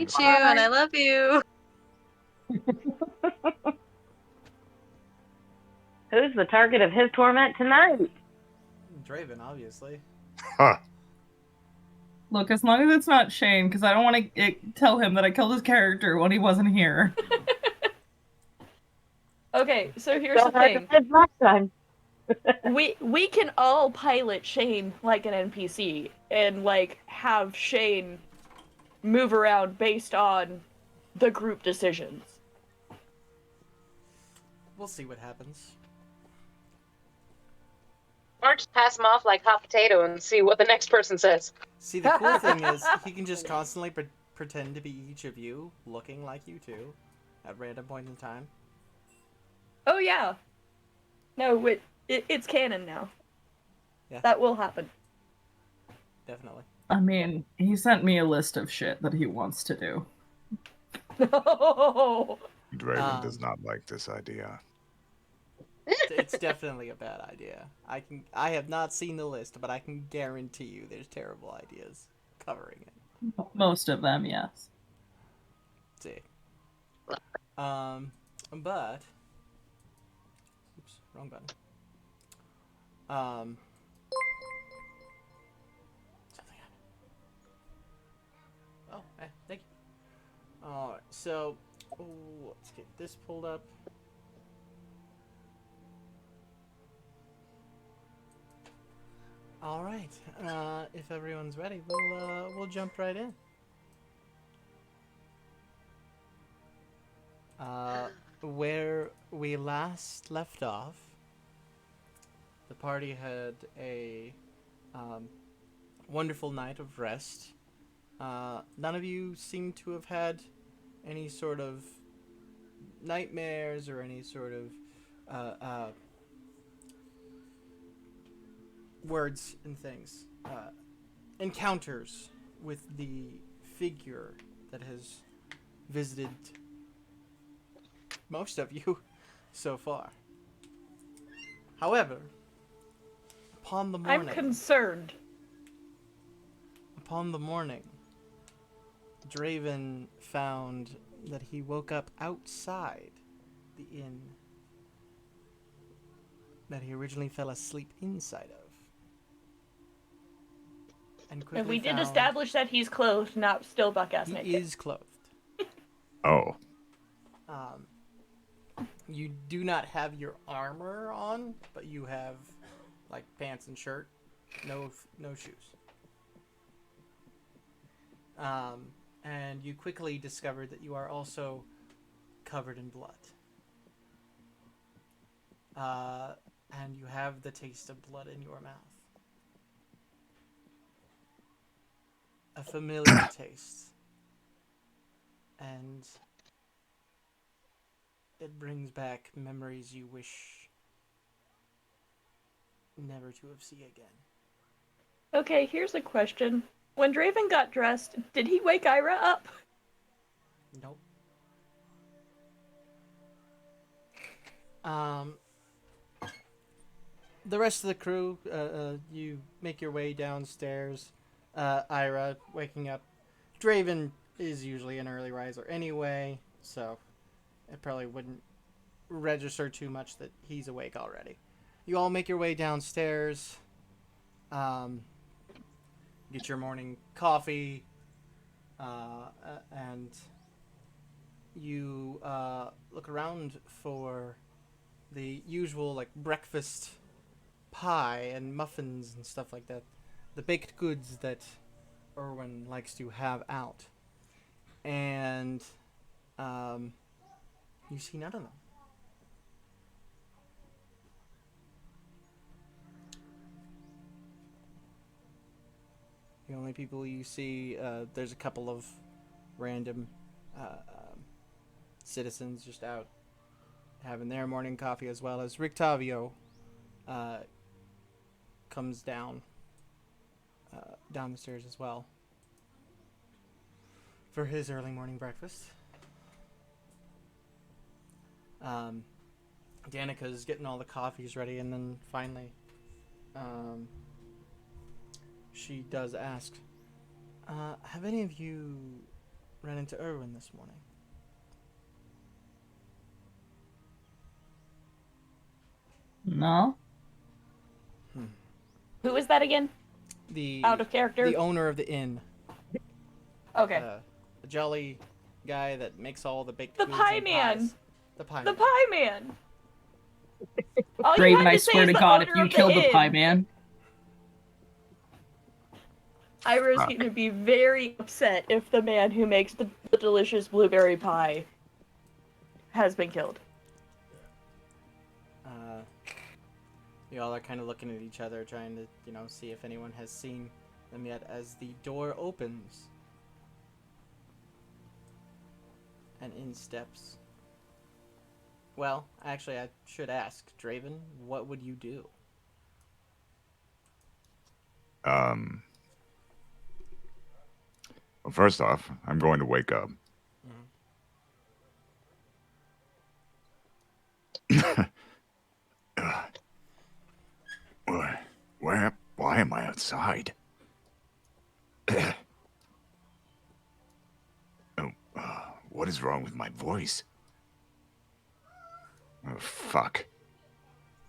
hate you and I love you. Who's the target of his torment tonight? Draven, obviously. Huh. Look, as long as it's not Shane, because I don't want to tell him that I killed his character when he wasn't here. Okay, so here's the thing. Last time. we can all pilot Shane like an NPC and like have Shane move around based on the group decisions. We'll see what happens. Or just pass him off like hot potato and see what the next person says. See, the cool thing is he can just constantly pretend to be each of you, looking like you two, at random points in time. Oh yeah. No, it's canon now. Yeah. That will happen. Definitely. I mean, he sent me a list of shit that he wants to do. No. Draven does not like this idea. It's definitely a bad idea. I have not seen the list, but I can guarantee you there's terrible ideas covering it. Most of them, yes. Let's see. But oops, wrong button. Something happened. Oh, thank you. Alright, so let's get this pulled up. All right. If everyone's ready, we'll jump right in. Where we last left off, the party had a wonderful night of rest. None of you seem to have had any sort of nightmares or any sort of words and things. Encounters with the figure that has visited most of you so far. However, upon the morning... I'm concerned. Upon the morning, Draven found that he woke up outside the inn that he originally fell asleep inside of. And we did establish that he's clothed, not still buck-ass naked. He is clothed. Oh. You do not have your armor on, but you have, like, pants and shirt. No shoes. And you quickly discovered that you are also covered in blood. And you have the taste of blood in your mouth. A familiar taste. And it brings back memories you wish never to have seen again. Okay, here's a question. When Draven got dressed, did he wake Ira up? Nope. The rest of the crew, you make your way downstairs. Ira waking up. Draven is usually an early riser anyway, so it probably wouldn't register too much that he's awake already. You all make your way downstairs. Get your morning coffee, and you look around for the usual, like, breakfast pie and muffins and stuff like that. The baked goods that Erwin likes to have out. And you see none of them. The only people you see, there's a couple of random citizens just out having their morning coffee, as well as Rictavio comes down the stairs as well for his early morning breakfast. Danica's getting all the coffees ready, and then finally she does ask, have any of you ran into Erwin this morning. No. Who is that again? The Out of character? The owner of the inn. Okay. The jolly guy that makes all the baked The goods pie and man. pies. The pie The man. pie man. All you Draven, had I to say swear is to the God, if owner you of killed the inn. pie man, Ira's Fuck. going to be very upset if the man who makes the delicious blueberry pie has been killed. You all are kind of looking at each other, trying to, see if anyone has seen them yet, as the door opens. And in steps... Well, actually, I should ask, Draven, what would you do? Well, first off, I'm going to wake up. Why am I outside? What is wrong with my voice? Oh, fuck.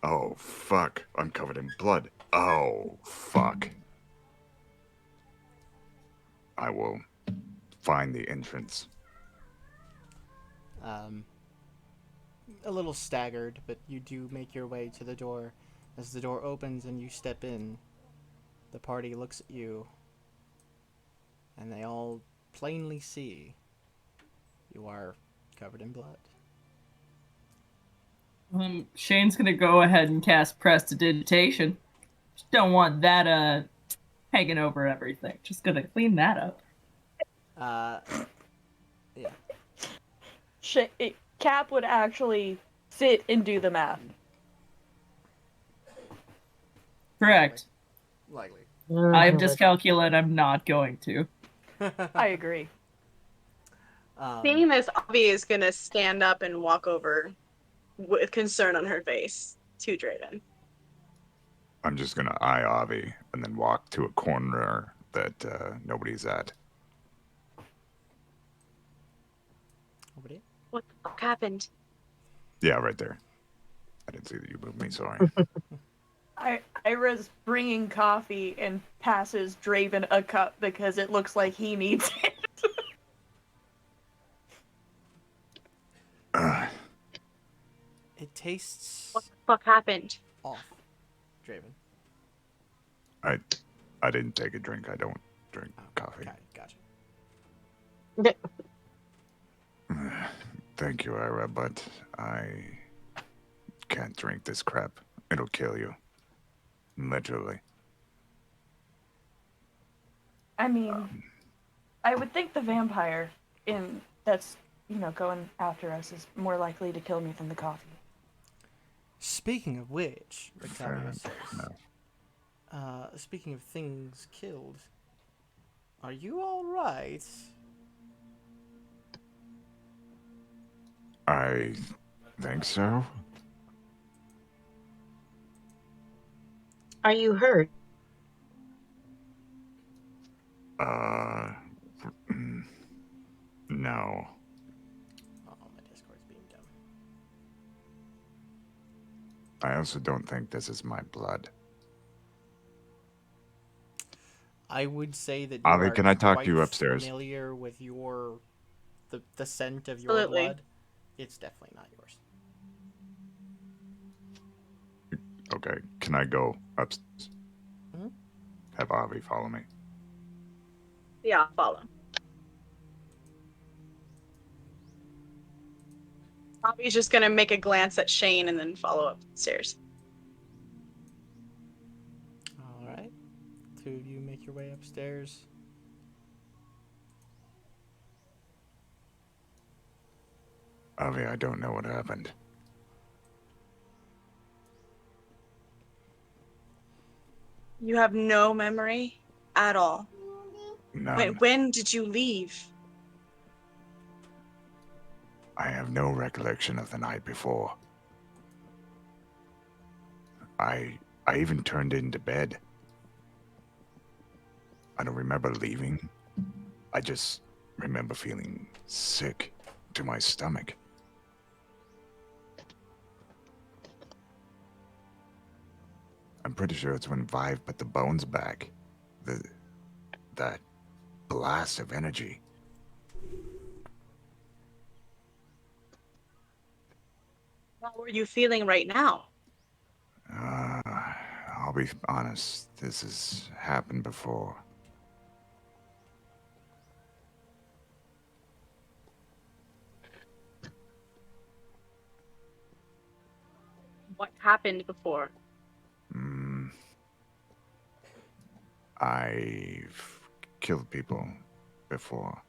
Oh, fuck. I'm covered in blood. Oh, fuck. I will find the entrance. A little staggered, but you do make your way to the door. As the door opens and you step in, the party looks at you, and they all plainly see you are covered in blood. Shane's gonna go ahead and cast Prestidigitation. Just don't want that hanging over everything. Just gonna clean that up. Yeah. Cap would actually sit and do the math. Correct. Likely. I have dyscalculate. I'm not going to. I agree. Seeing this, Avi is gonna stand up and walk over with concern on her face to Draven. I'm just gonna eye Avi and then walk to a corner that nobody's at. Nobody? What the fuck happened? Yeah, right there. I didn't see that you moved me, sorry. Ira's bringing coffee and passes Draven a cup because it looks like he needs it. It tastes What the fuck happened? off, Draven. I didn't take a drink. I don't drink coffee. Gotcha. Thank you, Ira, but I can't drink this crap. It'll kill you. Literally. I mean, I would think the vampire that's going after us is more likely to kill me than the coffee. Speaking of which, Octavia says, No. speaking of things killed, are you all right? I think so. Are you hurt? No. Oh, my Discord's being dumb. I also don't think this is my blood. I would say that you Avi, are can I talk to you quite upstairs? familiar with the scent of your Absolutely. blood. It's definitely not yours. Okay, can I go upstairs? Mhm. Have Avi follow me. Yeah, I'll follow. Avi's just gonna make a glance at Shane and then follow upstairs. All right. Two of you make your way upstairs. Avi, I don't know what happened. You have no memory at all. None. When did you leave? I have no recollection of the night before. I even turned into bed. I don't remember leaving. I just remember feeling sick to my stomach. I'm pretty sure it's when Vive put the bones back. That blast of energy. How are you feeling right now? I'll be honest, this has happened before. What happened before? I've killed people before.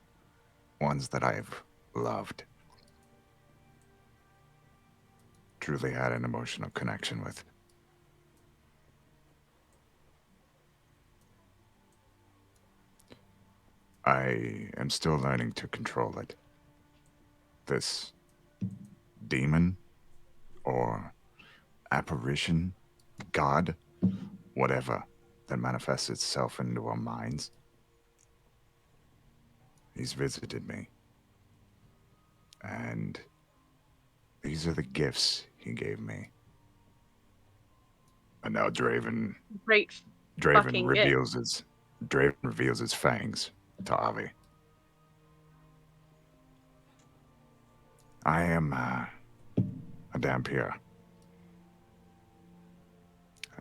Ones that I've loved. Truly had an emotional connection with. I am still learning to control it. This demon or apparition, god, whatever that manifests itself into our minds. He's visited me. And these are the gifts he gave me. And now Great Draven fucking gift. reveals his fangs to Avi. I am a Dampier.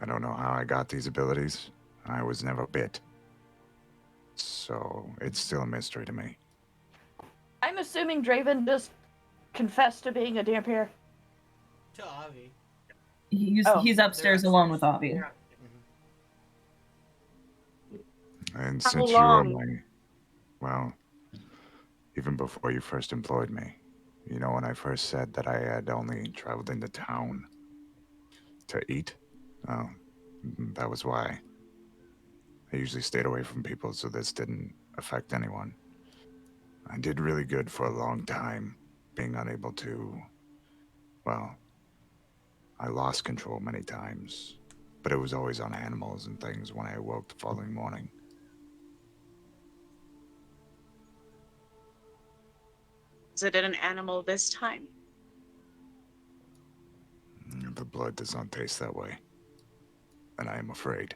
I don't know how I got these abilities. I was never bit. So it's still a mystery to me. I'm assuming Draven just confessed to being a Dampier. To Avi. He's upstairs alone with Avi. And How since long? you are well, even before you first employed me, you know, when I first said that I had only traveled into town to eat, oh, that was why. I usually stayed away from people so this didn't affect anyone. I did really good for a long time, being unable to, well, I lost control many times, but it was always on animals and things when I awoke the following morning. Is it an animal this time? The blood does not taste that way, and I am afraid.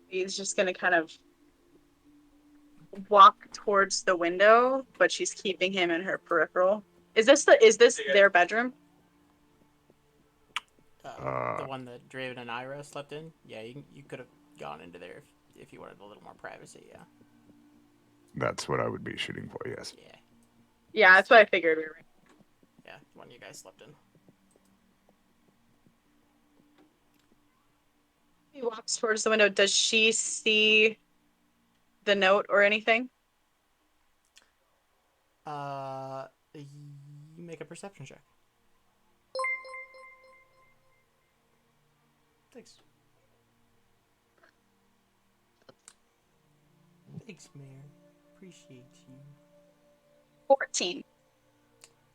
He's just gonna kind of walk towards the window, but she's keeping him in her peripheral. Is this their bedroom? The one that Draven and Ira slept in? Yeah, you could have gone into there if you wanted a little more privacy, yeah. That's what I would be shooting for, yes. Yeah. Yeah, that's what I figured we were. Yeah, the one you guys slept in. He walks towards the window. Does she see the note or anything? You make a perception check. Thanks. Thanks, Mayor. Appreciate you. 14.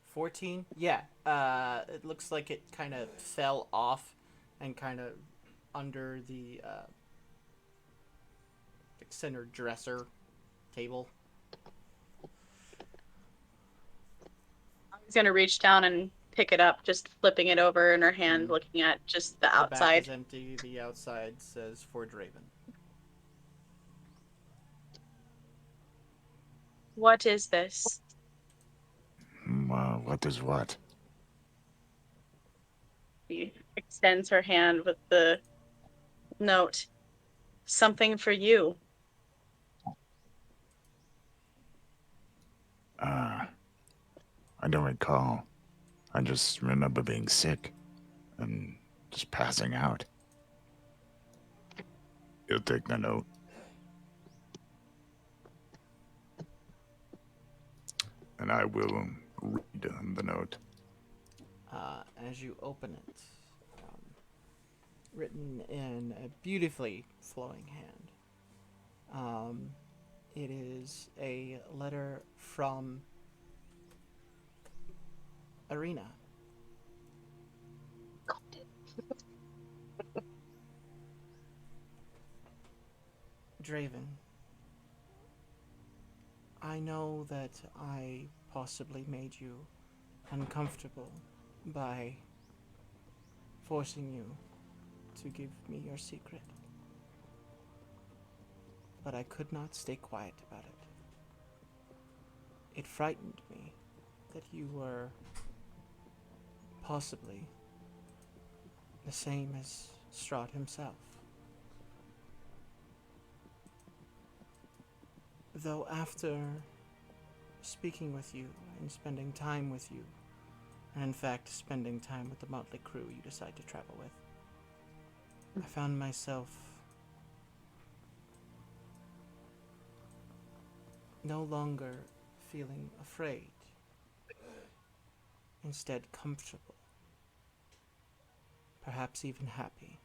14? Yeah. It looks like it kind of fell off and kind of under the center dresser table. He's gonna reach down and pick it up, just flipping it over in her hand, looking at just the The back outside. is empty. The outside says for Draven. What is this? Well, what is what? She extends her hand with the note. Something for you. I don't recall. I just remember being sick and just passing out. You'll take the note. And I will read the note. As you open it, written in a beautifully flowing hand, it is a letter from Arena. Draven, I know that I possibly made you uncomfortable by forcing you to give me your secret. But I could not stay quiet about it. It frightened me that you were possibly the same as Strahd himself. Though after speaking with you and spending time with you, and in fact spending time with the motley crew you decide to travel with, I found myself no longer feeling afraid, instead comfortable, perhaps even happy.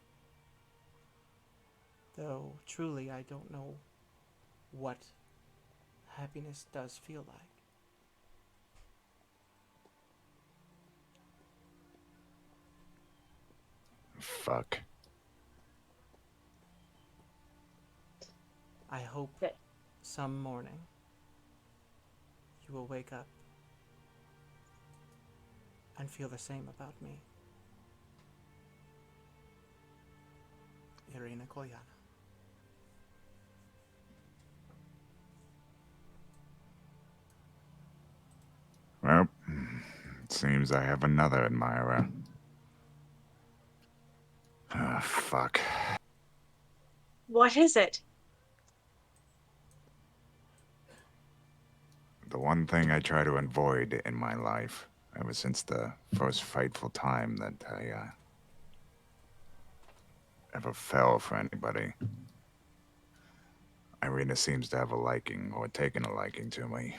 Though truly I don't know what happiness does feel like. Fuck. I hope Okay. some morning you will wake up and feel the same about me. Irina Kolyana. Well, it seems I have another admirer. Ah, fuck. What is it? The one thing I try to avoid in my life, ever since the first frightful time that I ever fell for anybody. Irina seems to have a liking, or taken a liking to me.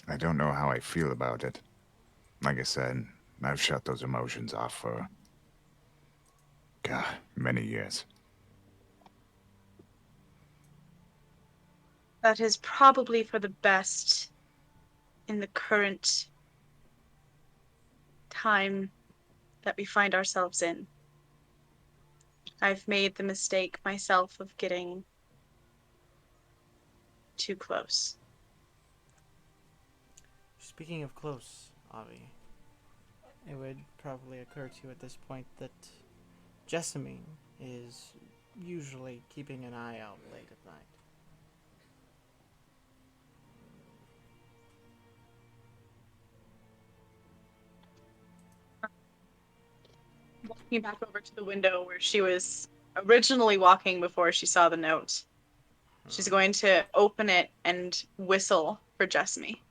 I don't know how I feel about it. Like I said, I've shut those emotions off for, God, many years. That is probably for the best in the current time that we find ourselves in. I've made the mistake myself of getting too close. Speaking of close, Avi, it would probably occur to you at this point that Jessamine is usually keeping an eye out late at night. Walking back over to the window where she was originally walking before she saw the note. She's going to open it and whistle for Jessamy.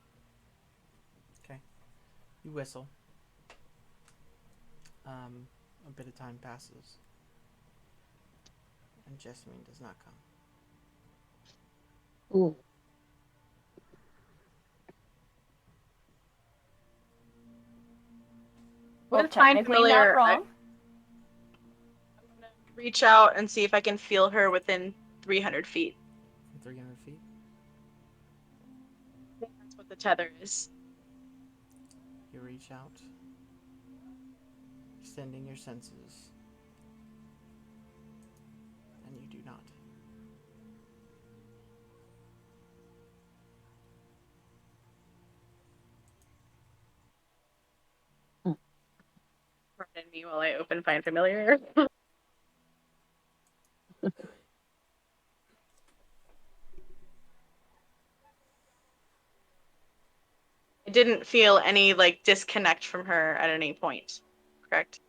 Okay. You whistle. A bit of time passes. And Jessamine does not come. Ooh. I'm Well, gonna find technically not familiar. wrong. I'm gonna reach out and see if I can feel her within 300 feet. From 300 feet. I think that's what the tether is. You reach out, extending your senses, and you do not. Pardon me while I open Find Familiar. I didn't feel any like disconnect from her at any point. Correct?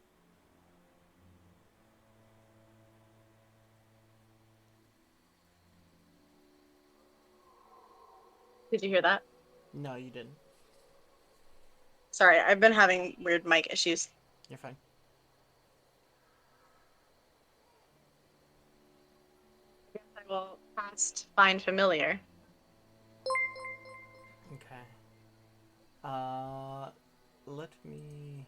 Did you hear that? No, you didn't. Sorry, I've been having weird mic issues. You're fine. I guess I will cast Find Familiar. Okay. Let me...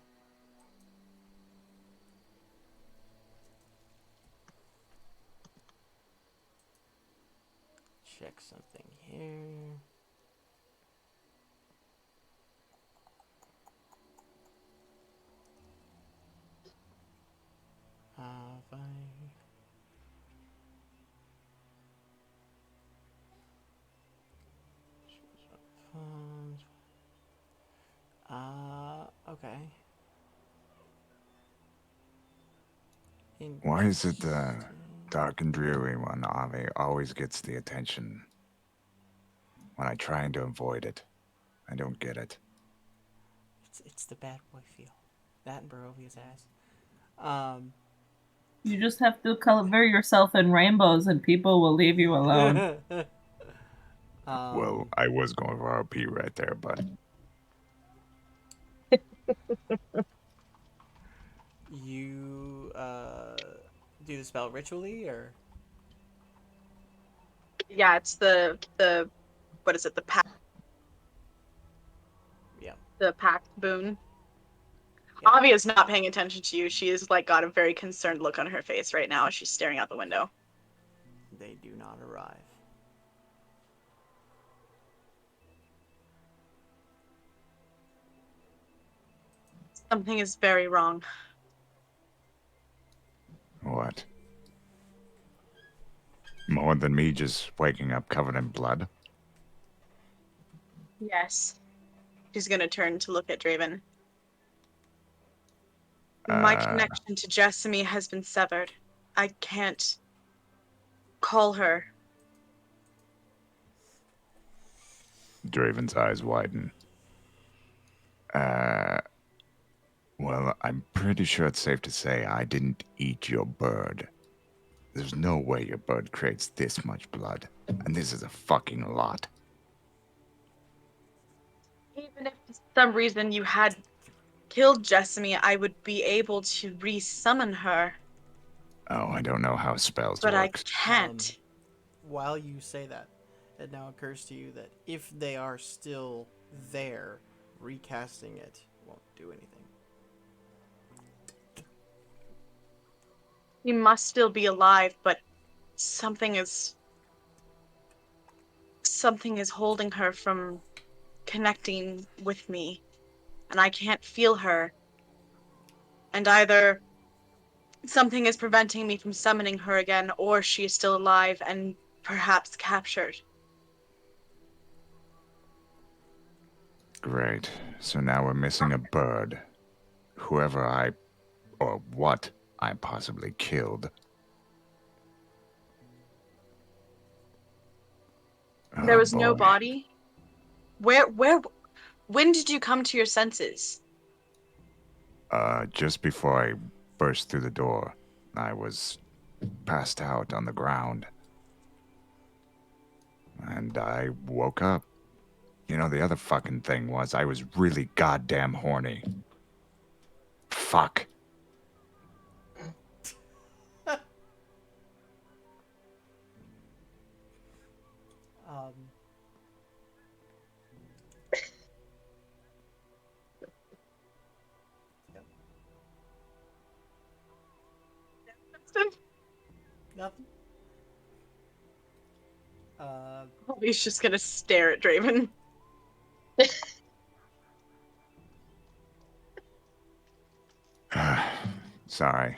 check something here. Why is it the dark and dreary one always gets the attention? When I try to avoid it, I don't get it. It's the bad boy feel. That and Barovia's ass. You just have to color yourself in rainbows and people will leave you alone. Well, I was going for RP right there, but you do the spell ritually, or Yeah, it's the what is it? yeah. The pact boon. Yeah. Avia's not paying attention to you. She is like got a very concerned look on her face right now as she's staring out the window. They do not arrive. Something is very wrong. what? More than me just waking up covered in blood? Yes. She's gonna turn to look at Draven. My connection to Jessamy has been severed. I can't call her. Draven's eyes widen. Well, I'm pretty sure it's safe to say I didn't eat your bird. There's no way your bird creates this much blood. And this is a fucking lot. Even if for some reason you had killed Jessamy, I would be able to resummon her. Oh, I don't know how spells But I work. can't. While you say that, it now occurs to you that if they are still there, recasting it won't do anything. He must still be alive, but something is holding her from connecting with me, and I can't feel her. And either something is preventing me from summoning her again, or she is still alive and perhaps captured. Great. So now we're missing a bird. Or what I possibly killed. There Oh was no boy. body. When did you come to your senses? Just before I burst through the door, I was passed out on the ground. And I woke up. You know, the other fucking thing was I was really goddamn horny. Fuck. Um, nothing. He's just gonna stare at Draven. Sorry.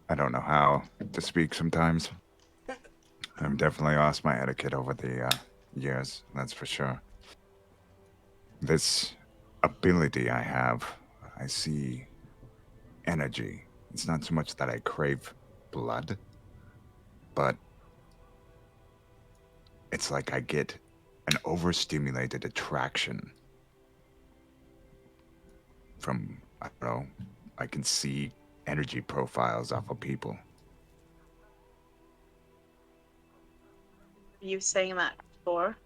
I don't know how to speak sometimes. I've definitely lost my etiquette over the years, that's for sure. This ability I have, I see energy. It's not so much that I crave blood, but it's like I get an overstimulated attraction from, I don't know, I can see energy profiles off of people. You saying that before?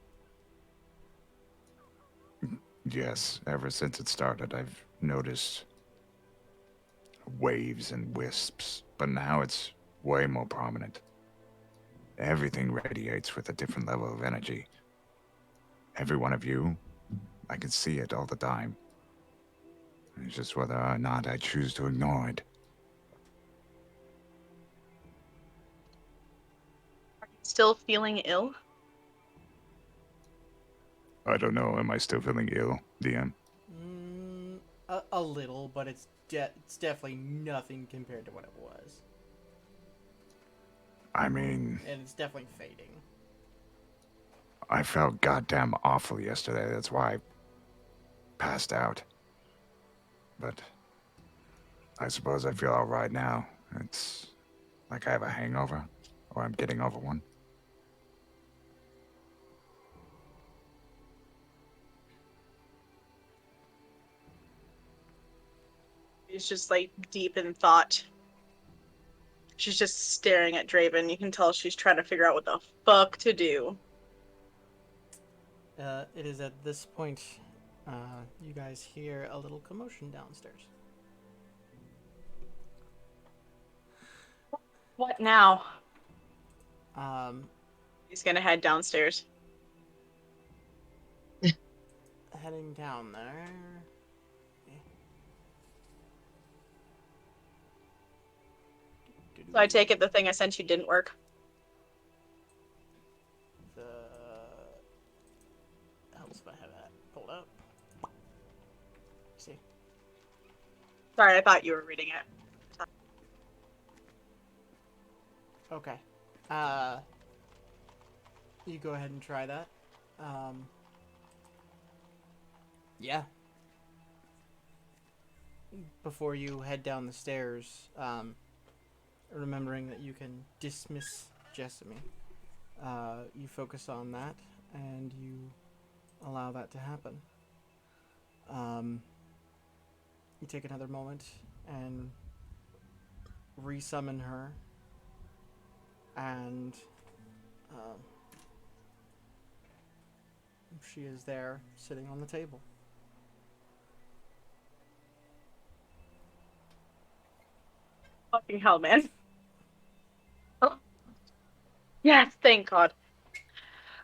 Yes, ever since it started, I've noticed waves and wisps, but now it's way more prominent. Everything radiates with a different level of energy. Every one of you, I can see it all the time. It's just whether or not I choose to ignore it. Are you still feeling ill? I don't know, am I still feeling ill, DM? A little, but it's definitely nothing compared to what it was, I mean, and it's definitely fading. I felt goddamn awful yesterday, that's why I passed out. But I suppose I feel alright now. It's Like I have a hangover? Or I'm getting over one? She's just like deep in thought. She's just staring at Draven. You can tell she's trying to figure out what the fuck to do. It is at this point you guys hear a little commotion downstairs. What now? Um, He's gonna head downstairs. Heading down there. So I take it the thing I sent you didn't work. The else if I have that pulled up. See. Sorry, I thought you were reading it. Okay. You go ahead and try that. Yeah. Before you head down the stairs, remembering that you can dismiss Jessamy, you focus on that and you allow that to happen. You take another moment and resummon her, and she is there sitting on the table. Fucking hell, man. Oh. Yes, thank God.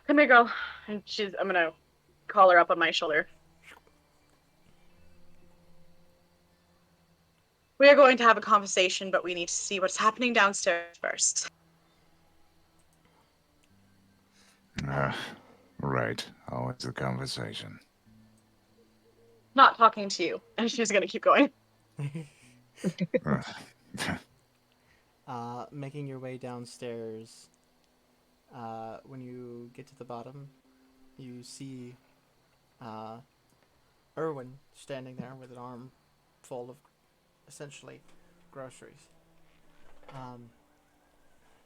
Come here, girl. And I'm gonna call her up on my shoulder. We are going to have a conversation, but we need to see what's happening downstairs first. Right. Always a conversation. Not talking to you. And she's gonna keep going. Making your way downstairs, when you get to the bottom, you see Erwin standing there with an arm full of essentially groceries.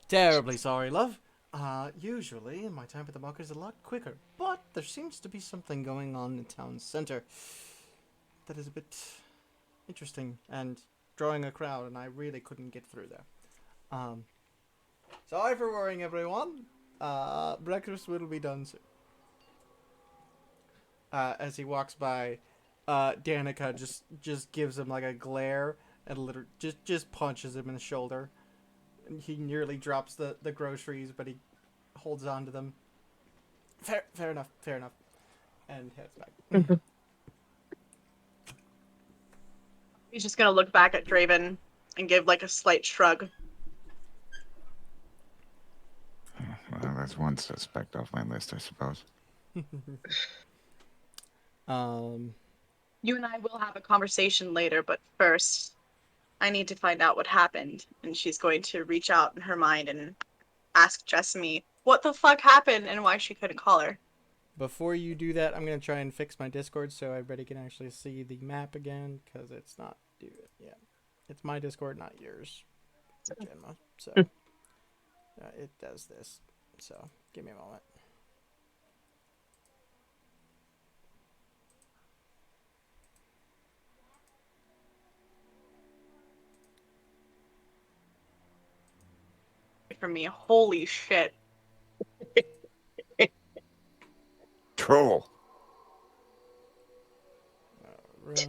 Terribly sorry, love. Usually my time at the market is a lot quicker, but there seems to be something going on in town center that is a bit interesting and drawing a crowd, and I really couldn't get through there. Sorry for worrying everyone. Breakfast will be done soon. As he walks by, Danica just gives him like a glare and literally just punches him in the shoulder. And he nearly drops the groceries, but he holds on to them. Fair enough, and heads back. He's just gonna look back at Draven and give like a slight shrug. Well, that's one suspect off my list, I suppose. You and I will have a conversation later, but first, I need to find out what happened. And she's going to reach out in her mind and ask Jessamy what the fuck happened and why she couldn't call her. Before you do that, I'm gonna try and fix my Discord so everybody can actually see the map again, because it's not it's my Discord, not yours, Gemma. So it does this. So give me a moment. For me, holy shit. Troll. Right.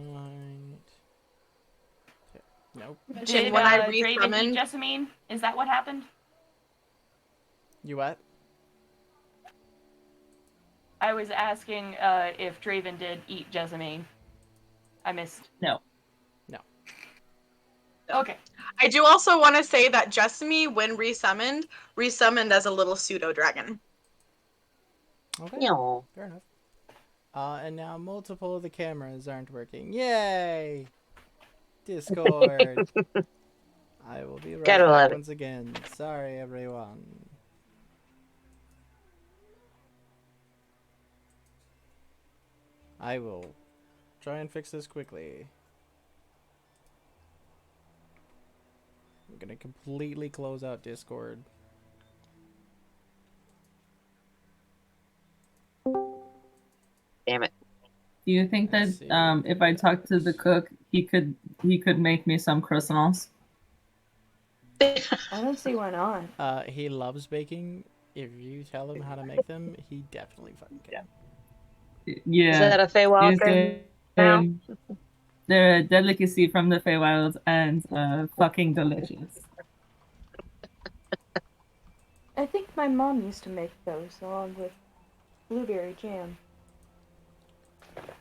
Nope. Did when I Draven eat re-summoned, Jessamine? Is that what happened? You what? I was asking if Draven did eat Jessamine. I missed. No. No. Okay. I do also want to say that Jessamy, when resummoned as a little pseudo dragon. Okay. No. Fair enough. And now multiple of the cameras aren't working. Yay! Discord. I will be right Gotta love back it. once again. Sorry, everyone. I will try and fix this quickly. I'm gonna completely close out Discord. Damn it. Do you think that Let's see. if I talk to the cook, he could make me some croissants? I don't see why not. He loves baking. If you tell him how to make them, he definitely fucking can. Yeah. Is that a He's Feywild good. now? They're a delicacy from the Feywild and fucking delicious. I think my mom used to make those along with blueberry jam.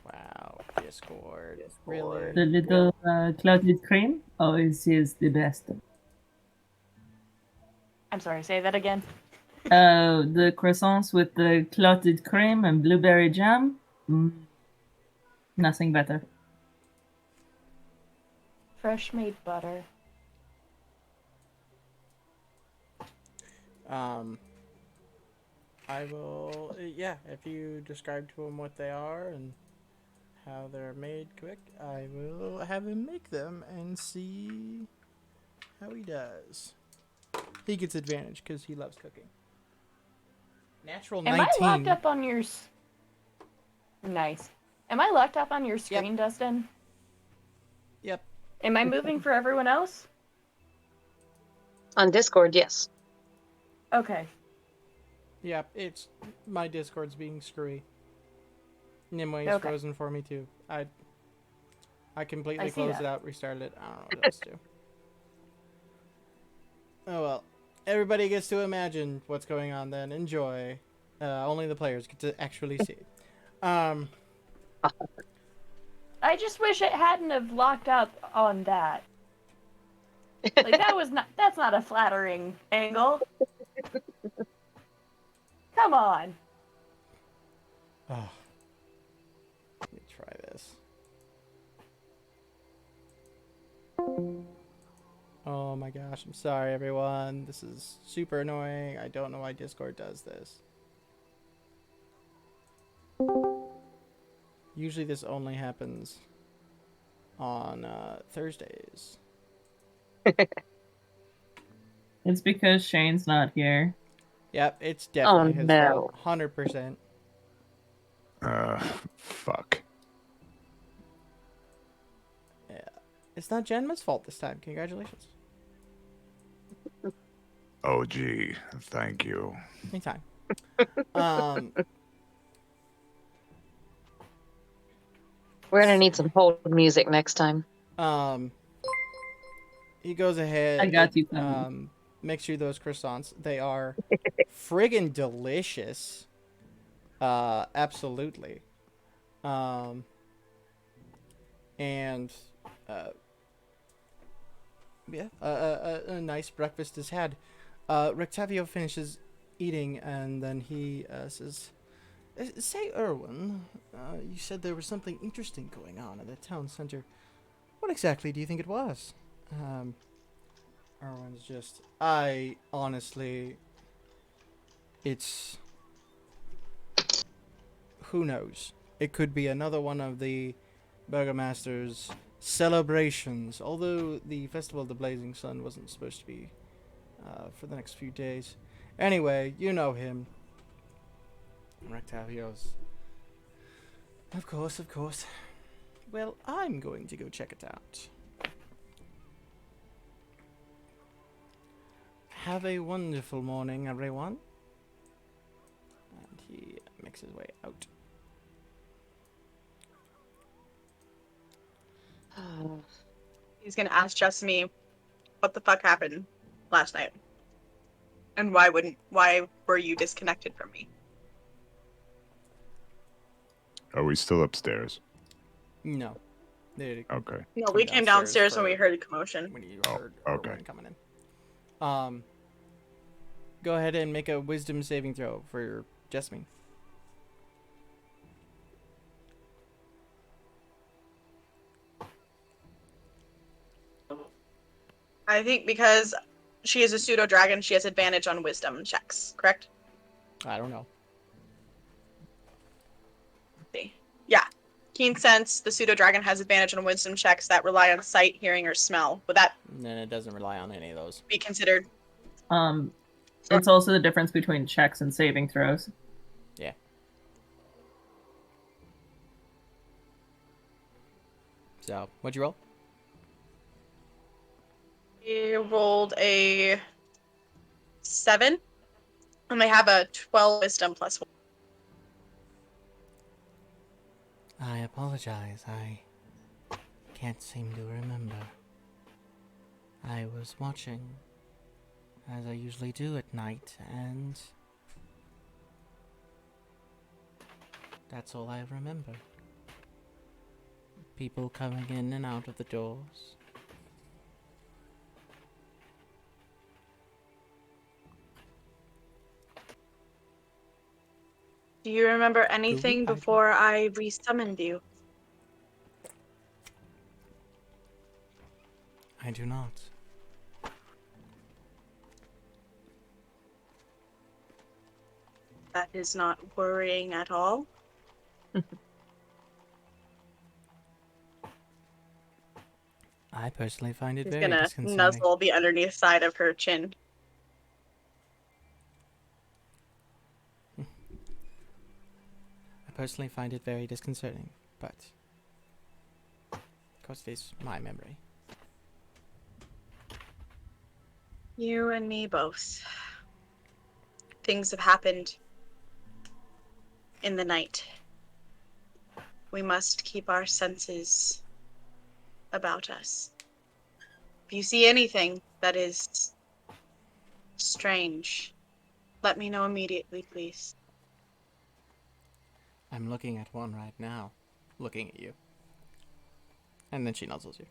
Wow, Discord. Really? The little clotted cream always is the best. I'm sorry, say that again. The croissants with the clotted cream and blueberry jam. Nothing better. Fresh made butter. I will. Yeah, if you describe to him what they are and how they're made quick, I will have him make them and see how he does. He gets advantage because he loves cooking. Natural Am 19. I locked up on your... Nice. Am I locked up on your screen, Dustin? Yep. Am I moving for everyone else? On Discord, yes. Okay. Yep, it's my Discord's being screwy. Nimue is Okay. frozen for me too. I completely I see closed that. it out, restarted it. I don't know what else to do. Oh well. Everybody gets to imagine what's going on then. Enjoy. Only the players get to actually see. I just wish it hadn't have locked up on that. Like that's not a flattering angle. Come on. Oh. Let me try this. Oh my gosh, I'm sorry everyone. This is super annoying. I don't know why Discord does this. Usually this only happens on Thursdays. It's because Shane's not here. Yep, it's definitely his no. fault. 100%. Fuck. Yeah. It's not Jenma's fault this time. Congratulations. Oh, gee. Thank you. Anytime. We're gonna need some hold music next time. He goes ahead. I got you, Tommy. Makes you those croissants. They are friggin' delicious. Absolutely. And yeah, a nice breakfast is had. Rectavio finishes eating and then he says, "Say, Erwin, you said there was something interesting going on at the town center. What exactly do you think it was?" Erwin's just, I honestly, it's, who knows? It could be another one of the Burgomaster's celebrations, although the Festival of the Blazing Sun wasn't supposed to be for the next few days. Anyway, you know him. Rectavio's. Of course, of course. Well, I'm going to go check it out. Have a wonderful morning, everyone. And he makes his way out. He's gonna ask just me, what the fuck happened last night? And why were you disconnected from me? Are we still upstairs? No. They Okay. No, we came downstairs when we heard a commotion. when you Oh, heard okay. Erwin coming in. Go ahead and make a wisdom saving throw for Jasmine. I think because she is a pseudo dragon, she has advantage on wisdom checks, correct? I don't know. See. Yeah. Keen sense, the pseudo dragon has advantage on wisdom checks that rely on sight, hearing, or smell. Would that And then it doesn't rely on any of those. be considered? It's also the difference between checks and saving throws. Yeah. So, what'd you roll? You rolled a 7, and they have a 12 wisdom plus 1. I apologize. I can't seem to remember. I was watching, as I usually do at night, and that's all I remember. People coming in and out of the doors. Do you remember anything before I resummoned you? I do not. That is not worrying at all. I personally find it He's very gonna disconcerting. nuzzle the underneath side of her chin. I personally find it very disconcerting, but of course it is my memory. You and me both. Things have happened in the night. We must keep our senses about us. If you see anything that is strange, let me know immediately, please. I'm looking at one right now. Looking at you. And then she nuzzles you.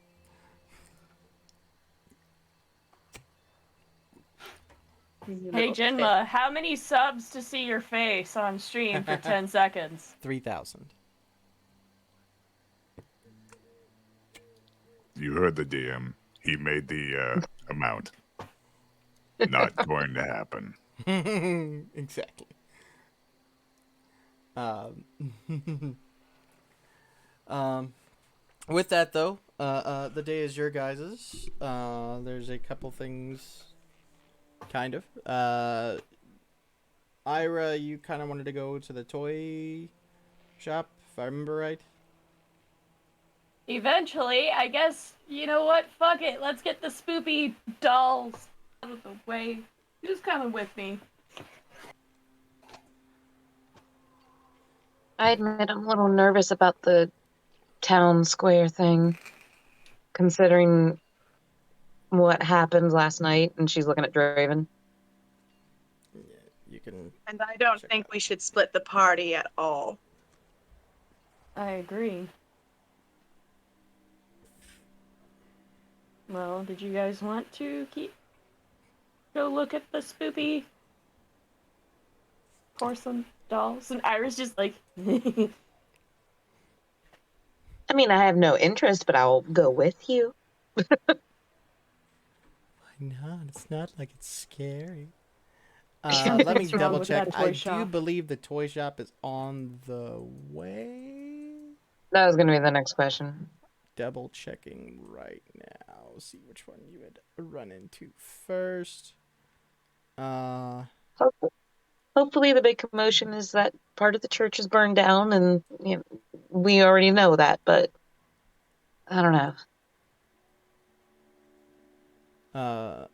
Hey Jinma, how many subs to see your face on stream for 10 seconds? 3,000. You heard the DM. He made the amount. Not going to happen. Exactly. With that though, the day is your guys's. There's a couple things, kind of. Ira, you kind of wanted to go to the toy shop, if I remember right. Eventually, I guess, you know what? Fuck it. Let's get the spoopy dolls out of the way. Who's coming with me? I admit I'm a little nervous about the town square thing, considering what happened last night. And she's looking at Draven. Yeah, you can. And I don't Check think that. we should split the party at all. I agree. Well, did you guys want to go look at the spoopy porcelain dolls? And Iris just like... I mean, I have no interest, but I'll go with you. Why not? It's not like it's scary. Let me What's wrong double with check. that toy I do shop? believe the toy shop is on the way. That was going to be the next question. Double checking right now. See which one you would run into first. Hopefully the big commotion is that part of the church is burned down, and you know, we already know that, but I don't know.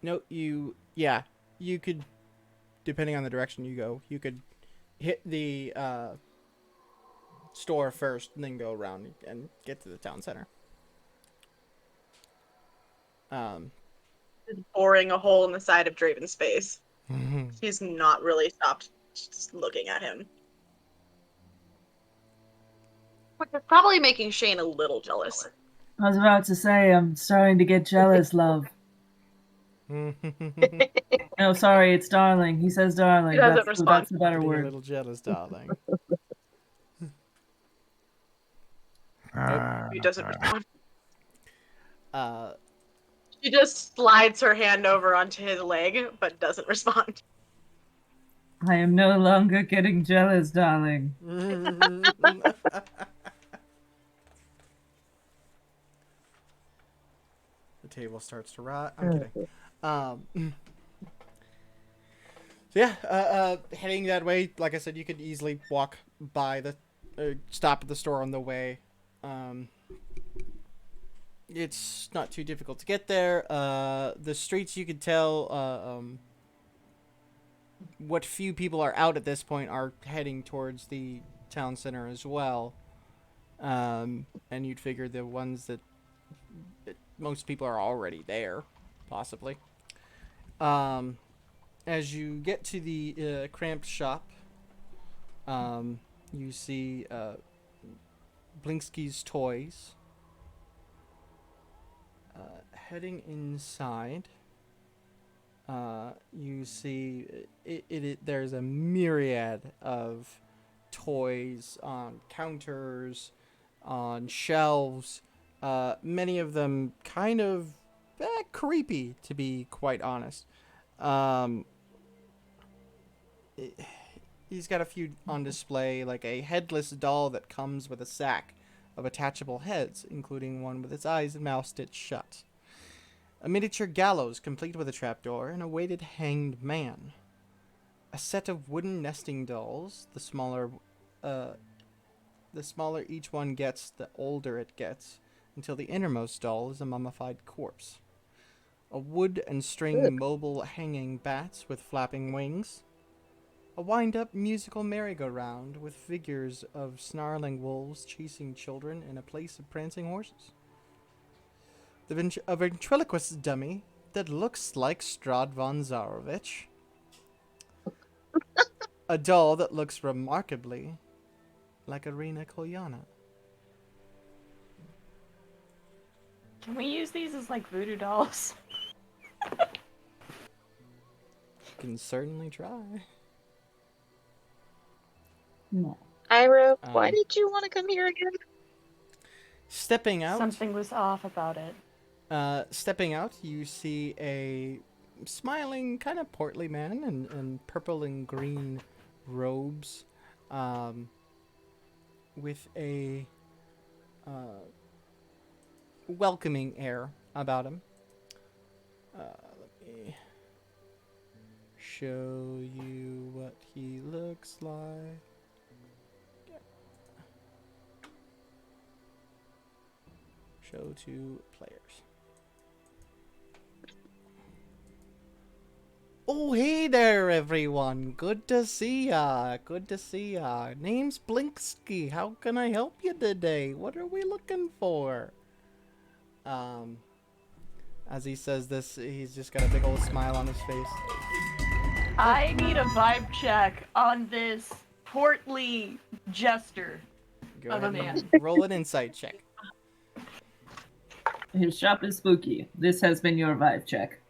No, you could, depending on the direction you go, you could hit the store first and then go around and get to the town center. Boring a hole in the side of Draven's face. He's not really stopped just looking at him. Which is probably making Shane a little jealous. I was about to say, I'm starting to get jealous, love. No, sorry, it's darling. He says darling. He doesn't That's respond. the better Getting a word. little jealous, darling. He doesn't respond. Uh, She just slides her hand over onto his leg, but doesn't respond. I am no longer getting jealous, darling. table starts to rot. I'm kidding. So yeah, heading that way. Like I said, you could easily walk by the, stop at the store on the way. It's not too difficult to get there. The streets, you could tell. What few people are out at this point are heading towards the town center as well. And you'd figure the ones that most people are already there, possibly. As you get to the cramped shop, you see Blinksky's toys. Heading inside, you see there's a myriad of toys on counters, on shelves. Many of them kind of creepy, to be quite honest. He's got a few on display, like a headless doll that comes with a sack of attachable heads, including one with its eyes and mouth stitched shut. A miniature gallows complete with a trapdoor and a weighted hanged man. A set of wooden nesting dolls. The smaller each one gets, the older it gets, until the innermost doll is a mummified corpse. A wood and string mobile hanging bats with flapping wings. A wind-up musical merry-go-round with figures of snarling wolves chasing children in a place of prancing horses. A ventriloquist dummy that looks like Strahd von Zarovich. A doll that looks remarkably like Irina Kolyana. Can we use these as like voodoo dolls? You can certainly try. No. Ira, why did you want to come here again? Stepping out. Something was off about it. Stepping out, you see a smiling, kind of portly man in purple and green robes, with a welcoming air about him. Let me show you what he looks like. Show to players. Oh, hey there, everyone. Good to see ya. Good to see ya. Name's Blinksky. How can I help you today? What are we looking for? As he says this, he's just got a big old smile on his face. I need a vibe check on this portly jester. Go Of a ahead and roll an insight check. His shop is spooky. This has been your vibe check.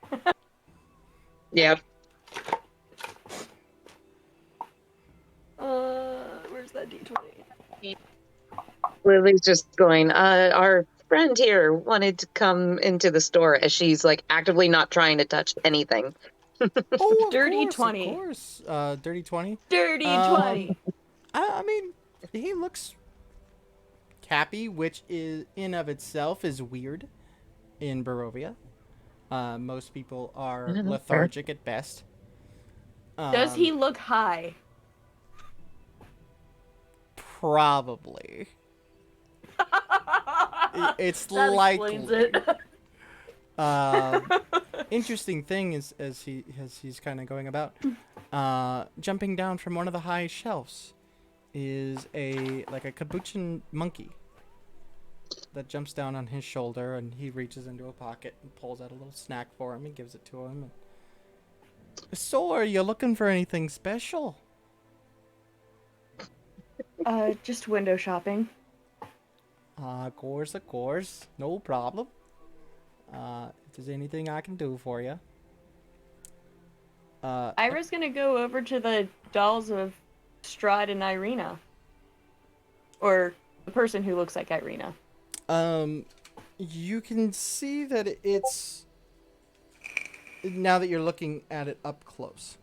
Yep. Where's that D20? Lily's just going, our friend here wanted to come into the store as she's like actively not trying to touch anything. Oh, of Dirty course, 20. Of course. Dirty 20. Dirty 20. I mean, he looks happy, which is in of itself is weird in Barovia. Most people are lethargic at best. Does he look high? Probably. It's that likely. explains it. Interesting thing is as he's kind of going about, jumping down from one of the high shelves is a capuchin monkey that jumps down on his shoulder, and he reaches into a pocket and pulls out a little snack for him and gives it to him. So, are you looking for anything special? Just window shopping. Of course. No problem. If there's anything I can do for you. Ira's gonna go over to the dolls of Strahd and Irina. Or the person who looks like Irina. You can see that it's... Now that you're looking at it up close.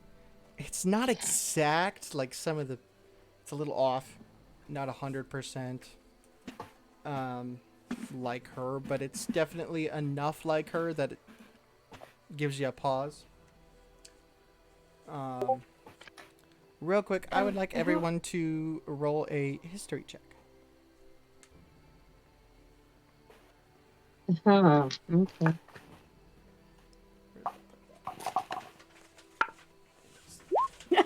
It's not exact, like some of the... It's a little off. Not 100%. like her, but it's definitely enough like her that it gives you a pause. Um, Real quick, I would like everyone to roll a history check. Oh, okay.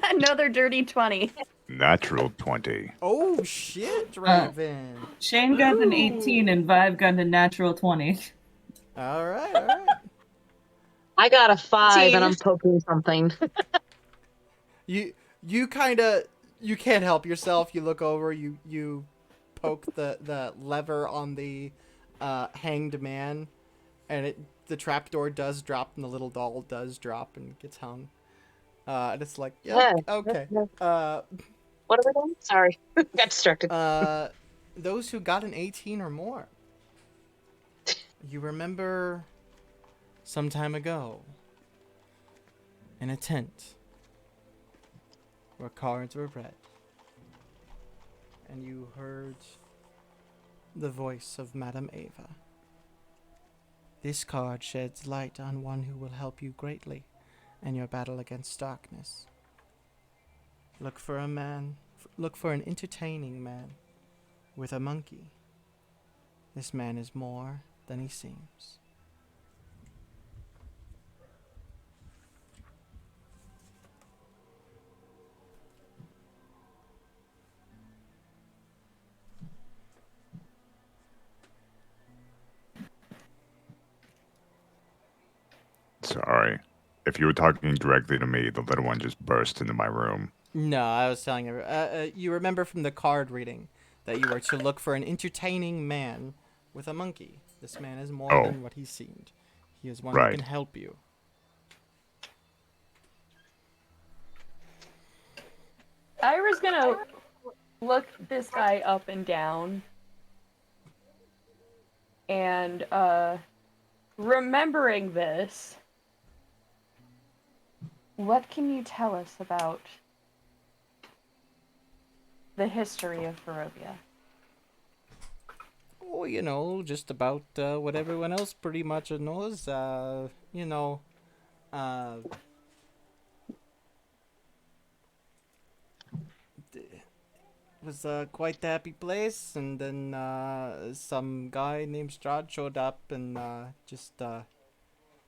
Another dirty 20. Natural 20. Oh shit, Draven! Shane got an Ooh. 18 and Vive got a natural 20. All right, all right. I got a 5 and Teen. I'm poking something. You kind of you can't help yourself. You look over. You poke the lever on the hanged man, and the trapdoor does drop, and the little doll does drop and gets hung. And it's like, yeah, Yeah. okay. Yeah. Uh, What are we doing? Sorry. Got distracted. Those who got an 18 or more. You remember some time ago in a tent where cards were read, and you heard the voice of Madame Ava. This card sheds light on one who will help you greatly in your battle against darkness. Look for an entertaining man with a monkey. This man is more than he seems. Sorry. If you were talking directly to me, the little one just burst into my room. No, I was telling you. You remember from the card reading that you were to look for an entertaining man with a monkey. This man is more Oh. than what he seemed. He is one who Right. can help you. Ira's gonna look this guy up and down. And, remembering this, what can you tell us about the history of Barovia? Oh, just about what everyone else pretty much knows. Uh, was quite the happy place, and then some guy named Strahd showed up and just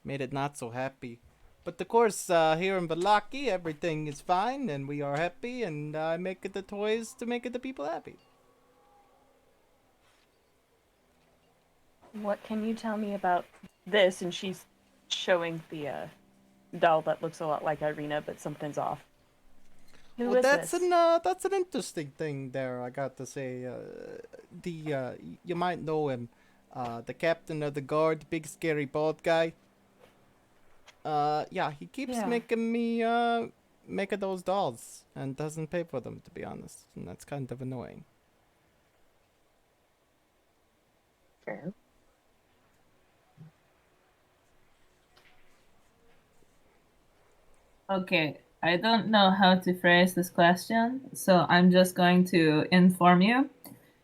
made it not so happy. But of course, here in Valaki, everything is fine, and we are happy, and I make it the toys to make it the people happy. What can you tell me about this? And she's showing the doll that looks a lot like Irina, but something's off. Who Well, is that's this? that's an interesting thing there. I got to say, you might know him, the captain of the guard, big scary bald guy. Yeah, he keeps Yeah. making me making those dolls and doesn't pay for them, to be honest, and that's kind of annoying. Fair. Okay, I don't know how to phrase this question, so I'm just going to inform you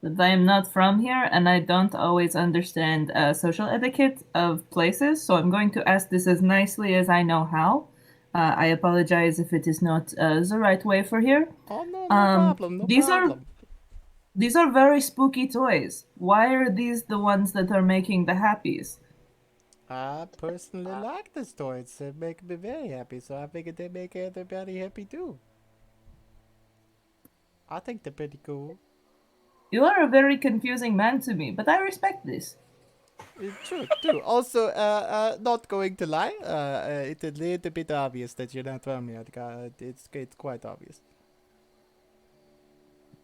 that I am not from here and I don't always understand social etiquette of places, so I'm going to ask this as nicely as I know how. I apologize if it is not the right way for here. Oh no, no problem, no These problem. these are very spooky toys. Why are these the ones that are making the happies? I personally like the toys. They make me very happy, so I figured they make everybody happy too. I think they're pretty cool. You are a very confusing man to me, but I respect this. True, true. Also, not going to lie, it's a little bit obvious that you're not from here. It's quite obvious.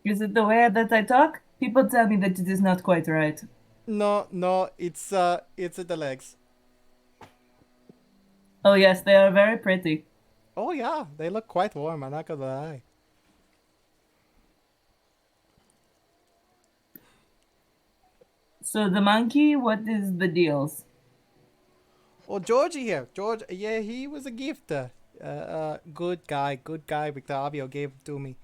Is it the way that I talk? People tell me that it is not quite right. No, no, it's the legs. Oh yes, they are very pretty. Oh yeah, they look quite warm. I'm not gonna lie. So the monkey, what is the deals? Oh, Georgie here. George, yeah, he was a gift. Good guy, Victorio gave it to me.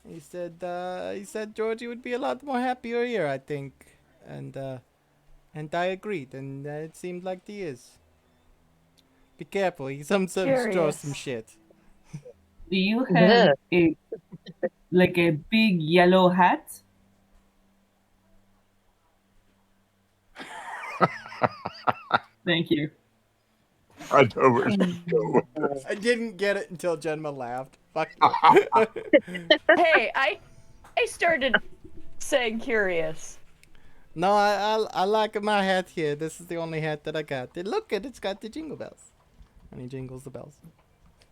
He said Georgie would be a lot more happier here, I think, and I agreed, and it seemed like he is. Be careful, he sometimes draws some Curious. shit. Do you have Ugh. a like a big yellow hat? Thank you. I know where you're going with this. I didn't get it until Jenma laughed. Fuck you. Hey, I started saying curious. No, I like my hat here. This is the only hat that I got. Look at it's got the jingle bells. And he jingles the bells.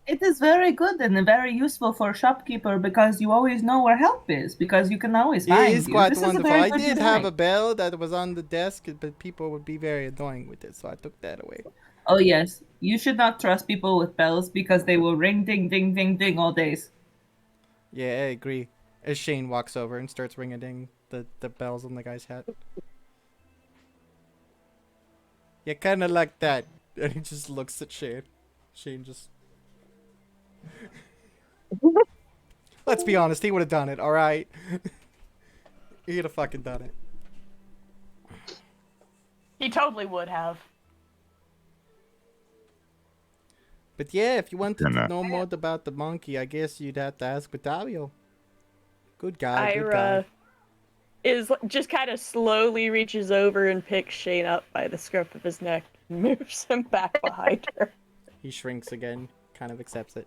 It is very good and very useful for a shopkeeper because you always know where help is because you can always Yeah, find he's you. quite This is a wonderful. very I good did have design. a bell that was on the desk, but people would be very annoying with it, so I took that away. Oh yes, you should not trust people with bells because they will ring ding ding ding ding all days. Yeah, I agree. As Shane walks over and starts ringing the bells on the guy's hat. Yeah, kind of like that. And he just looks at Shane. Shane just... Let's be honest, he would have done it, alright? He'd have fucking done it. He totally would have. But yeah, if you wanted Can, to know more about the monkey, I guess you'd have to ask Batavio. Good guy, good guy. Ira is just kind of slowly reaches over and picks Shane up by the scruff of his neck and moves him back behind her. He shrinks again, kind of accepts it.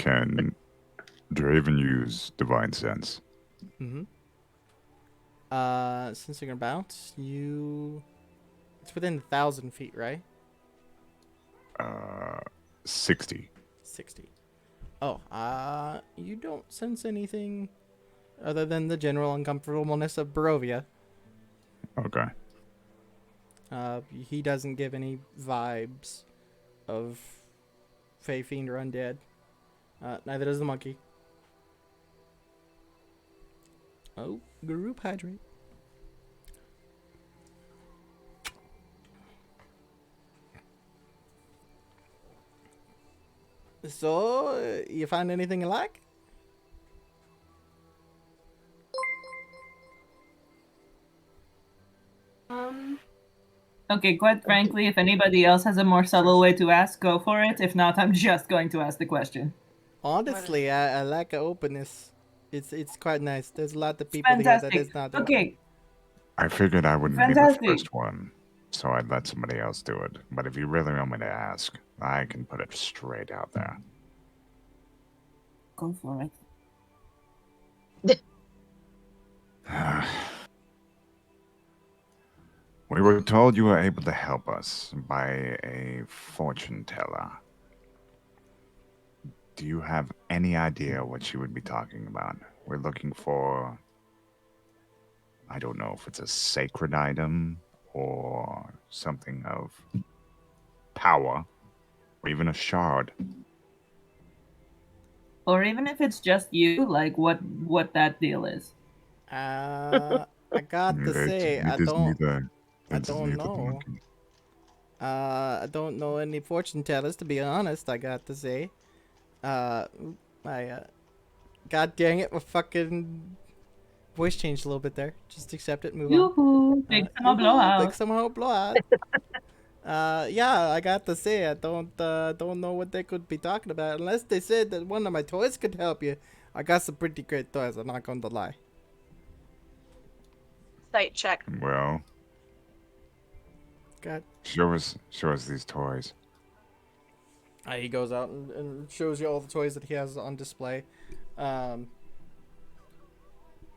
can Draven use divine sense? Mm-hmm. Since you're gonna bounce, it's within 1,000 feet, right? 60. 60. Oh, you don't sense anything other than the general uncomfortableness of Barovia. Okay. He doesn't give any vibes of Fey Fiend or Undead. Neither does the monkey. Oh, group hydrate. So, you find anything you like? Okay, quite frankly, if anybody else has a more subtle way to ask, go for it. If not, I'm just going to ask the question. Honestly, I like the openness. It's quite nice. There's a lot of people here that Fantastic. is not open. Okay, I figured I wouldn't be the fantastic. first one, so I'd let somebody else do it. But if you really want me to ask, I can put it straight out there. Go for it. We were told you were able to help us by a fortune teller. Do you have any idea what she would be talking about? We're looking for... I don't know if it's a sacred item or something of power, or even a shard. Or even if it's just you, like what that deal is. I got to say, I don't know. I don't know any fortune tellers, to be honest, I got to say. God dang it, my fucking voice changed a little bit there. Just accept it, move on. Yoo-hoo! Big summer Big blowout. summer blowout. Yeah, I got to say, I don't know what they could be talking about. Unless they said that one of my toys could help you. I got some pretty great toys, I'm not going to lie. Sight check. Well, God. show us these toys. He goes out and shows you all the toys that he has on display.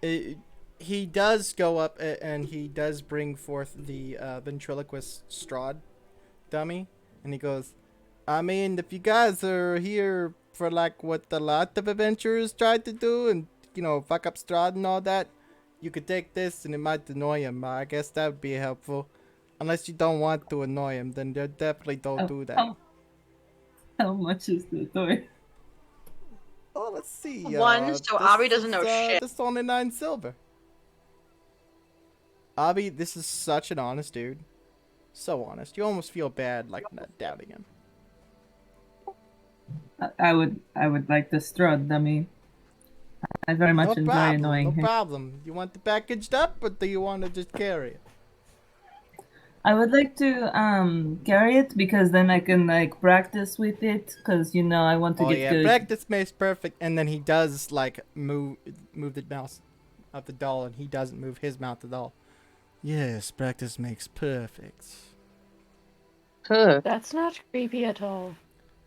He does go up and he does bring forth the ventriloquist Strahd dummy, and he goes, I mean, if you guys are here for like what a lot of adventurers tried to do and, you know, fuck up Strahd and all that, you could take this and it might annoy him. I guess that would be helpful. Unless you don't want to annoy him, then definitely don't do that. How much is the toy? Oh, let's see. One, so Abby doesn't know shit. This is only 9 silver. Abby, this is such an honest dude. So honest. You almost feel bad, like, not doubting him. I would like the Strahd dummy. I very No much enjoy problem, no annoying him. problem. You want it packaged up, or do you want to just carry it? I would like to carry it because then I can like practice with it because I want to Oh get yeah, good. practice makes perfect. And then he does like move the mouse of the doll, and he doesn't move his mouth at all. Yes, practice makes perfect. Huh. That's not creepy at all.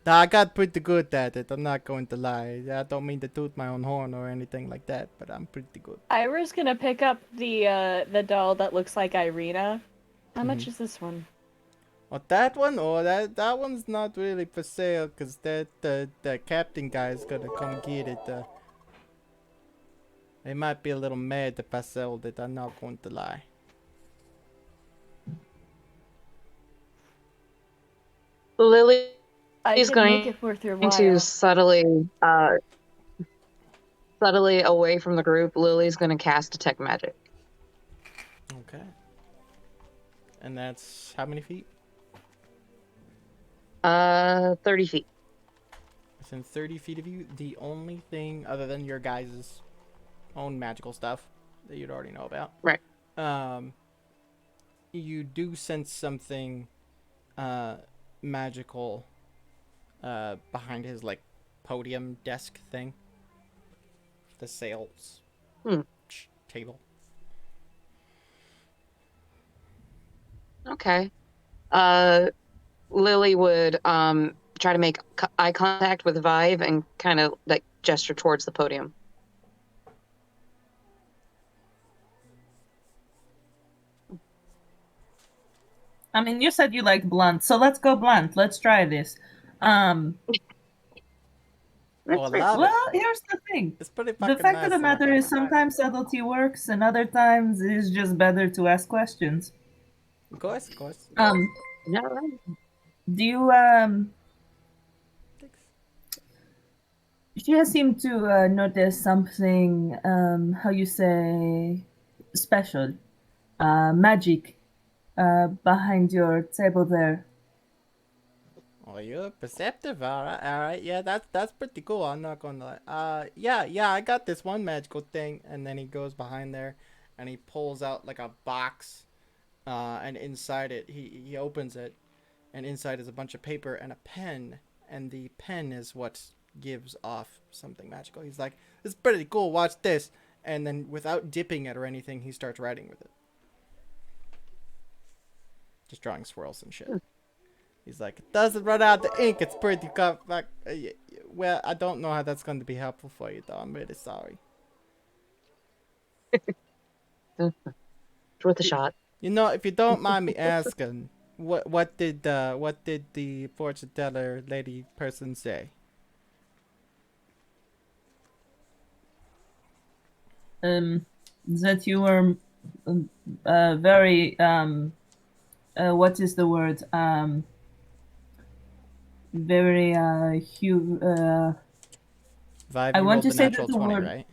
I got pretty good at it. I'm not going to lie. I don't mean to toot my own horn or anything like that, but I'm pretty good. Ira's gonna pick up the doll that looks like Irina. How much is this one? Oh, that one? Oh, that one's not really for sale, cause the captain guy is gonna come get it. They might be a little mad if I sold it. I'm not going to lie. Lily I is can make going it worth your to while. subtly away from the group. Lily's going to cast Detect Magic. Okay. And that's how many feet? 30 feet. Within 30 feet of you. The only thing other than your guys' own magical stuff that you'd already know about. Right. You do sense something magical behind his like podium desk thing. The sales table. Okay. Lily would try to make eye contact with Vive and kind of like gesture towards the podium. I mean, you said you like blunt, so let's go blunt. Let's try this. Oh, I love it. Well, here's the thing. It's pretty The fucking fact of nice. the matter is sometimes subtlety works and other times it's just better to ask questions. Of course, of course. Yeah. Do you she seem to notice something how you say special magic behind your table there. Oh, you're perceptive. All right. Yeah, that's pretty cool. I'm not gonna lie. Yeah. I got this one magical thing, and then he goes behind there, and he pulls out like a box, and inside it, he opens it, and inside is a bunch of paper and a pen, and the pen is what gives off something magical. He's like, "This is pretty cool. Watch this," and then without dipping it or anything, he starts writing with it, just drawing swirls and shit. He's like, it doesn't run out the ink. It's pretty well, I don't know how that's going to be helpful for you, though. I'm really sorry. It's worth a shot. You know, if you don't mind me asking, what did the fortune teller lady person say? That you were very what is the word very Vibe, I you want rolled to the say that natural the 20, word right?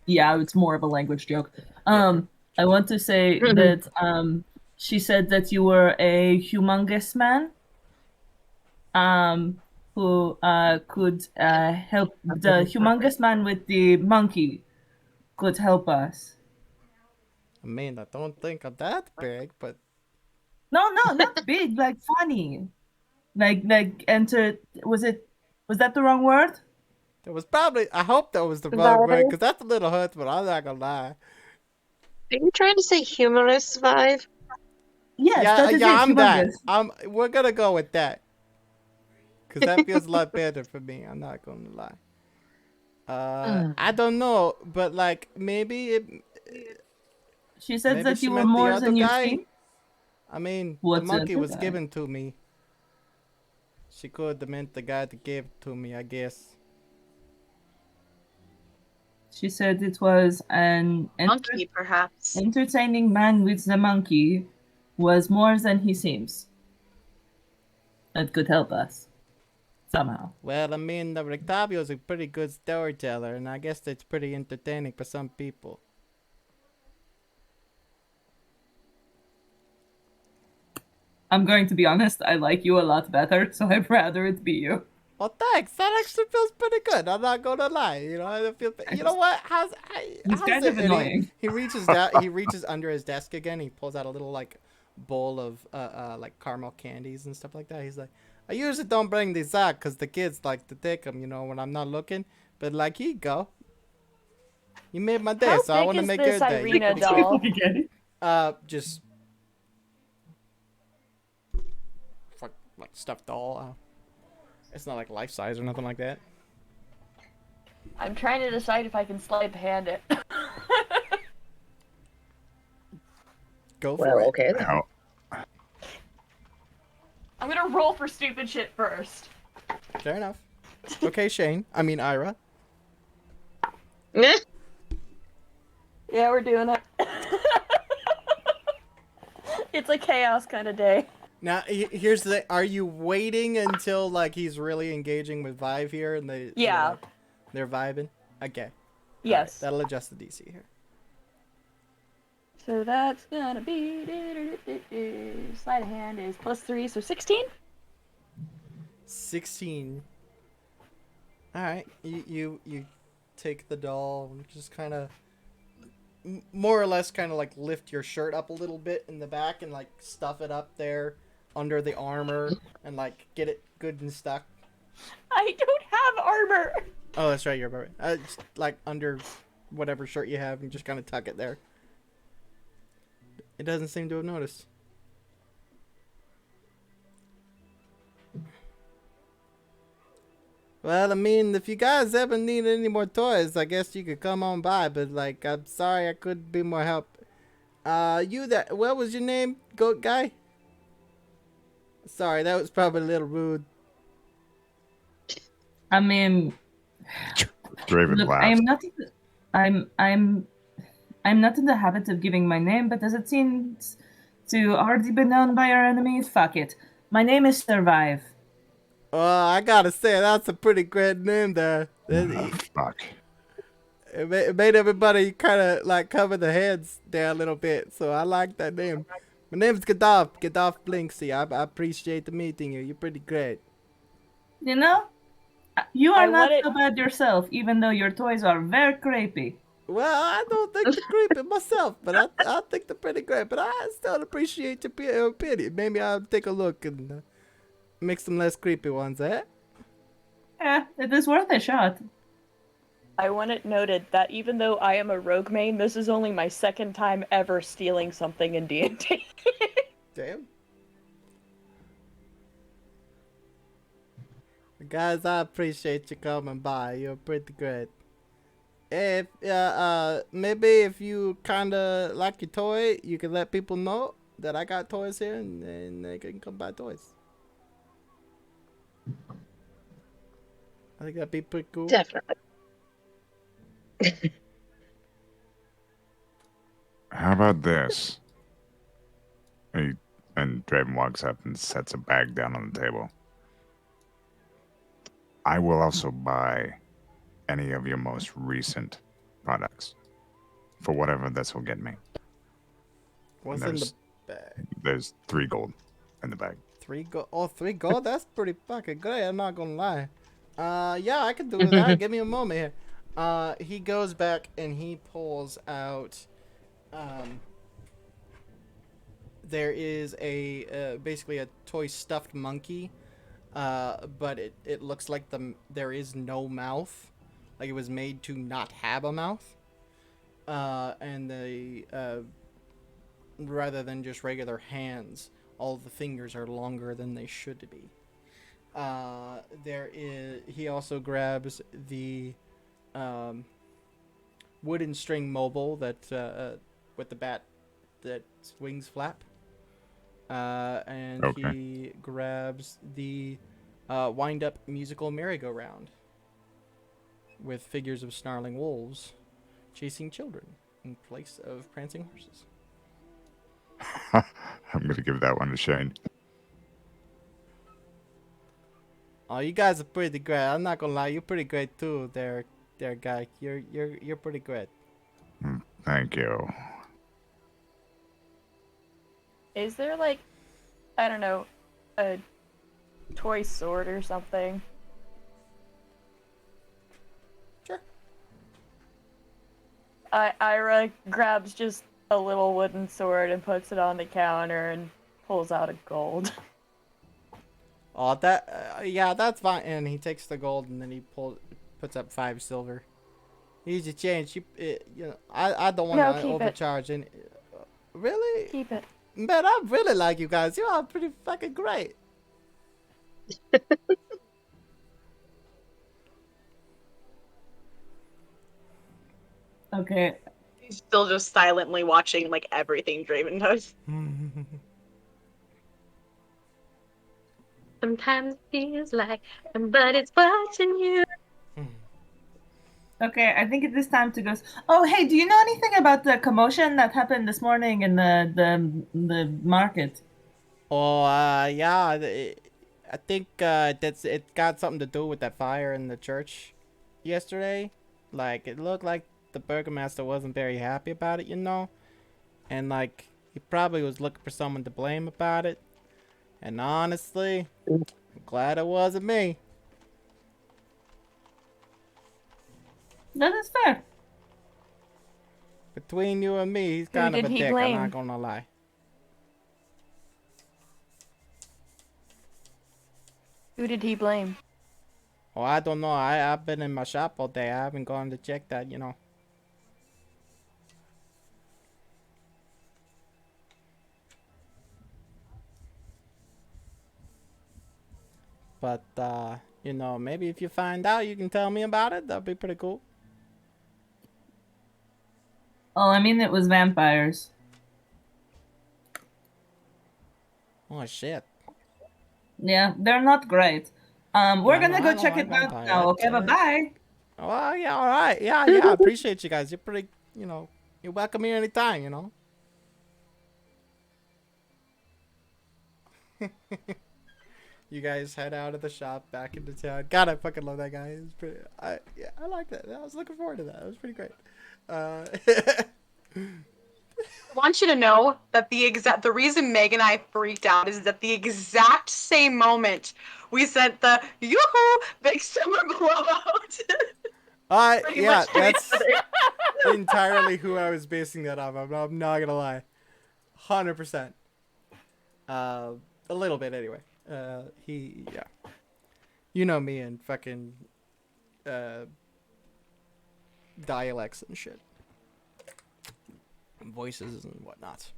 yeah, it's more of a language joke. I want to say that she said that you were a humongous man who could help the humongous man with the monkey could help us. I mean, I don't think I'm that big, but No, not big, like funny. Like enter was that the wrong word? there was probably, I hope that was the wrong Vive, word, because that's a little hurtful. I'm not gonna lie. are you trying to say humorous, Vive? Yes, Yeah, that is yeah, it, I'm that. humongous. We're gonna go with that. Because that feels a lot better for me. I'm not gonna lie. I don't know, but like She said maybe that she you were meant the more other than you guy. seem. I mean, the What's the monkey other was guy? given to me. She could have meant the guy that gave it to me, I guess. She said it was an Monkey, perhaps. entertaining man with the monkey was more than he seems. That could help us somehow. Well, I mean, the Rectavio's a pretty good storyteller, and I guess it's pretty entertaining for some people. I'm going to be honest, I like you a lot better, so I'd rather it be you. Oh, thanks. That actually feels pretty good. I'm not gonna lie. You know, I feel. You know what? It's How's kind it? of And annoying. he reaches down. He reaches under his desk again. He pulls out a little like bowl of like caramel candies and stuff like that. He's like, I usually don't bring these out because the kids like to take them. You know, when I'm not looking. But like, here you go. You made my day, How so I big want to is make this your day. You're Irina pretty doll? just like stuffed doll. It's not like life size or nothing like that. I'm trying to decide if I can sleight of hand it. Go for it. okay then. How, I'm gonna roll for stupid shit first. Fair enough. Okay, Shane. I mean Ira. Eh, Yeah, we're doing it. It's a chaos kind of day. Now here's the thing. Are you waiting until like he's really engaging with Vive here and Yeah. they're vibing? Okay. Yes. Alright, that'll adjust the DC here. So that's gonna be sleight of hand is +3, so 16. 16. All right, you take the doll and just kind of more or less kind of like lift your shirt up a little bit in the back and like stuff it up there under the armor and like get it good and stuck. I don't have armor. Oh, that's right, you're right. Just, like under whatever shirt you have and just kind of tuck it there. It doesn't seem to have noticed. Well, I mean, if you guys ever need any more toys, I guess you could come on by, but, like, I'm sorry I couldn't be more help. What was your name, goat guy? Sorry, that was probably a little rude. I mean, Draven look, laughed. I'm not in the habit of giving my name, but as it seems to already be known by our enemies, fuck it. My name is Survive. I gotta say, that's a pretty great name there. Oh, fuck. It made everybody kind of, like, cover their heads there a little bit, so I like that name. My name's Gaddafi Blinksy. I appreciate the meeting you. You're pretty great. You know, you are I not let it- so bad yourself, even though your toys are very creepy. Well, I don't think they're creepy myself, but I think they're pretty great. But I still appreciate your opinion. Maybe I'll take a look and make some less creepy ones, eh? Yeah, it is worth a shot. I want it noted that even though I am a rogue main, this is only my second time ever stealing something in D&D. Damn. Guys, I appreciate you coming by. You're pretty great. If maybe if you kinda like your toy, you can let people know that I got toys here, and then they can come buy toys. I think that'd be pretty cool. Definitely. How about this? And Draven walks up and sets a bag down on the table. I will also buy any of your most recent products for whatever this will get me. What's in the bag? There's 3 gold in the bag. 3 gold. Oh, 3 gold? That's pretty fucking great. I'm not gonna lie. Yeah, I can do that. Give me a moment here. He goes back and he pulls out. There is a basically a toy stuffed monkey, but it looks like there is no mouth, like it was made to not have a mouth, and rather than just regular hands, all the fingers are longer than they should be. He also grabs the wooden string mobile that with the bat that's wings flap. And Okay. he grabs the wind-up musical merry-go-round with figures of snarling wolves chasing children in place of prancing horses. I'm going to give that one to Shane. Oh, you guys are pretty great. I'm not gonna lie, you're pretty great too, there, guy. You're pretty great. Thank you. Is there, like, I don't know, a toy sword or something? Ira grabs just a little wooden sword and puts it on the counter and pulls out a gold. Oh, that yeah, that's fine. And he takes the gold and then he puts up 5 silver. Here's your change. You know, I don't want No, to keep it. overcharge. And really, Keep it. man, I really like you guys. You are pretty fucking great. Okay. He's still just silently watching like everything Draven does. Sometimes it feels like somebody's watching you. Okay, I think it is time to go. Oh, hey, do you know anything about the commotion that happened this morning in the market? Oh, yeah. I think that's it. Got something to do with that fire in the church yesterday. Like it looked like the burgomaster wasn't very happy about it, you know, and like he probably was looking for someone to blame about it. And honestly, I'm glad it wasn't me. That is fair. Between you and me, he's Who kind of did a he dick. I'm not blame? gonna lie. Who did he blame? Oh, I don't know. I've been in my shop all day. I haven't gone to check that, you know. But you know, maybe if you find out, you can tell me about it. That'd be pretty cool. Oh, I mean, it was vampires. Oh shit. Yeah, they're not great. We're Yeah, no, gonna go I don't check like it out vampires. now. Okay, bye bye. Oh yeah, all right. Yeah, yeah. I appreciate you guys. You're pretty. You know, you're welcome here anytime. You know. You guys head out of the shop back into town. God, I fucking love that guy. It was pretty. Yeah, I like that. I was looking forward to that. It was pretty great. I want you to know that the reason Meg and I freaked out is that the exact same moment we sent the yoo-hoo big summer blowout. Pretty Yeah, much to each that's other. entirely who I was basing that off. I'm not gonna lie, 100%. A little bit anyway. Yeah. You know me and fucking dialects and shit, voices and whatnot.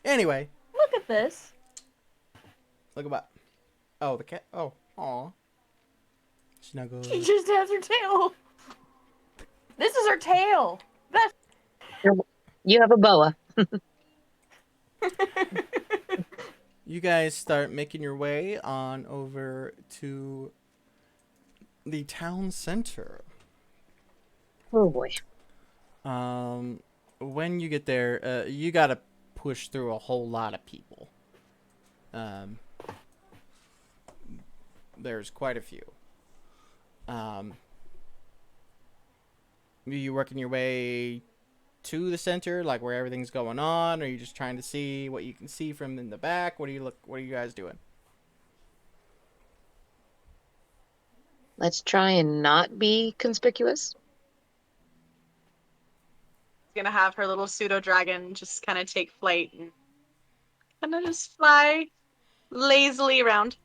Anyway, Look at this. look at what. Oh, the cat. Oh, aw. Snuggle. She just has her tail. This is her tail. That's You have a boa. You guys start making your way on over to the town center. Oh boy. When you get there, you gotta push through a whole lot of people. There's quite a few. You working your way to the center, like where everything's going on, or are you just trying to see what you can see from in the back? What are you guys doing? Let's try and not be conspicuous. Gonna have her little pseudo dragon just kind of take flight and kind of just fly lazily around.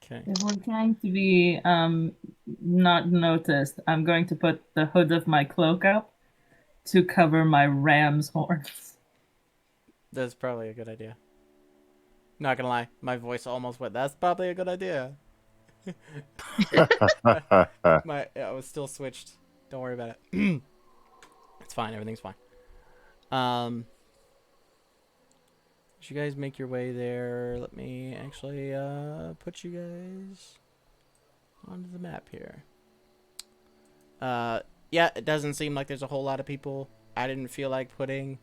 Okay. If we're trying to be not noticed, I'm going to put the hood of my cloak up to cover my ram's horns. That's probably a good idea. Not gonna lie, my voice almost went. That's probably a good idea. I was still switched. Don't worry about it. It's fine. Everything's fine. As you guys make your way there, let me actually put you guys onto the map here. Yeah, it doesn't seem like there's a whole lot of people. I didn't feel like putting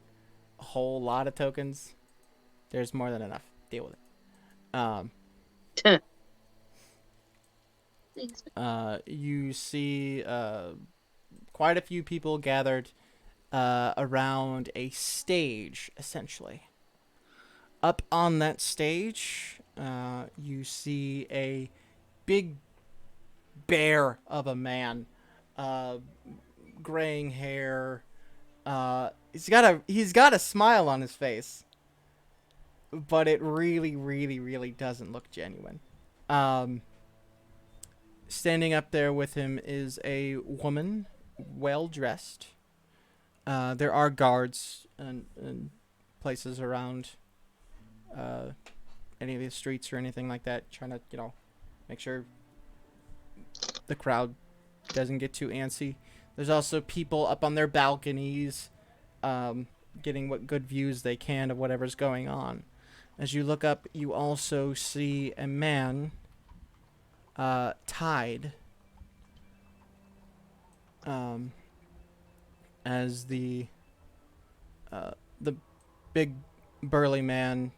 a whole lot of tokens. There's more than enough. Deal with it. Thanks. You see quite a few people gathered around a stage, essentially. Up on that stage, you see a big bear of a man, graying hair, He's got a smile on his face, but it really, really, really doesn't look genuine. Standing up there with him is a woman, well dressed. There are guards and places around any of the streets or anything like that, trying to, make sure the crowd doesn't get too antsy. There's also people up on their balconies, getting what good views they can of whatever's going on. As you look up, you also see a man tied as the big burly man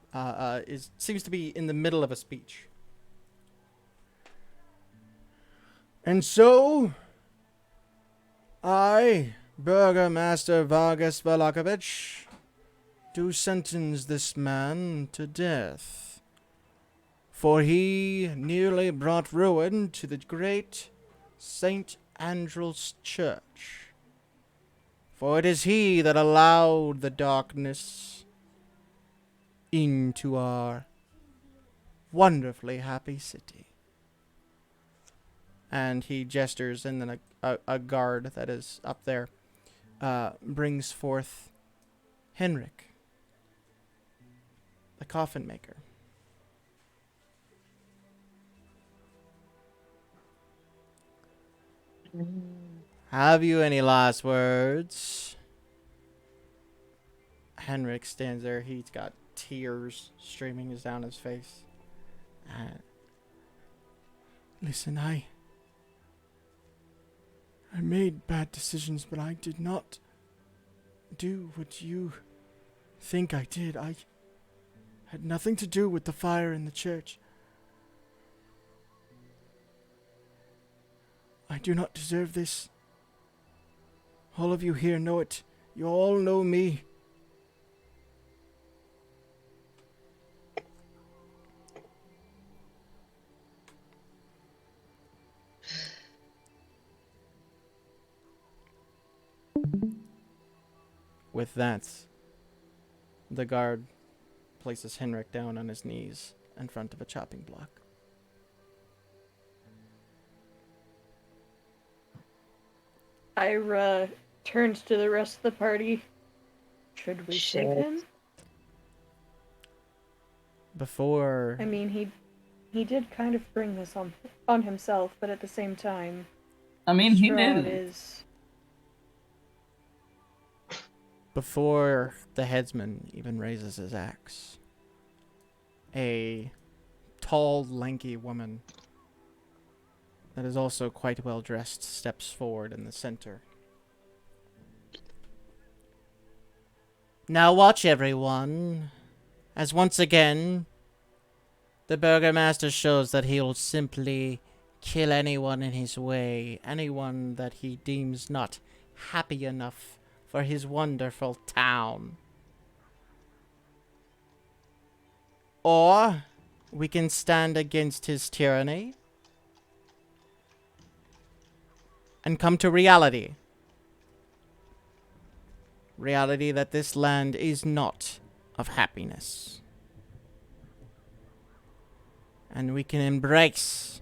seems to be in the middle of a speech. And so, I, Burgomaster Vargas Velakovich, do sentence this man to death, for he nearly brought ruin to the great St. Andrew's Church. For it is he that allowed the darkness into our wonderfully happy city. And he gestures, and then a guard that is up there brings forth Henrik, the coffin maker. Have you any last words? Henrik stands there. He's got tears streaming down his face. Listen, I made bad decisions, but I did not do what you think I did. I had nothing to do with the fire in the church. I do not deserve this. All of you here know it. You all know me. With that, the guard places Henrik down on his knees in front of a chopping block. Ira turns to the rest of the party. Should we save him? Before... I mean, he did kind of bring this on himself, but at the same time... I mean, he Strahd did. is... Before the headsman even raises his axe, a tall, lanky woman that is also quite well dressed steps forward in the center. Now watch, everyone, as once again the Burgomaster shows that he will simply kill anyone in his way, anyone that he deems not happy enough for his wonderful town. Or we can stand against his tyranny and come to reality. Reality that this land is not of happiness. And we can embrace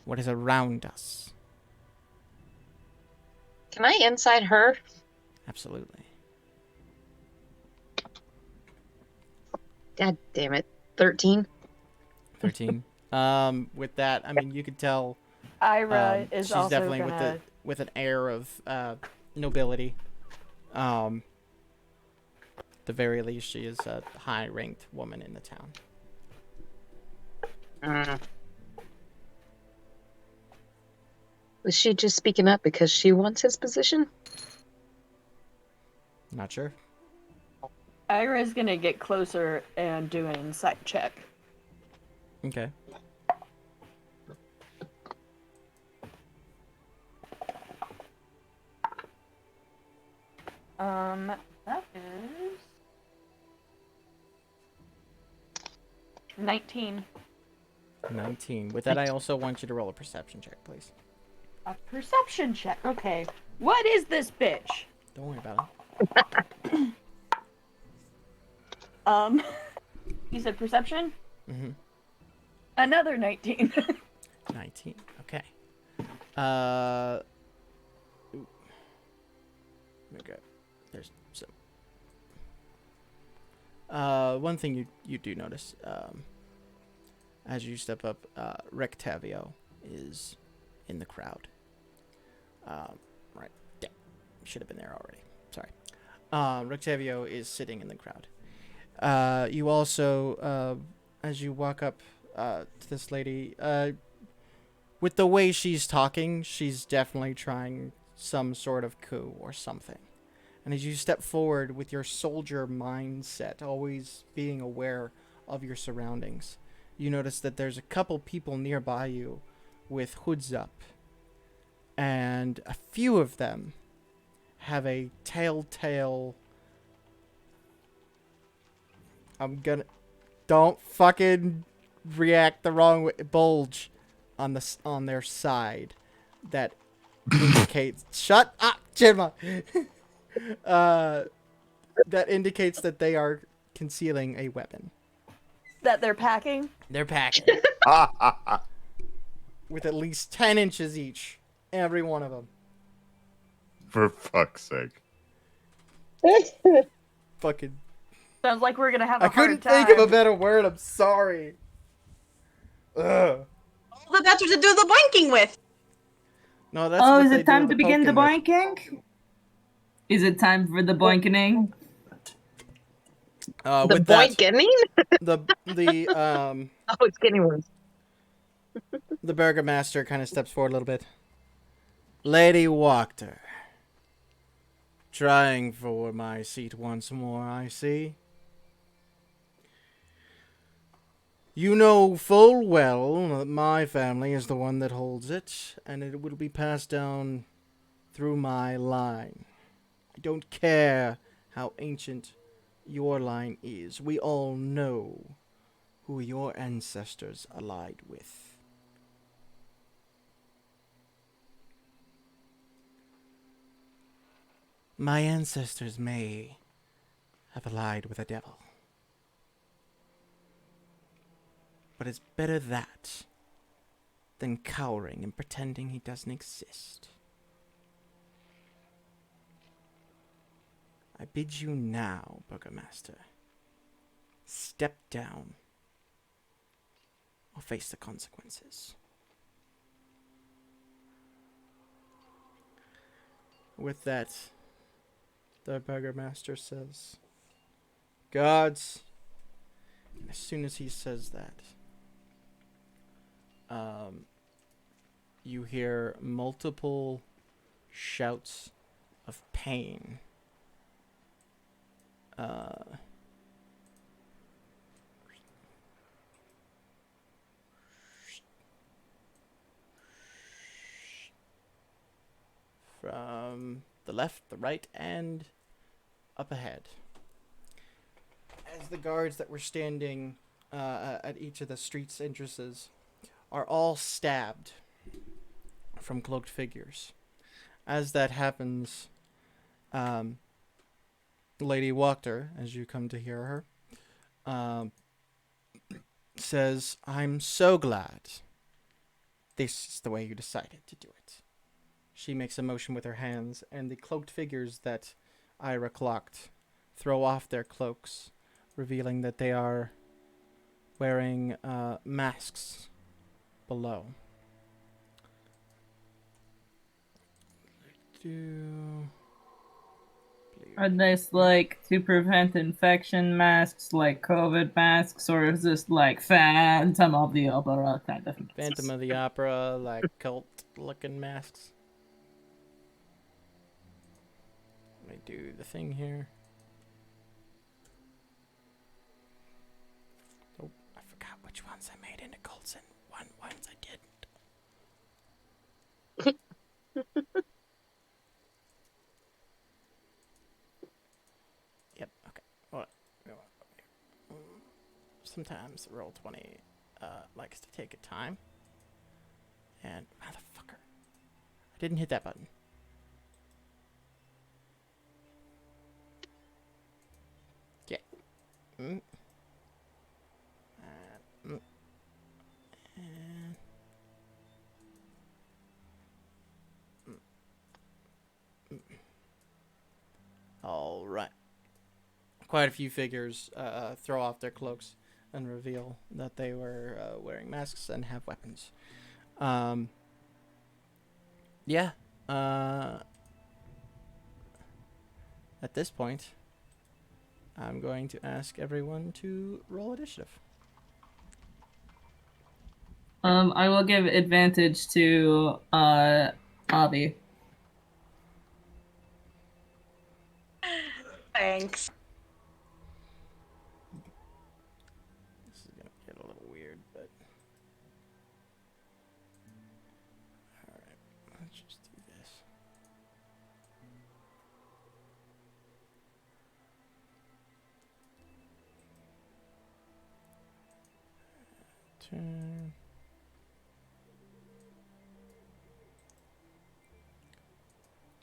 what is around us. Can I inside her? Absolutely. God damn it. 13? 13. With that, I mean, you could tell Ira is she's also definitely gonna... with an air of nobility. The very least, she is a high-ranked woman in the town. Was she just speaking up because she wants his position? Not sure. Ira's gonna get closer and do an insight check. Okay. That is 19. 19. With that, I also want you to roll a perception check, please. A perception check. Okay. What is this bitch? Don't worry about You said perception? it. Mm-hmm. Another 19. 19. Okay. Ooh. Okay. There's some. One thing you do notice, as you step up, Rectavio is in the crowd. Right. Damn. Should have been there already. Sorry. Rectavio is sitting in the crowd. You also, as you walk up to this lady, with the way she's talking, she's definitely trying some sort of coup or something. And as you step forward with your soldier mindset, always being aware of your surroundings, you notice that there's a couple people nearby you with hoods up. And a few of them have a telltale... Don't fucking react the wrong way. Bulge on their side that indicates... Shut up, Jimma! That indicates that they are concealing a weapon. That they're packing? They're packing. With at least 10 inches each. Every one of them. For fuck's sake. Fucking... Sounds like we're gonna have a I couldn't hard time. think of a better word. I'm sorry. Ugh. All the better to do the boinking with. No, that's Oh, what is they it time do to begin the poking with. boinking? Is it time for the boinking? The With that, boinking? Oh, it's getting worse. the burgomaster kind of steps forward a little bit. Lady Wachter. Trying for my seat once more, I see. You know full well that my family is the one that holds it, and it will be passed down through my line. I don't care how ancient your line is. We all know who your ancestors allied with. My ancestors may have allied with a devil. But it's better that than cowering and pretending he doesn't exist. I bid you now, Burgomaster, step down or face the consequences. With that, the Burgomaster says, Guards, and as soon as he says that, you hear multiple shouts of pain. From the left, the right, and up ahead. As the guards that were standing at each of the street's entrances are all stabbed from cloaked figures. As that happens, Lady Wachter, as you come to hear her, says, I'm so glad this is the way you decided to do it. She makes a motion with her hands, and the cloaked figures that Ira clocked throw off their cloaks, revealing that they are wearing masks below. Are these like to prevent infection masks, like COVID masks, or is this like Phantom of the Opera kind of? Phantom of the Opera, like cult-looking masks. Let me do the thing here. Oh, I forgot which ones I made into cults and ones I didn't. Yep, okay. Well, sometimes Roll20 likes to take a time. And, motherfucker. I didn't hit that button. quite a few figures throw off their cloaks and reveal that they were wearing masks and have weapons. Yeah. At this point, I'm going to ask everyone to roll initiative. I will give advantage to Avi. Thanks. This is going to get a little weird, but... Alright, let's just do this. Turn.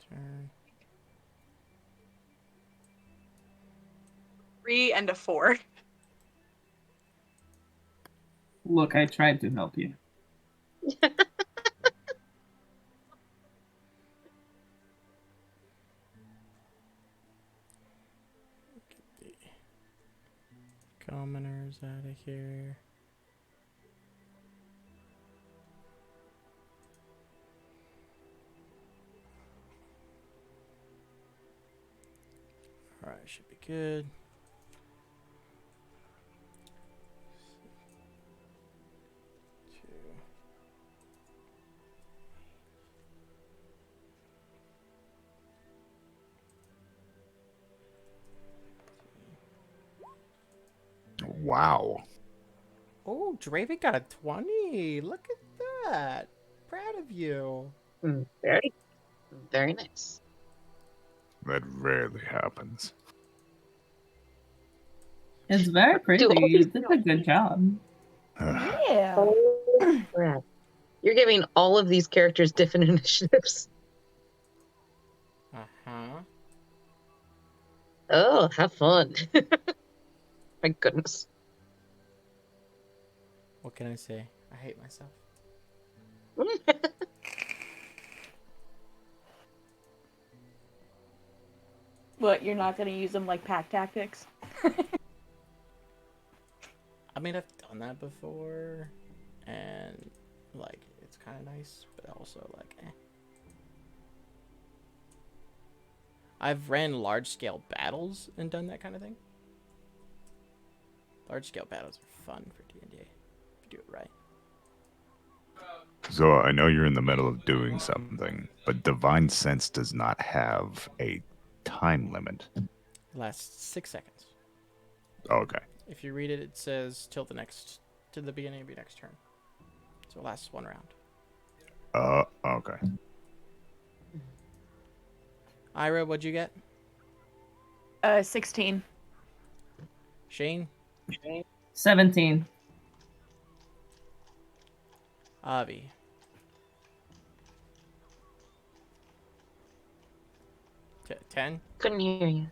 Turn. 3 and a 4. Look, I tried to help you. Get the commoners out of here. Alright, should be good. Two. Wow. Oh, Draven got a 20. Look at that. Proud of you. Very, very nice. That rarely happens. It's very pretty. Do You always did a good job. Yeah. Holy crap. You're giving all of these characters different initiatives. Uh-huh. Oh, have fun. My goodness. What can I say? I hate myself. What, you're not gonna use them like pack tactics? I mean, I've done that before, and, like, it's kind of nice, but also, like, eh. I've ran large-scale battles and done that kind of thing. Large-scale battles are fun for D&D, if you do it right. So I know you're in the middle of doing something, but Divine Sense does not have a time limit. Lasts 6 seconds. Okay. If you read it, it says till the beginning of your next turn. So it lasts 1 round. Okay. Ira, what'd you get? 16. Shane? 17. Avi? T 10? Couldn't hear you.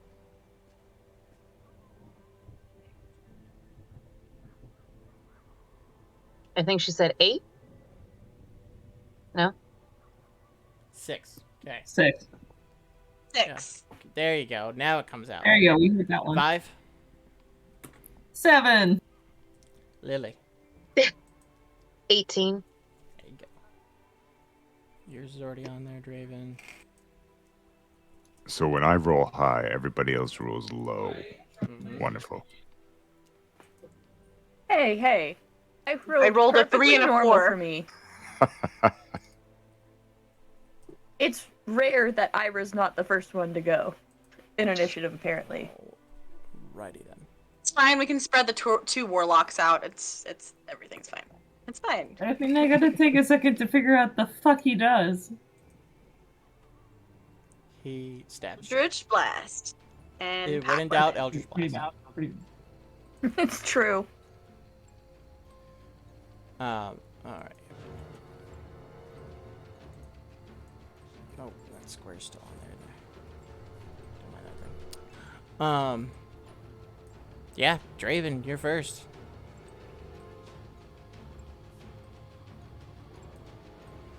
I think she said 8. No? 6. Okay. 6. 6. There you go. Now it comes out. There you go. We heard that one. 5. 7. Lily. 18. There you go. Yours is already on there, Draven. So when I roll high, everybody else rolls low. Mhm. Wonderful. Hey. I rolled a 3 and a normal 4. for me. It's rare that Ira's not the first one to go in initiative, apparently. Righty then. It's fine. We can spread the 2 warlocks out. It's everything's fine. It's fine. I think I gotta take a second to figure out the fuck he does. He stabs. Eldritch Blast. And When in doubt, Eldritch Pretty Blast. bad. Pretty- It's true. Alright. Oh, that square's still on there. Don't mind that thing. Yeah, Draven, you're first.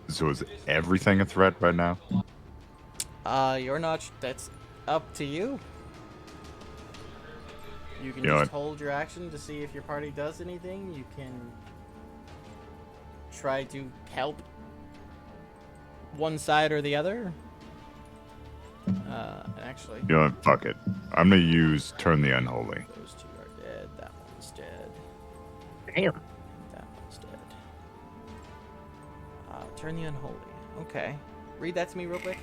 So is everything a threat right now? You're not. That's up to you. You can You know just what? hold your action to see if your party does anything. You can try to help one side or the other. Actually, You know what? Fuck it. I'm gonna use Turn the Unholy. those two are dead. That one's dead. Damn. That one's dead. Turn the Unholy. Okay. Read that to me real quick.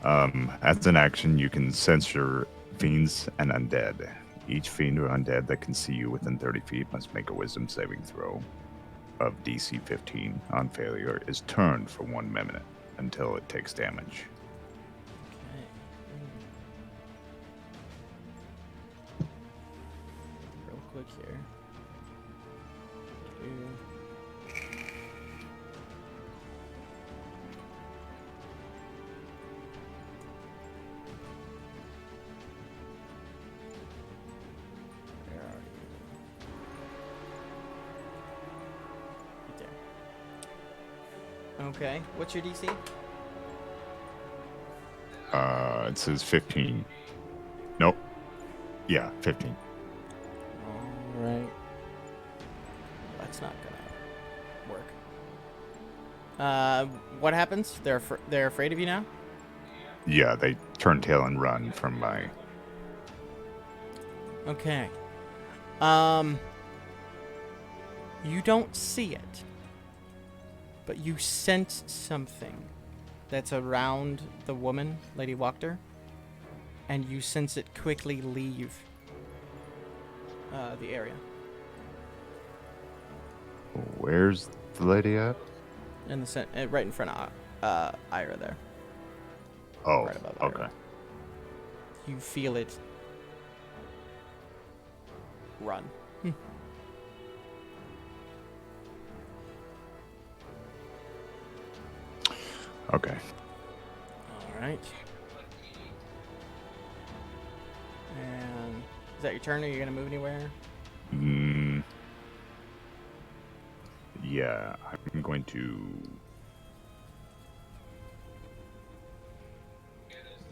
As an action, you can censor fiends and undead. Each fiend or undead that can see you within 30 feet must make a wisdom saving throw of DC 15. On failure, is turned for 1 minute until it takes damage. Okay. Real quick here. Where are you? Right there. Okay. What's your DC? It says 15. Nope. Yeah, 15. Alright. That's not gonna work. What happens? They're afraid of you now? Yeah, they turn tail and run from my. Okay. You don't see it, but you sense something that's around the woman, Lady Wachter, and you sense it quickly leave the area. Where's the lady at? In the right in front of Ira there. Oh, Right above Ira. okay. You feel it run. Okay. All right. And is that your turn? Are you gonna move anywhere? Yeah, I'm going to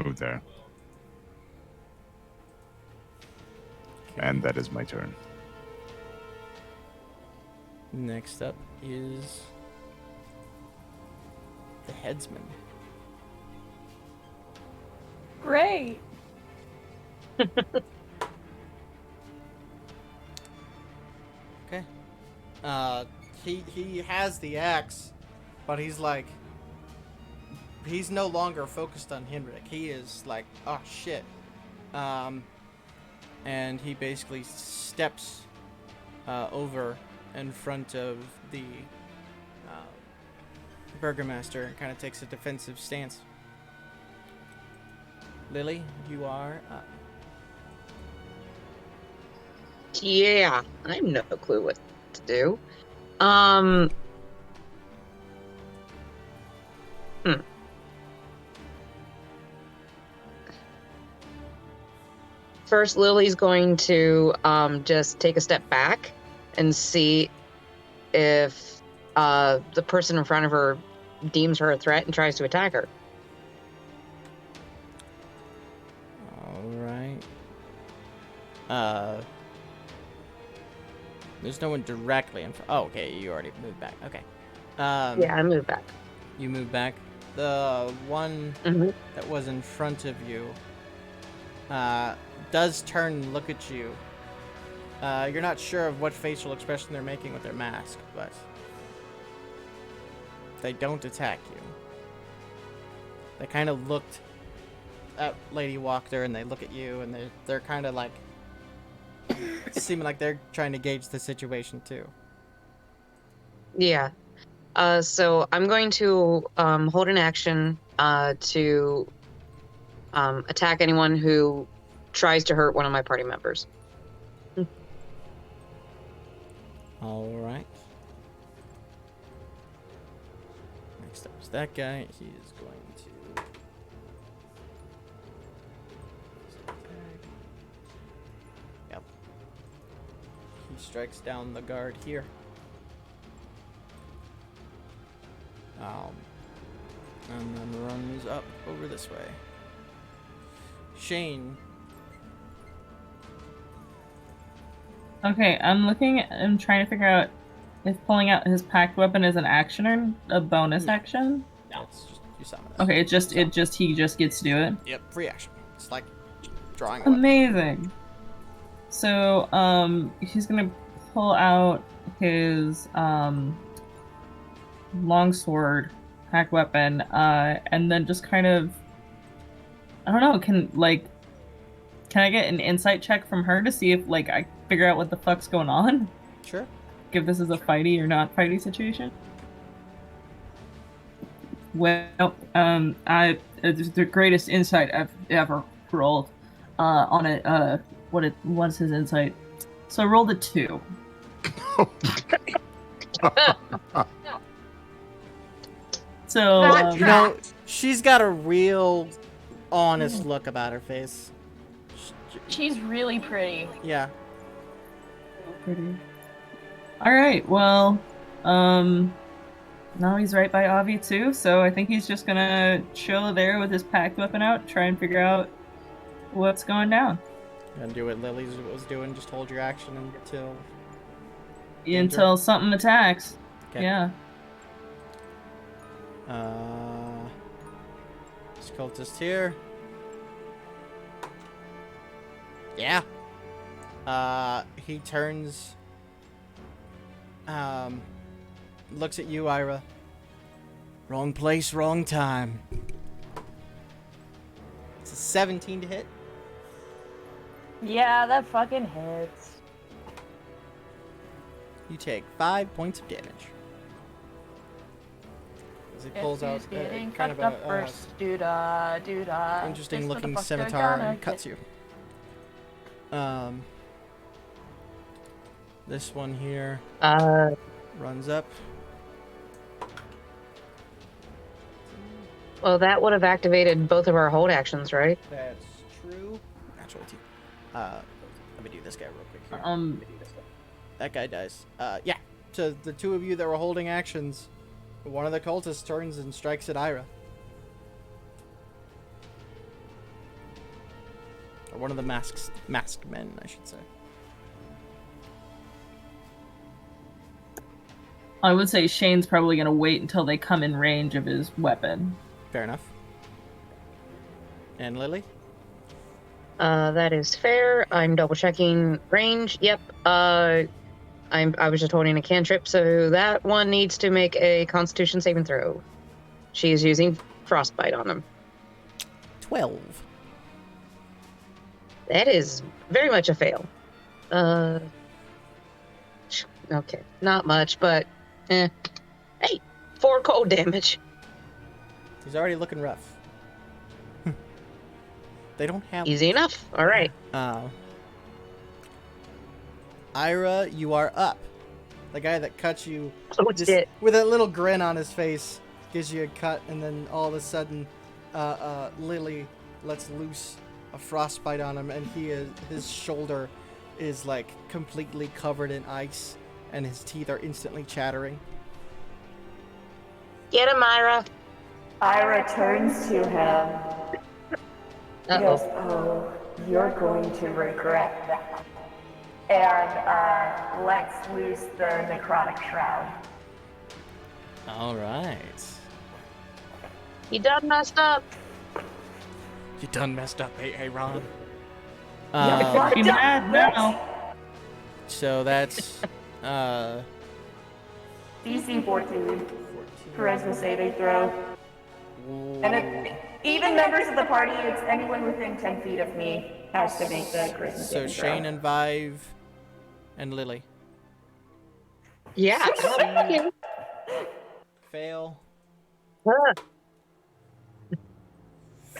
move there. And that is my turn. Next up is the headsman. Great. Okay. He has the axe, but he's no longer focused on Henrik. He is like, oh shit. And he basically steps over in front of the burgomaster and kind of takes a defensive stance. Lily, you are up. Yeah, I have no clue what to do. First, Lily's going to just take a step back and see if the person in front of her deems her a threat and tries to attack her. All right. There's no one directly in front. Oh, okay. You already moved back. Okay. Yeah, I moved back. You moved back. The one Mm-hmm. that was in front of you does turn and look at you. You're not sure of what facial expression they're making with their mask, but they don't attack you. They kind of looked at Lady Wachter and they look at you and they're kind of like seeming like they're trying to gauge the situation too. Yeah. So I'm going to hold an action to attack anyone who tries to hurt one of my party members. All right. Next up is that guy. He is going to. Yep. He strikes down the guard here. And then runs up over this way. Shane, Okay, I'm trying to figure out if pulling out his packed weapon is an action or a bonus action. It's just you summon it. Okay, he just gets to do it. Yep, free action. It's like drawing a weapon. Amazing. So, he's gonna pull out his longsword hack weapon, and then just kind of, I don't know, can I get an insight check from her to see if I figure out what the fuck's going on? Sure. If this is a fighty or not fighty situation. Well, it's the greatest insight I've ever rolled on it. What's his insight? So I rolled a 2. So You know, she's got a real honest look about her face. She's really pretty. Yeah. pretty. All right. Well, now he's right by Avi too, so I think he's just gonna chill there with his packed weapon out, try and figure out what's going down. And do what Lily was doing. Just hold your action until Until something attacks. Okay. Yeah. This cultist here. Yeah. He turns. Looks at you, Ira. Wrong place, wrong time. It's a 17 to hit. Yeah, that fucking hits. You take 5 points of damage. As he pulls out getting kind of fucked up a first. Doo-dah. interesting This looking motherfucker scimitar gonna and cuts you. This one here runs up. Well, that would have activated both of our hold actions, right? That's true. Natural 2. Let me do this guy real quick here. That guy dies. Yeah. So the two of you that were holding actions, one of the cultists turns and strikes at Ira. Or one of the masked men, I should say. I would say Shane's probably gonna wait until they come in range of his weapon. Fair enough. And Lily? That is fair. I'm double checking range. Yep. I was just holding a cantrip, so that one needs to make a Constitution saving throw. She is using frostbite on them. 12. That is very much a fail. Okay, not much, but Hey, 4 cold damage. He's already looking rough. They don't have Easy enough. All right. Ira, you are up. The guy that cut you What's it? with a little grin on his face gives you a cut, and then all of a sudden, Lily lets loose a frostbite on him, and his shoulder is like completely covered in ice, and his teeth are instantly chattering. Get him, Myra. Ira turns to him. He goes, Uh-oh. "Oh, you're going to regret that." And lets loose the necrotic shroud. All right. You done messed up. You done messed up, hey Ron. Be mad now. So that's DC 14. Charisma saving throw. And even members of the party, it's anyone within 10 feet of me has to make the charisma so saving throw. Shane and Vive and Lily Yeah. fail.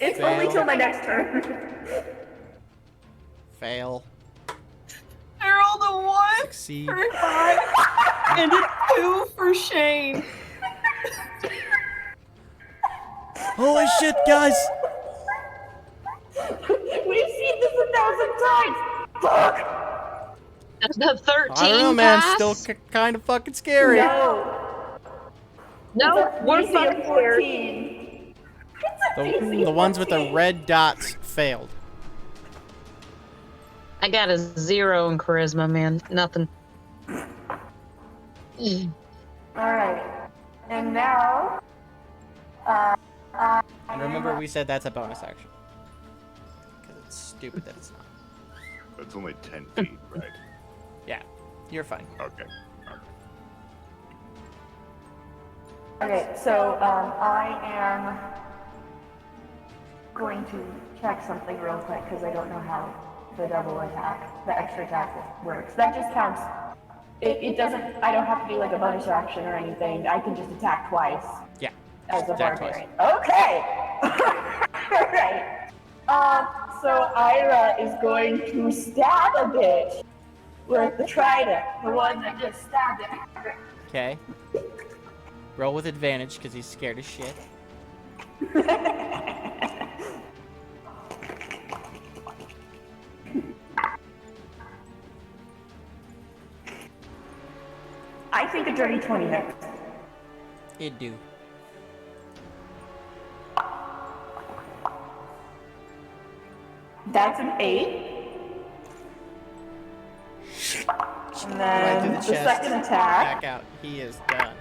It's only till my next turn. Fail. I rolled a 1 Succeed. for Vive and a 2 for Shane. Holy shit, guys! We've seen this 1,000 times. Fuck. The 13 I don't know, man. pass? Still kind of fucking scary. No. No, we're DC fucking of scared. 14. The ones with the red dots failed. I got a 0 in charisma, man. Nothing. Alright. And now, And remember, we said that's a bonus action. Because it's stupid that it's not. That's only 10 feet, right? Yeah, you're fine. Okay. okay, so I am going to check something real quick because I don't know how the double attack, the extra attack works. That just counts. It doesn't, I don't have to do like a bonus action or anything. I can just attack twice. Yeah. As a attack barbarian. Okay! Alright. So Ira is going to stab a bitch with the trident, the one that just stabbed it. Okay. Roll with advantage because he's scared as shit. I think a dirty 20 hits. It do. That's an 8. And Right through then the the chest. second attack. Back out. He is done.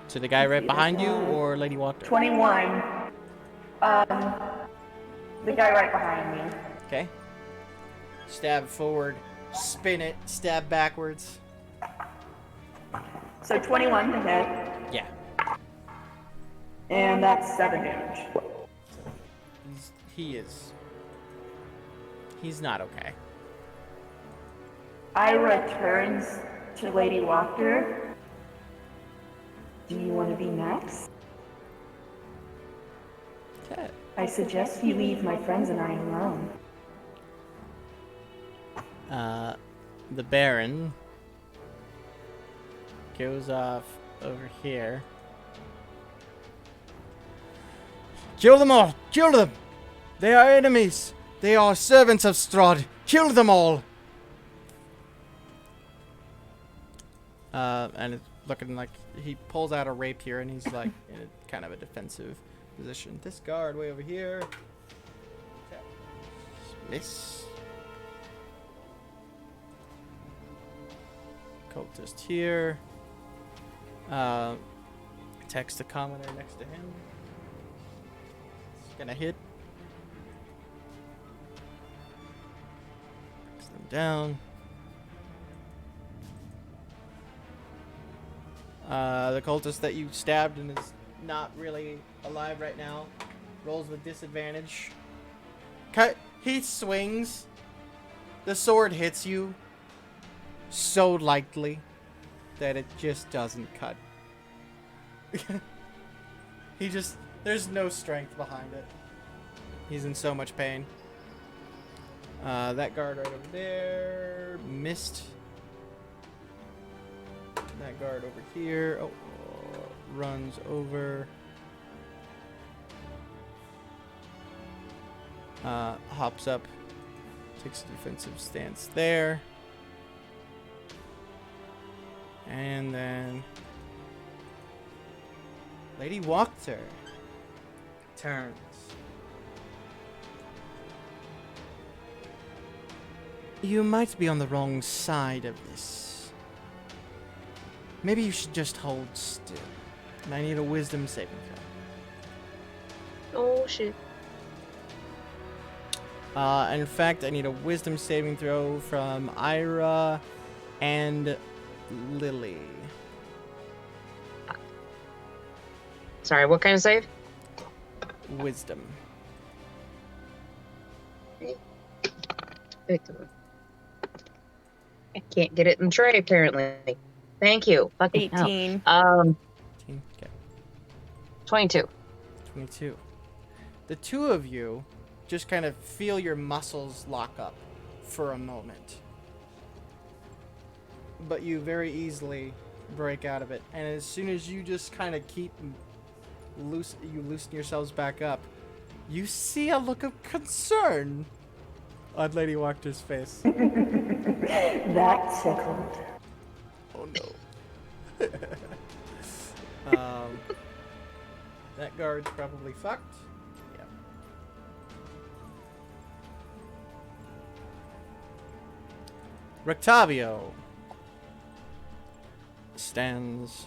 To the guy right behind you or Lady Walker? 21. The guy right behind me. Okay. Stab forward, spin it, stab backwards. So 21 to hit, Yeah. and that's 7 damage. He's not okay. Ira turns to Lady Walker. Do you want to be next? Okay. I suggest you leave my friends and I alone. The Baron goes off over here. Kill them all! Kill them! They are enemies! They are servants of Strahd! Kill them all! And it's looking like he pulls out a rapier and he's like in a kind of a defensive position. This guard way over here. Okay. Miss. Cultist here. Attacks the commoner next to him. It's gonna hit. Knocks them down. The cultist that you stabbed and is not really alive right now rolls with disadvantage. He swings. The sword hits you so lightly that it just doesn't cut. There's no strength behind it. He's in so much pain. That guard right over there missed. That guard over here runs over. Hops up, takes a defensive stance there. And then Lady Walker turns. You might be on the wrong side of this. Maybe you should just hold still. And I need a wisdom saving throw. Oh shit. And in fact, I need a wisdom saving throw from Ira and Lily. Sorry, what kind of save? Wisdom. I can't get it in tray, apparently. Thank you. Fucking hell. 18. 18, okay. 22. 22. The two of you just kind of feel your muscles lock up for a moment. But you very easily break out of it. And as soon as you just kind of keep loosen yourselves back up, you see a look of concern on Lady Walker's face. That tickled. Oh no. That guard's probably fucked. Yeah. Rectavio stands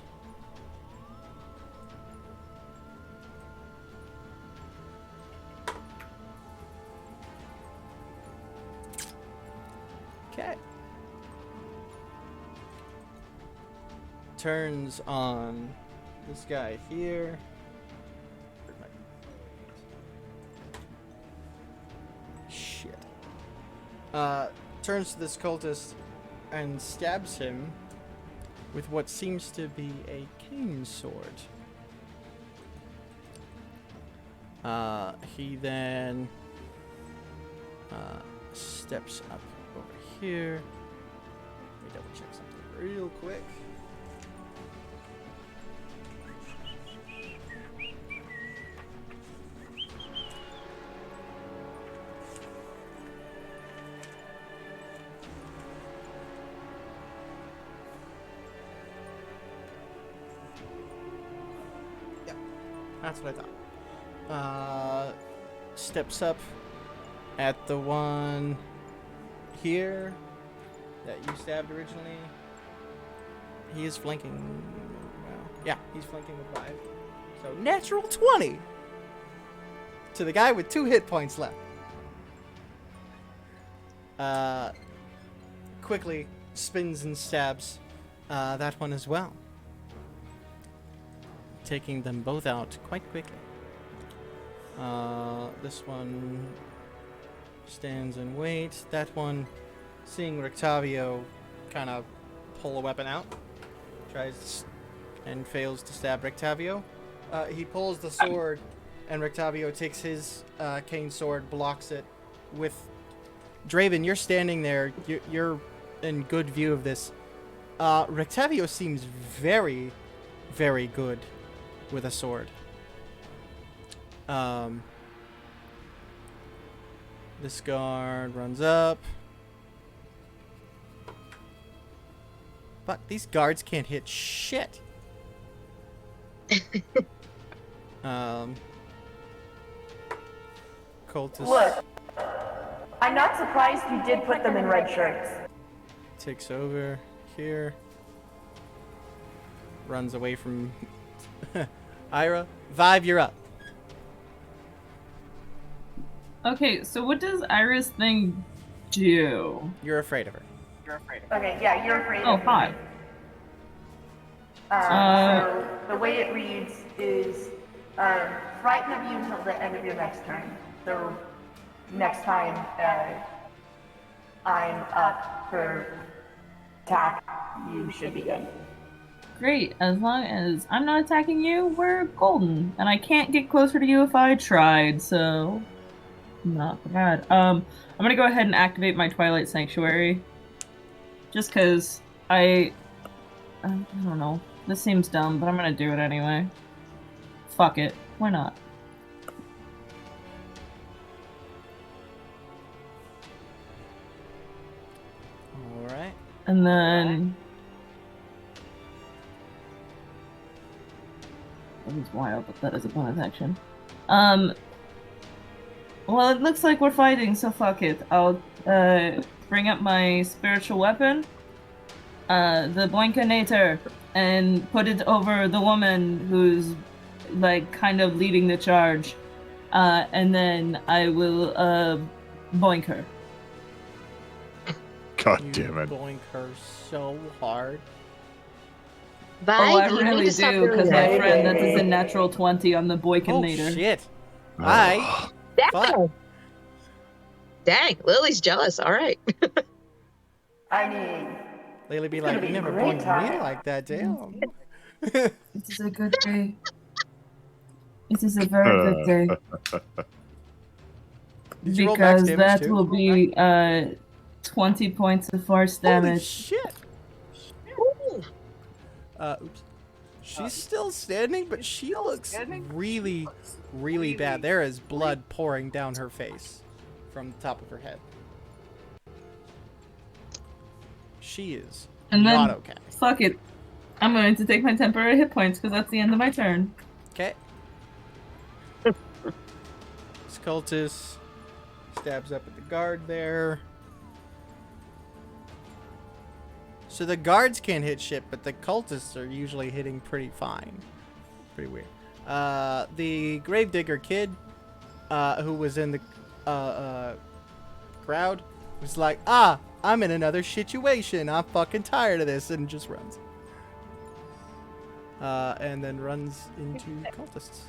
okay. Turns on this guy here. Shit. Turns to this cultist and stabs him with what seems to be a cane sword. He then steps up over here. Let me double check something real quick. That's what I thought. Steps up at the one here that you stabbed originally. He is flanking. Well, yeah, he's flanking with 5. So natural 20 to the guy with 2 hit points left. Quickly spins and stabs that one as well, taking them both out quite quickly. This one stands and waits. That one, seeing Rectavio kind of pull a weapon out, tries and fails to stab Rectavio. He pulls the sword, and Rectavio takes his cane sword, blocks it with... Draven, you're standing there. You're in good view of this. Rectavio seems very, very good with a sword. This guard runs up. Fuck, these guards can't hit shit. Cultist Look, I'm not surprised you did put them in red shirts. takes over here. Runs away from Ira. Vive, you're up. Okay, so what does Iris thing do? You're afraid of her. Okay, yeah, you're afraid Oh, of me. hi. So the way it reads is frighten of you until the end of your next turn. So next time I'm up for attack, you should be good. Great, as long as I'm not attacking you, we're golden. And I can't get closer to you if I tried, so... Not bad. I'm gonna go ahead and activate my Twilight Sanctuary. Just cause I don't know. This seems dumb, but I'm gonna do it anyway. Fuck it. Why not? Alright. And then... That was wild, but that is a bonus action. Well, it looks like we're fighting, so fuck it. I'll bring up my spiritual weapon, the Boinkinator, and put it over the woman who's, like, kind of leading the charge. And then I will, boink her. God You damn it. boink her so hard. Vive, Oh, I you need really to stop do, doing because that. my friend, that is a natural 20 on the Oh Boinkinator. shit. Hi. Fuck. Dang. Dang, Lily's jealous. All right. I mean, Lily be It's like, gonna you be a never great boinked time." me like that, damn. It is a good day. It is a very good day. Did you roll max Because damage that too? will be 20 points of force Holy damage. shit. Ooh. Oops. She's still standing, but she looks really, really bad. There is blood pouring down her face from the top of her head. She is And then, not okay. fuck it. I'm going to take my temporary hit points because that's the end of my turn. Okay. Cultist stabs up at the guard there. So the guards can't hit shit, but the cultists are usually hitting pretty fine. Pretty weird. The Gravedigger kid, who was in the crowd, was like, I'm in another situation. I'm fucking tired of this, and just runs. And then runs into cultists.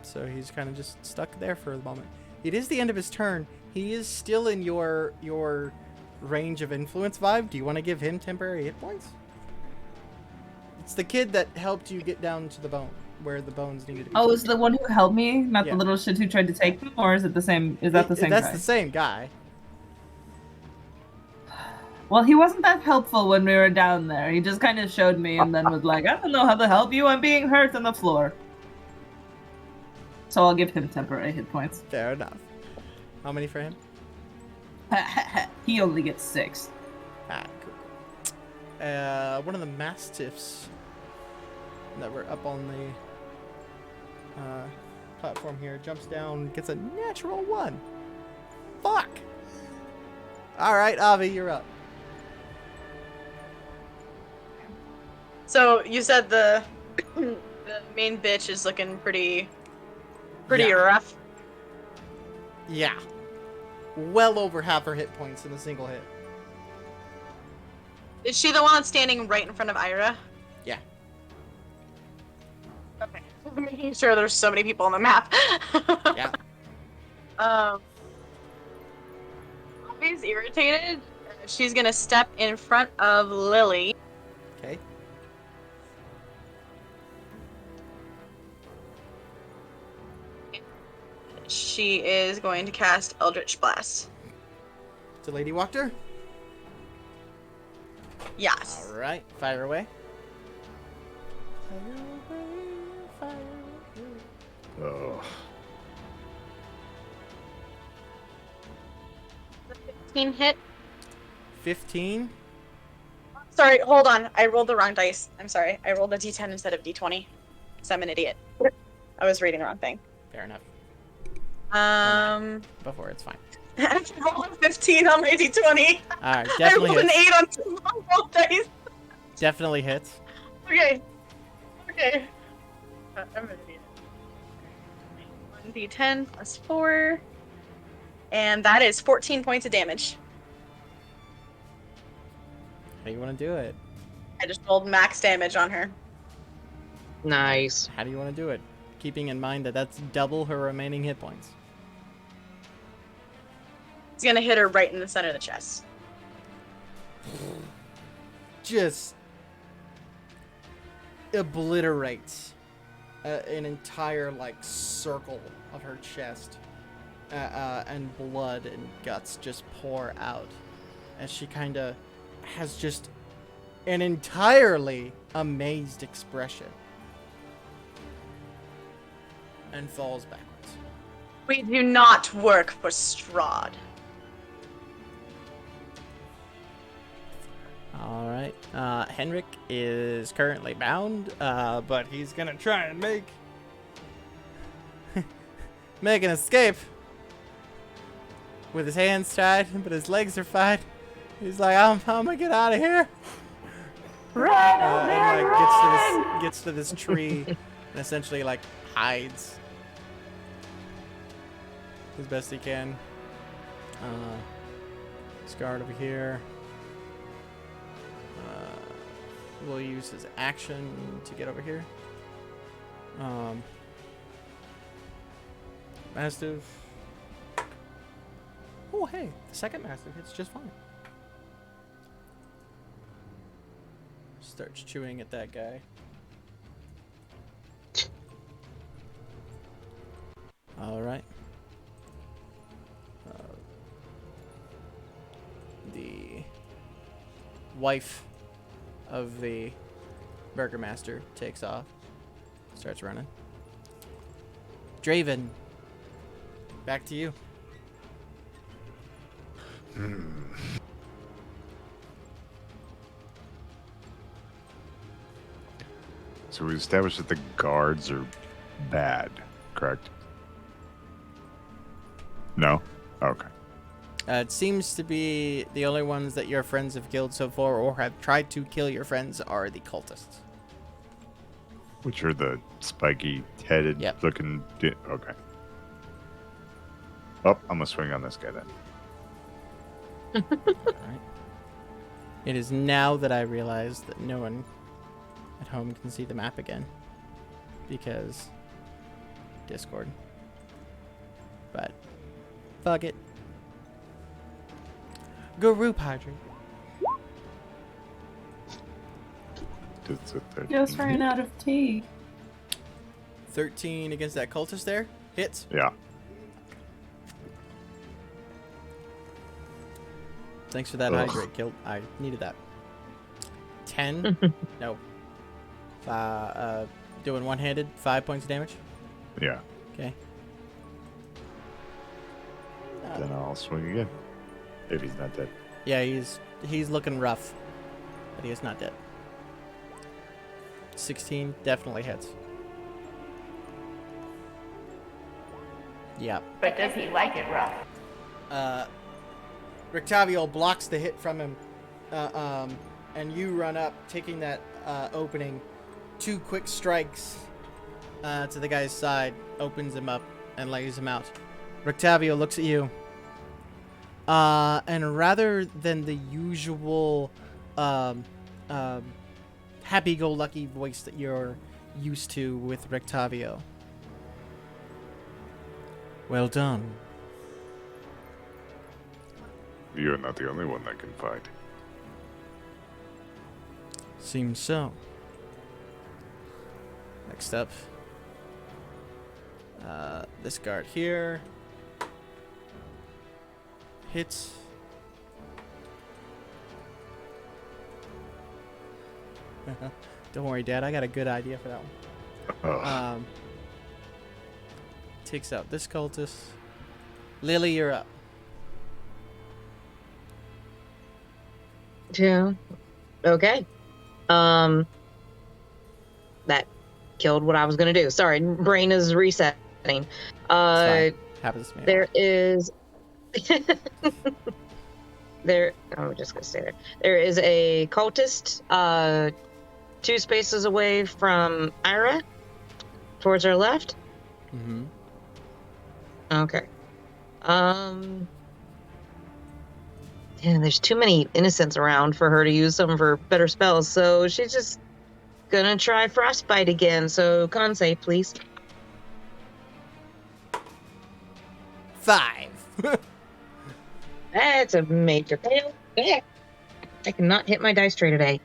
So he's kind of just stuck there for the moment. It is the end of his turn. He is still in your range of influence vibe. Do you want to give him temporary hit points? It's the kid that helped you get down to the bone, where the bones needed to be. Oh, is the one who helped me, not Yeah. the little shit who tried to take them, or is it the same? Is that the same That's guy? the same guy. Well, he wasn't that helpful when we were down there. He just kind of showed me and then was like, I don't know how to help you. I'm being hurt on the floor. So I'll give him temporary hit points. Fair enough. How many for him? He only gets 6. Cool. One of the mastiffs that were up on the platform here jumps down, gets a natural 1. Fuck! Alright, Avi, you're up. So you said the the main bitch is looking pretty Yeah. rough. Yeah. Well over half her hit points in a single hit. Is she the one that's standing right in front of Ira? Yeah. Okay. Making sure there's so many people on the map. Yeah. Avi's irritated. She's gonna step in front of Lily. Okay. She is going to cast Eldritch Blast. To Lady Walker? Yes. Alright, fire away. Oh. 15 hit. 15? Sorry, hold on. I rolled the wrong dice. I'm sorry. I rolled a d10 instead of d20. Because I'm an idiot. I was reading the wrong thing. Fair enough. Before, it's fine. I rolled a 15 on my d20. Alright, I definitely rolled an hits. 8 on two roll dice. Definitely hits. Okay. Okay. I'm an idiot. 1d10 plus 4. And that is 14 points of damage. How do you want to do it? I just rolled max damage on her. Nice. How do you want to do it? Keeping in mind that that's double her remaining hit points. It's gonna hit her right in the center of the chest. Just obliterates an entire like circle of her chest, and blood and guts just pour out as she kind of has just an entirely amazed expression and falls backwards. We do not work for Strahd. All right. Henrik is currently bound, but he's gonna try and make an escape with his hands tied, but his legs are fine. He's like, I'm gonna get out of here. And like gets to this tree and essentially like hides as best he can. Strahd over here. We'll use his action to get over here. Mastiff. Oh, hey, the second Mastiff hits just fine. Starts chewing at that guy. All right. The wife of the Burgermaster takes off, starts running. Draven, back to you. So we established that the guards are bad, correct? No? Okay. It seems to be the only ones that your friends have killed so far or have tried to kill your friends are the cultists. Which are the spiky headed Yep. looking. Okay. Oh, I'm gonna swing on this guy then. Alright. It is now that I realize that no one at home can see the map again. Because Discord. But fuck it. Group hydrate. It's a 13. Just ran out of tea. 13 against that cultist there. Hits. Yeah. Thanks for that Ugh. hydrate, Kilt. I needed that. 10? No. Doing one-handed, 5 points of damage. Yeah. Okay. Then I'll swing again. If he's not dead. Yeah, he's looking rough, but he is not dead. 16 definitely hits. Yep. But does he like it rough? Rictavio blocks the hit from him, and you run up, taking that opening. 2 quick strikes to the guy's side, opens him up, and lays him out. Rictavio looks at you, and rather than the usual happy-go-lucky voice that you're used to with Rictavio, well done. You're not the only one that can fight. Seems so. Next up, this guard here hits. Don't worry, Dad. I got a good idea for that one. Ugh. Takes out this cultist. Lily, you're up. Yeah. Okay. That killed what I was gonna do. Sorry, brain is resetting. It's fine. Happens to me. There is. I'm just gonna stay there. There is a cultist, 2 spaces away from Ira, towards our left. Mm-hmm. Okay. Yeah, there's too many innocents around for her to use some of her better spells, so she's just gonna try frostbite again. So con save, please. 5. That's a major fail. Yeah. I cannot hit my dice tray today.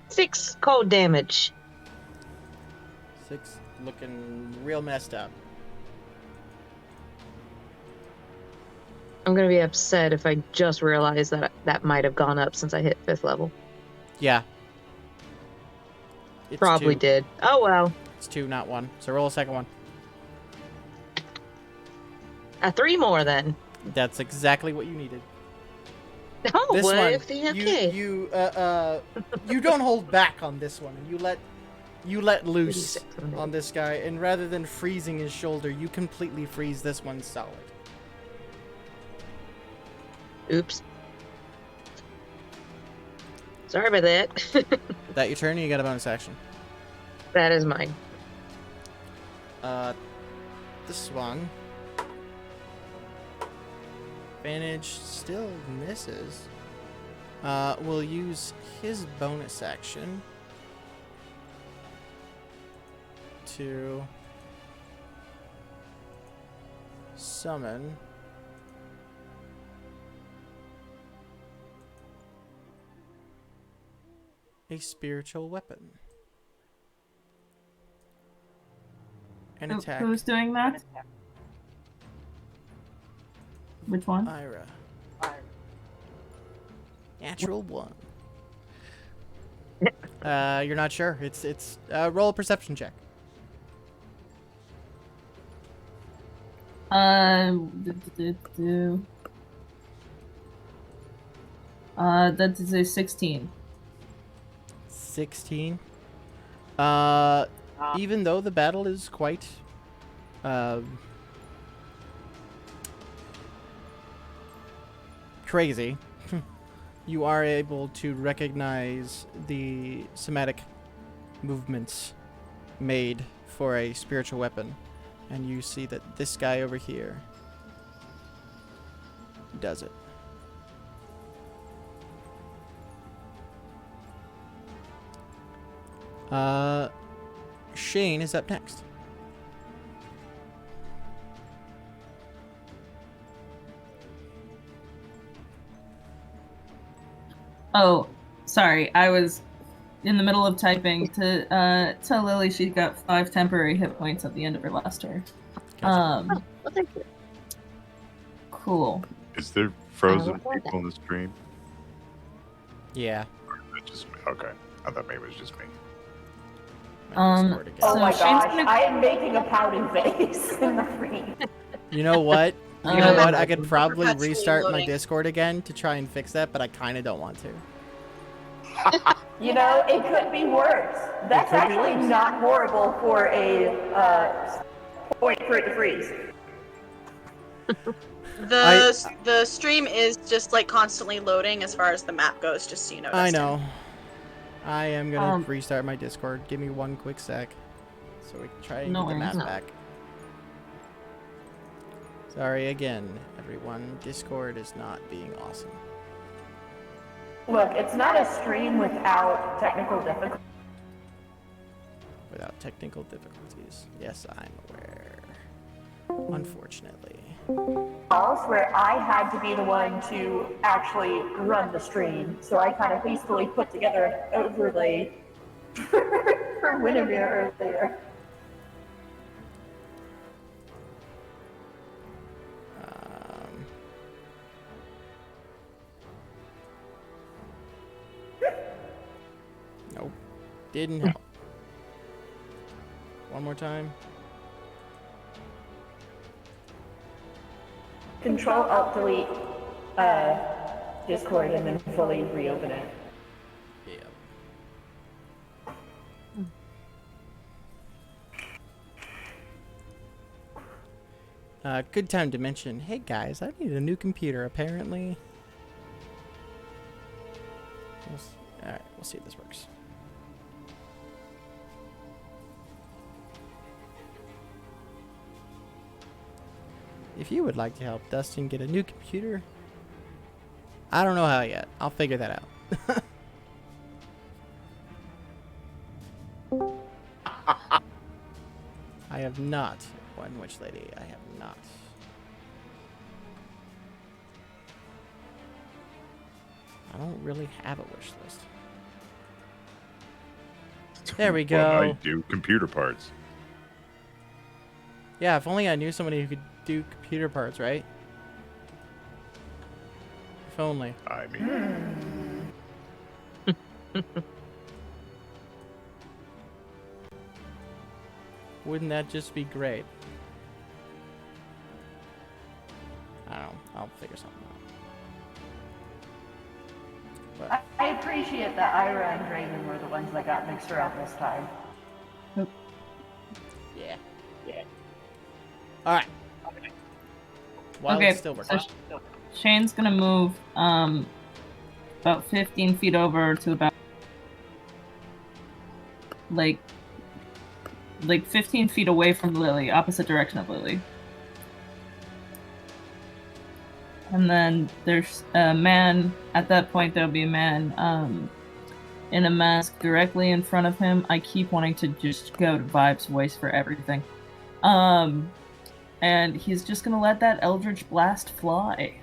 6 cold damage. 6, looking real messed up. I'm gonna be upset if I just realized that that might have gone up since I hit 5th level. Yeah. It's Probably 2. did. Oh well. It's 2, not 1. So roll a second one. 3 more then. That's exactly what you needed. Oh, This what one, if the okay? you don't hold back on this one. You let loose 36, okay. on this guy, and rather than freezing his shoulder, you completely freeze this one solid. Oops. Sorry about that. That your turn, or you got a bonus action? That is mine. This one. Advantage still misses. We'll use his bonus action to summon a spiritual weapon. And attack Who's doing that? Which one? Ira. Natural 1. You're not sure. It's roll a perception check. That is a 16. 16. Even though the battle is quite crazy, you are able to recognize the somatic movements made for a spiritual weapon. And you see that this guy over here does it. Shane is up next. Oh, sorry. I was in the middle of typing to tell Lily she got 5 temporary hit points at the end of her last turn. Gotcha. Well, thank you. Cool. Is there frozen look forward to people in the stream? Yeah. Just okay. I thought maybe it was just me. My Discord again. Oh So my Shane's gosh, gonna- I am making a pouting face in the frame. You know what? You know what? I could probably Perpetually restart my loading. Discord again to try and fix that, but I kind of don't want to. You know, it could be worse. That's could be actually worse. not horrible for a point for it to freeze. The stream is just like constantly loading as far as the map goes, just so you know. I Dustin. know. I am gonna Um, restart my Discord. Give me one quick sec, so we can try and No get the worries. map back. Sorry again, everyone. Discord is not being awesome. Look, it's not a stream without technical difficulties. Without technical difficulties. Yes, I'm aware. Unfortunately. Where I had to be the one to actually run the stream, so I kind of hastily put together an overlay for Wintermere earlier. Nope. Didn't help. One more time. Control Alt Delete Discord and then fully reopen it. Yep. Good time to mention, hey guys, I need a new computer, apparently. Alright, we'll see if this works. If you would like to help Dustin get a new computer, I don't know how yet. I'll figure that out. I have not. One witch lady, I have not. I don't really have a wish list. There we Well, go. I do computer parts. Yeah, if only I knew somebody who could do computer parts, right? If only. I mean, Wouldn't that just be great? I don't know. I'll figure something out. I appreciate that Ira and Draven were the ones that got mixed around this time. Yeah. Yeah. Alright. While Okay, it's still working. so Shane's gonna move about 15 feet over to about like 15 feet away from Lily, opposite direction of Lily. And then there's a man, at that point there'll be a man in a mask directly in front of him. I keep wanting to just go to Vibe's voice for everything. And he's just gonna let that Eldritch Blast fly.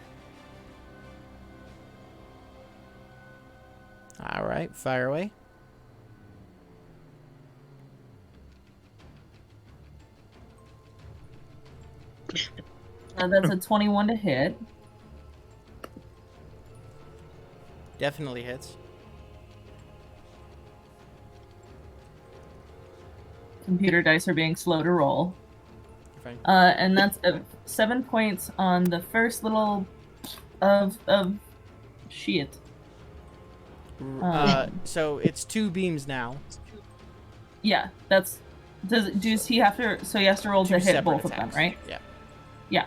Alright, fire away. That's a 21 to hit. Definitely hits. Computer dice are being slow to roll. You're fine. And that's 7 points on the first little of shit. So it's 2 beams now. Yeah, that's. Does he have to? So he has to roll 2 to hit separate both of attacks. them, right? Yeah. Yeah.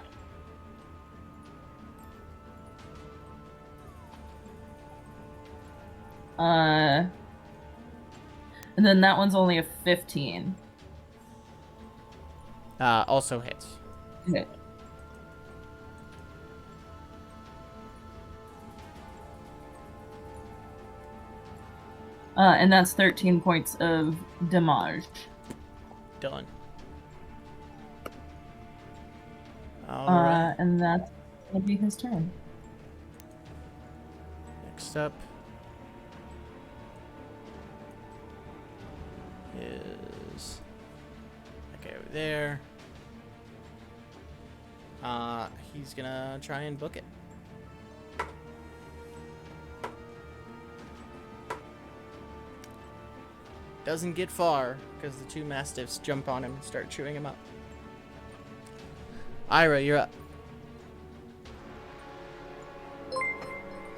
And then that one's only a 15. Also hits. Okay. And that's 13 points of damage. Done. Alright. And that's gonna be his turn. Next up is okay over there. He's gonna try and book it. Doesn't get far because the two mastiffs jump on him and start chewing him up. Ira, you're up.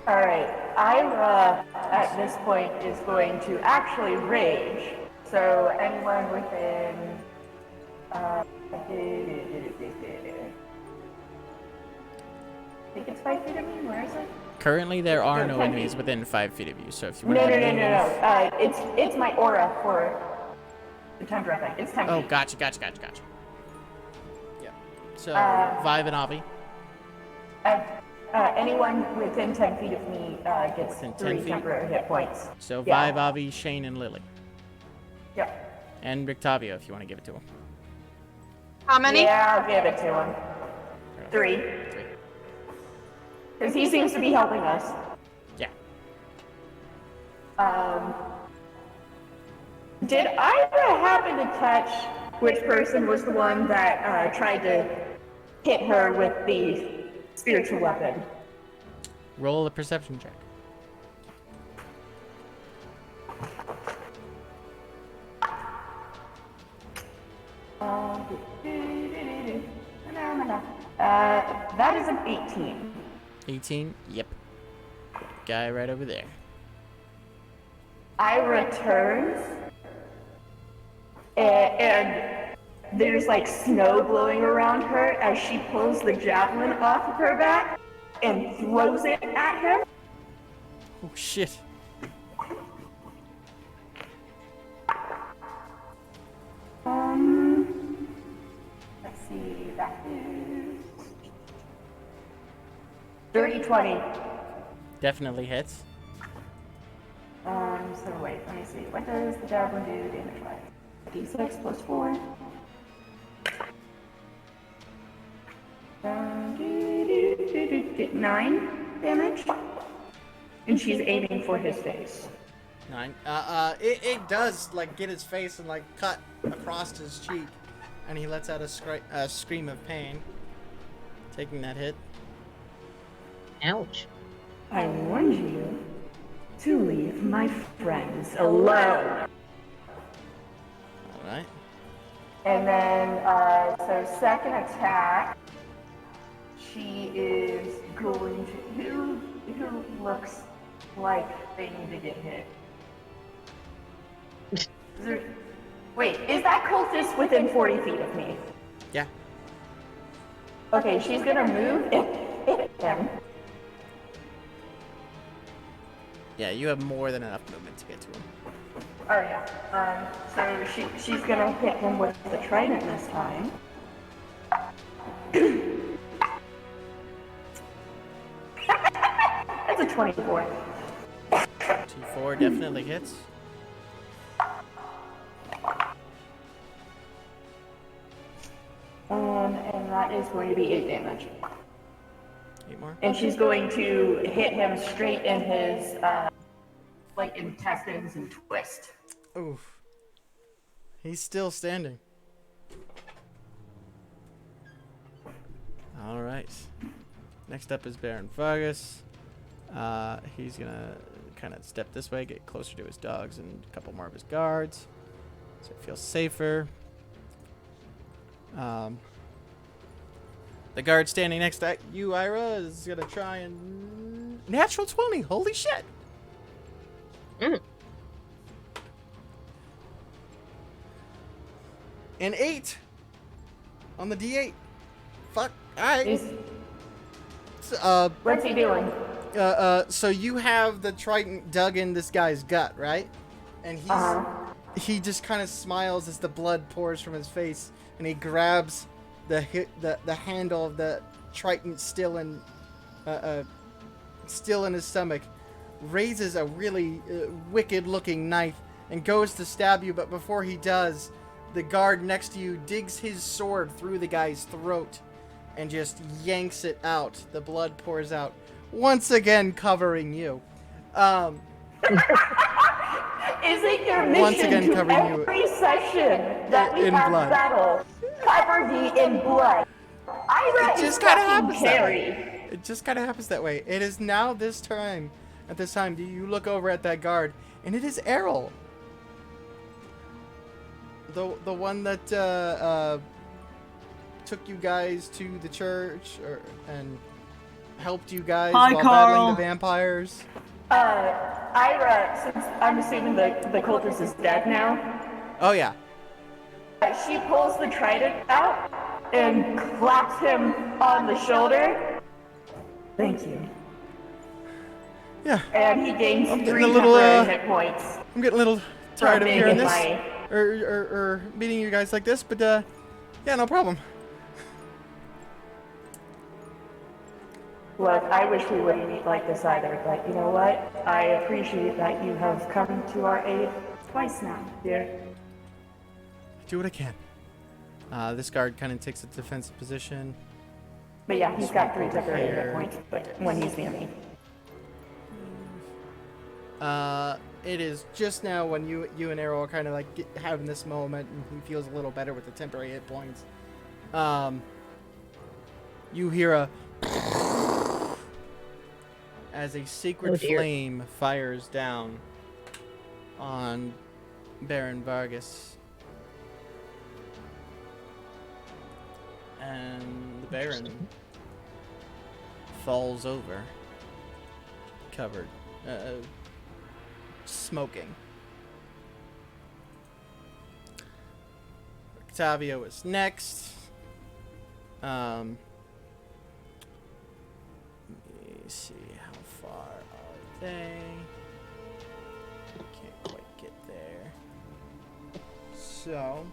Alright, Ira at this point is going to actually rage. So anyone within I think it's 5 feet of me. Where is it? Currently, there are no 10 enemies feet. within 5 feet of you, so if you No, want no, to no, move... no, no. It's my aura for the time drop thing. It's 10 Oh, feet. gotcha. Yeah. So, Vive and Avi. Anyone within 10 feet of me gets Within 10 3 feet? temporary hit points. So, Yeah. Vive, Avi, Shane, and Lily. Yep. And Rictavio, if you want to give it to him. How many? Yeah, I'll give it to him. 3. Because he seems to be helping us. Yeah. Did Ira happen to catch which person was the one that tried to hit her with the spiritual weapon? Roll a perception check. That is an 18. 18? Yep. Guy right over there. Ira turns, and there's like snow blowing around her as she pulls the javelin off of her back and throws it at him. Oh, shit. Let's see, that is 30-20. Definitely hits. So wait, let me see. What does the javelin do damage wise? D6 plus 4. 9 damage. And she's aiming for his face. 9. It does, like, get his face and, like, cut across his cheek. And he lets out a scream of pain. Taking that hit. Ouch. I warned you to leave my friends alone. Alright. And then, so second attack, she is going to, who looks like they need to get hit? Wait, is that cultist within 40 feet of me? Yeah. Okay, she's gonna move and hit him. Yeah, you have more than enough movement to get to him. Oh yeah. So she's gonna hit him with the trident this time. That's a 24. T4 definitely hits. And that is going to be 8 damage. 8 more. And she's going to hit him straight in his like intestines and twist. Oof. He's still standing. Alright. Next up is Baron Vargas. He's gonna kind of step this way, get closer to his dogs and a couple more of his guards. So it feels safer. The guard standing next to you, Ira, is gonna try and... Natural 20! Holy shit! Mm. An 8 on the D8. Fuck. Alright. What's he doing? So you have the trident dug in this guy's gut, right? And he just kind of smiles as the blood pours from his face, and he grabs the handle of the trident still in his stomach, raises a really wicked-looking knife, and goes to stab you. But before he does, the guard next to you digs his sword through the guy's throat and just yanks it out. The blood pours out, once again covering you. Is it your mission Once again to covering you every session that we in have blood. battle cover me in blood? It just kind of happens that way. It just kind of happens that way. It is now this time. At this time, you look over at that guard, and it is Errol. The one that took you guys to the church and helped you guys Hi, while Carl. battling the vampires. Ira, since I'm assuming the cultist is dead now, Oh yeah. she pulls the trident out and claps him on the shoulder. Thank you. Yeah. And he gains I'm getting 3 a little, temporary hit points. I'm getting a little tired of From hearing being this. in Or meeting you guys like this, but yeah, no problem. Look, I wish we wouldn't meet like this either, but you know what? I appreciate that you have come to our aid twice now, dear. Do what I can. This guard kind of takes a defensive position. But yeah, he's got 3 temporary hit points, but when he's near me. It is just now when you and Arrow are kind of like having this moment, and he feels a little better with the temporary hit points. You hear a as a sacred flame fires down on Baron Vargas, and the Baron falls over, covered. Smoking. Octavio is next. Let me see, how far are they? Can't quite get there. So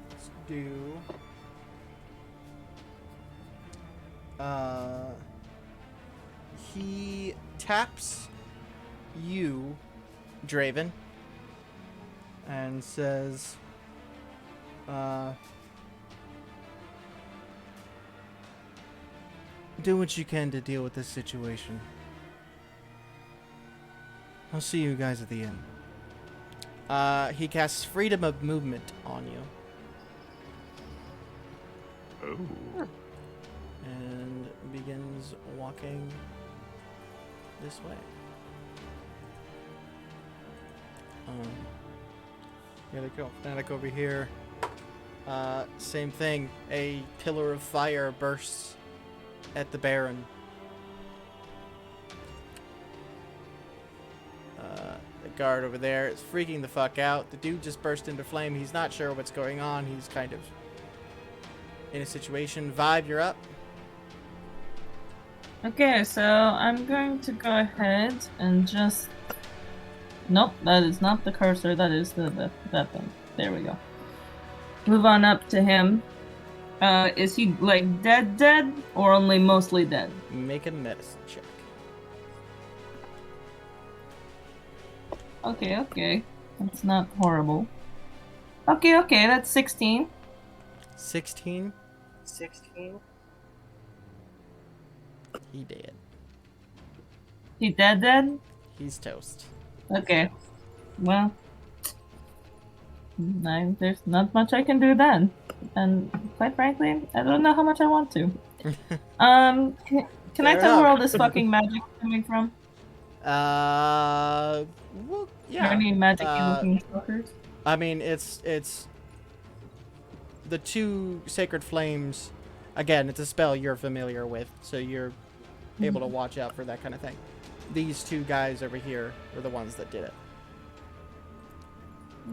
let's do he taps you, Draven, and says, do what you can to deal with this situation. I'll see you guys at the end. He casts freedom of movement on you. Oh. And begins walking this way. Here they go. Fnatic over here. Same thing. A pillar of fire bursts at the Baron. The guard over there is freaking the fuck out. The dude just burst into flame. He's not sure what's going on. He's kind of in a situation. Vibe, you're up. Okay, so I'm going to go ahead and just... Nope, that is not the cursor, that is that thing. There we go. Move on up to him. Is he, like, dead, or only mostly dead? Make a medicine check. Okay. That's not horrible. Okay, that's 16. 16? He dead. He dead? He's toast. Okay. Well, there's not much I can do then. And quite frankly, I don't know how much I want to. Can I tell where all this fucking magic is coming from? Well, Are yeah. there any magic-y looking fuckers? I mean, it's the 2 sacred flames. Again, it's a spell you're familiar with, so you're able to watch out for that kind of thing. These 2 guys over here were the ones that did it.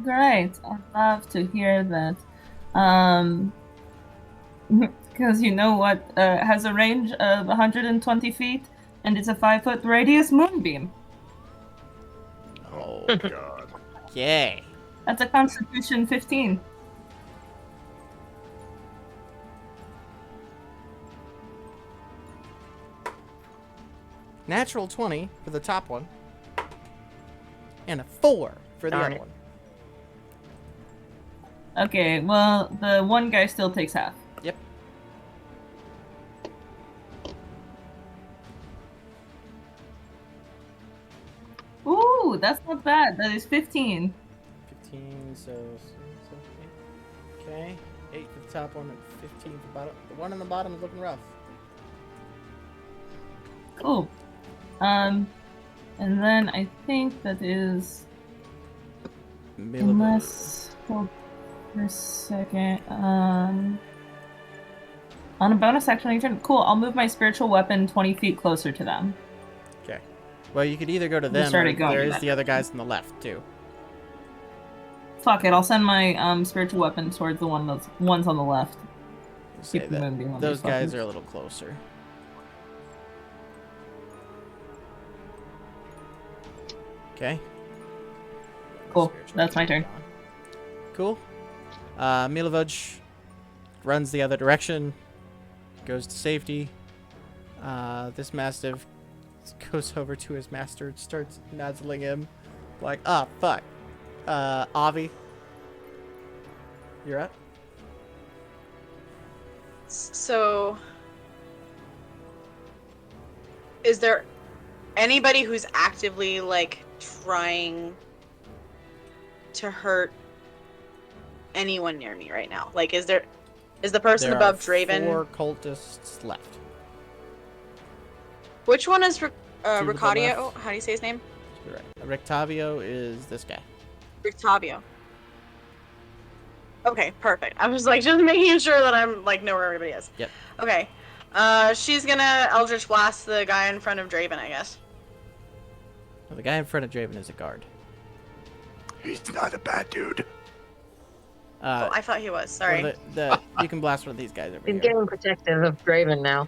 Great. I'd love to hear that. Because you know what has a range of 120 feet, and it's a 5-foot radius moonbeam. Oh, God. yay. That's a Constitution 15. Natural 20 for the top one. And a 4 for the Darn other it. one. Okay, well, the one guy still takes half. Yep. Ooh, that's not bad. That is 15. 15, so 8. Okay. 8 for the top one and 15 for the bottom. The one on the bottom is looking rough. Cool. And then I think that is... Unless... Hold for a second. On a bonus action on your turn. Cool, I'll move my spiritual weapon 20 feet closer to them. Okay. Well, you could either go to Just them or started going there in is that the other guys on the left, too. Fuck it, I'll send my spiritual weapon towards the ones on the left. Say Keep the that moonbeam on those these guys fuckers. are a little closer. Okay. Cool, Spiritual that's my weapon turn. gone. Cool. Milovoj runs the other direction, goes to safety. This mastiff goes over to his master and starts nuzzling him. Like, ah, fuck. Avi, you're up. So, is there anybody who's actively like trying to hurt anyone near me right now? Like, is the person There above are Draven? 4 cultists left. Which one is to the Ricardio? left. How do you say his name? You're right. Rictavio is this guy. Rictavio. Okay, perfect. I was like just making sure that I'm like know where everybody is. Yep. Okay. She's gonna Eldritch Blast the guy in front of Draven, I guess. Well, the guy in front of Draven is a guard. He's not a bad dude. Oh, I thought he was. Sorry. You can blast one of these guys over He's here. getting protective of Draven now.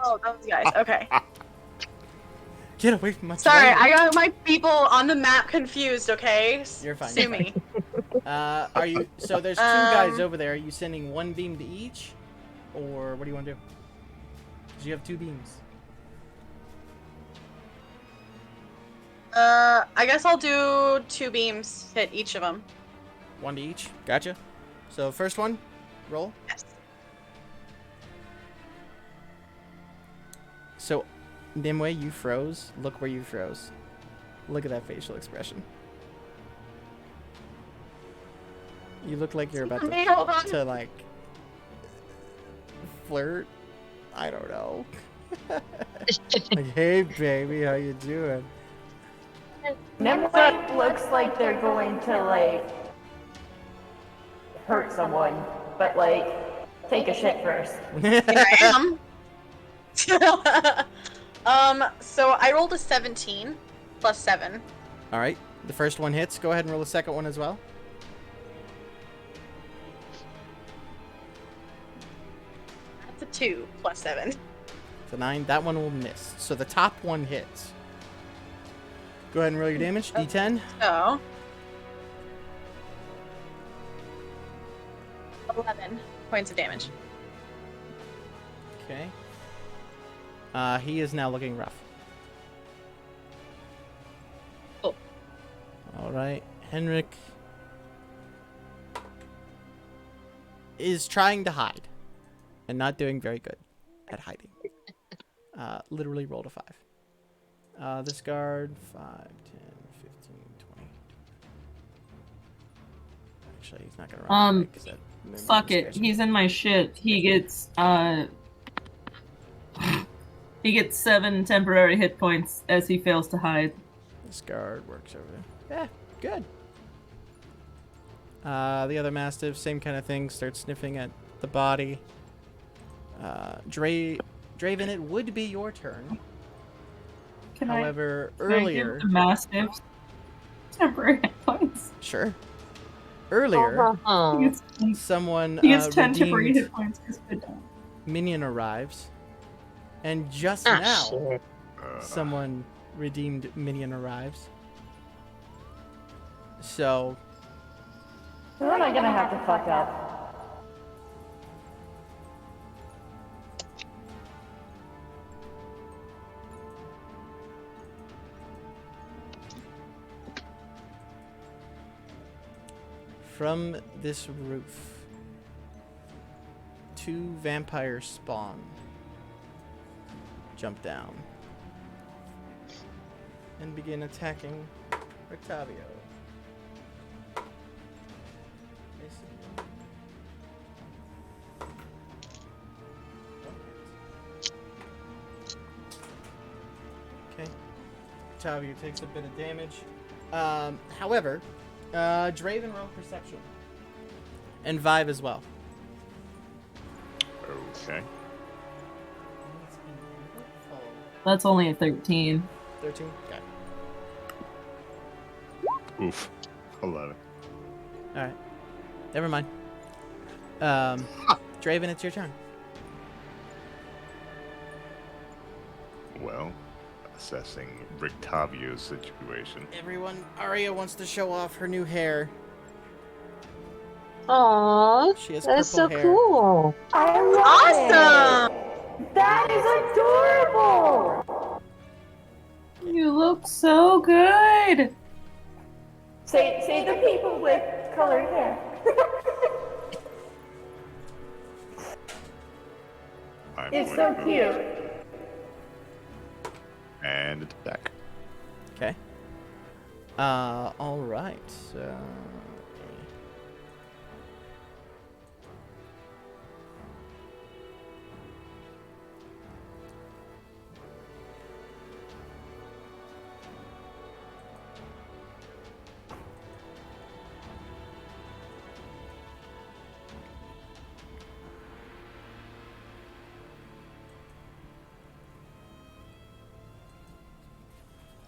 Oh, those guys. Okay. Get away from my Sorry, terrain. I got my people on the map confused. Okay. You're fine. Sue You're me. Are you? So there's 2 guys over there. Are you sending 1 beam to each, or what do you want to do? Because you have 2 beams. I guess I'll do 2 beams, hit each of them. 1 to each. Gotcha. So first one, roll. Yes. So, Nimue, you froze. Look where you froze. Look at that facial expression. You look like you're about Hey, hold on. to like flirt. I don't know. Like, hey baby, how you doing? Nimrod looks like they're going to like hurt someone, but like take a shit first. Here I am. So I rolled a 17 plus 7. All right, the first one hits. Go ahead and roll the second one as well. That's a 2 plus 7. So 9. That one will miss. So the top one hits. Go ahead and roll your damage. D10. So 11 points of damage. Okay. He is now looking rough. Cool. All right, Henrik is trying to hide and not doing very good at hiding. Literally rolled a 5. This guard, 5, 10, 15, 20. Actually, he's not gonna run. away 'cause that movement Fuck it. scares him. He's in my shit. He gets 7 temporary hit points as he fails to hide. This guard works over there. Yeah, good. The other mastiff, same kind of thing. Starts sniffing at the body. Draven, it would be your turn. Can However, I give earlier, the mastiffs temporary hit points? sure. Earlier, Oh, someone He gets 10 temporary redeemed hit points because of it. minion arrives, and just ah, now, shit. someone redeemed minion arrives. So, Who am I gonna have to fuck up? from this roof, 2 vampires spawn. Jump down. And begin attacking Octavio. Okay. Octavio takes a bit of damage. However, Draven roll perception. And Vive as well. Okay. That's only a 13. 13? Okay. Oof. 11. Alright. Never mind. Draven, it's your turn. Well, assessing Rictavio's situation. Everyone, Arya wants to show off her new hair. Aw, She has that's so purple hair. cool. I love Awesome! it. That is adorable. You look so good. Say the people with colored hair. I'm It's going so to move cute. and attack. Okay. Alright.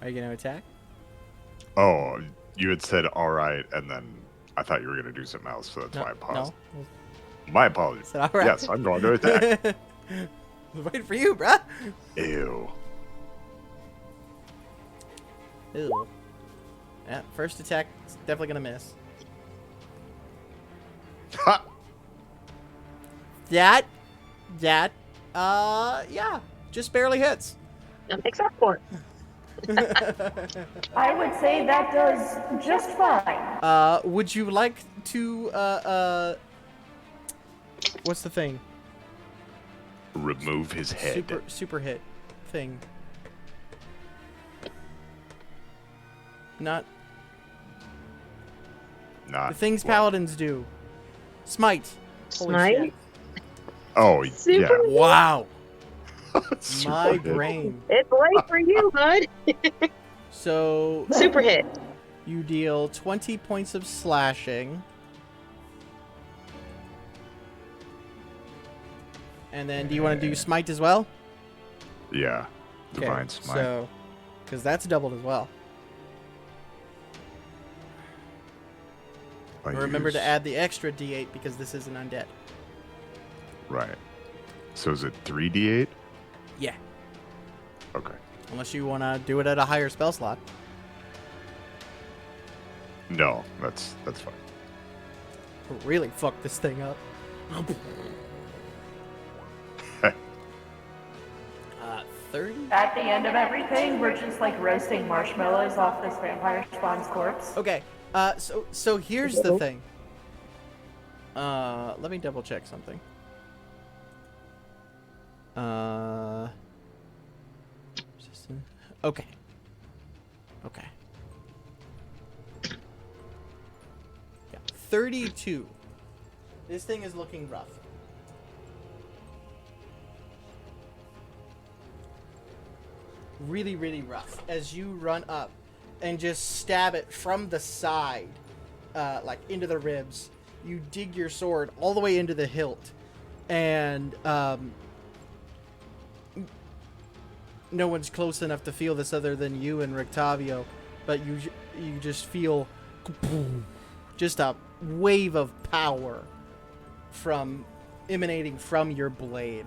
Are you going to attack? Oh, you had said all right, and then I thought you were going to do something else, so that's why I paused. No. My apologies. Is that alright? Yes, I'm going to attack. Waiting for you, bruh. Ew. Ew. Yeah, first attack is definitely going to miss. Ha! That, yeah, just barely hits. Except for it. I would say that does just fine. Would you like to, what's the thing? Remove his head. Super hit thing. Not the things what? paladins do. Smite. Holy Smite? shit. Oh, Super yeah. Wow. Super My hit. brain. It's late for you, bud. So Super hit. you deal 20 points of slashing. And then do you want to do smite as well? Yeah. Okay, Divine Smite. So, because that's doubled as well. I Remember use- to add the extra d8 because this is an undead. Right. So is it 3d8? Yeah. Okay. Unless you want to do it at a higher spell slot. No, that's fine. Really fuck this thing up. 30? At the end of everything, we're just like roasting marshmallows off this vampire spawn's corpse. Okay. So here's the thing. Let me double check something. Okay. Okay. Yeah. 32. This thing is looking rough. Really, really rough. As you run up and just stab it from the side, like into the ribs, you dig your sword all the way into the hilt, and no one's close enough to feel this other than you and Rictavio, but you just feel just a wave of power from emanating from your blade.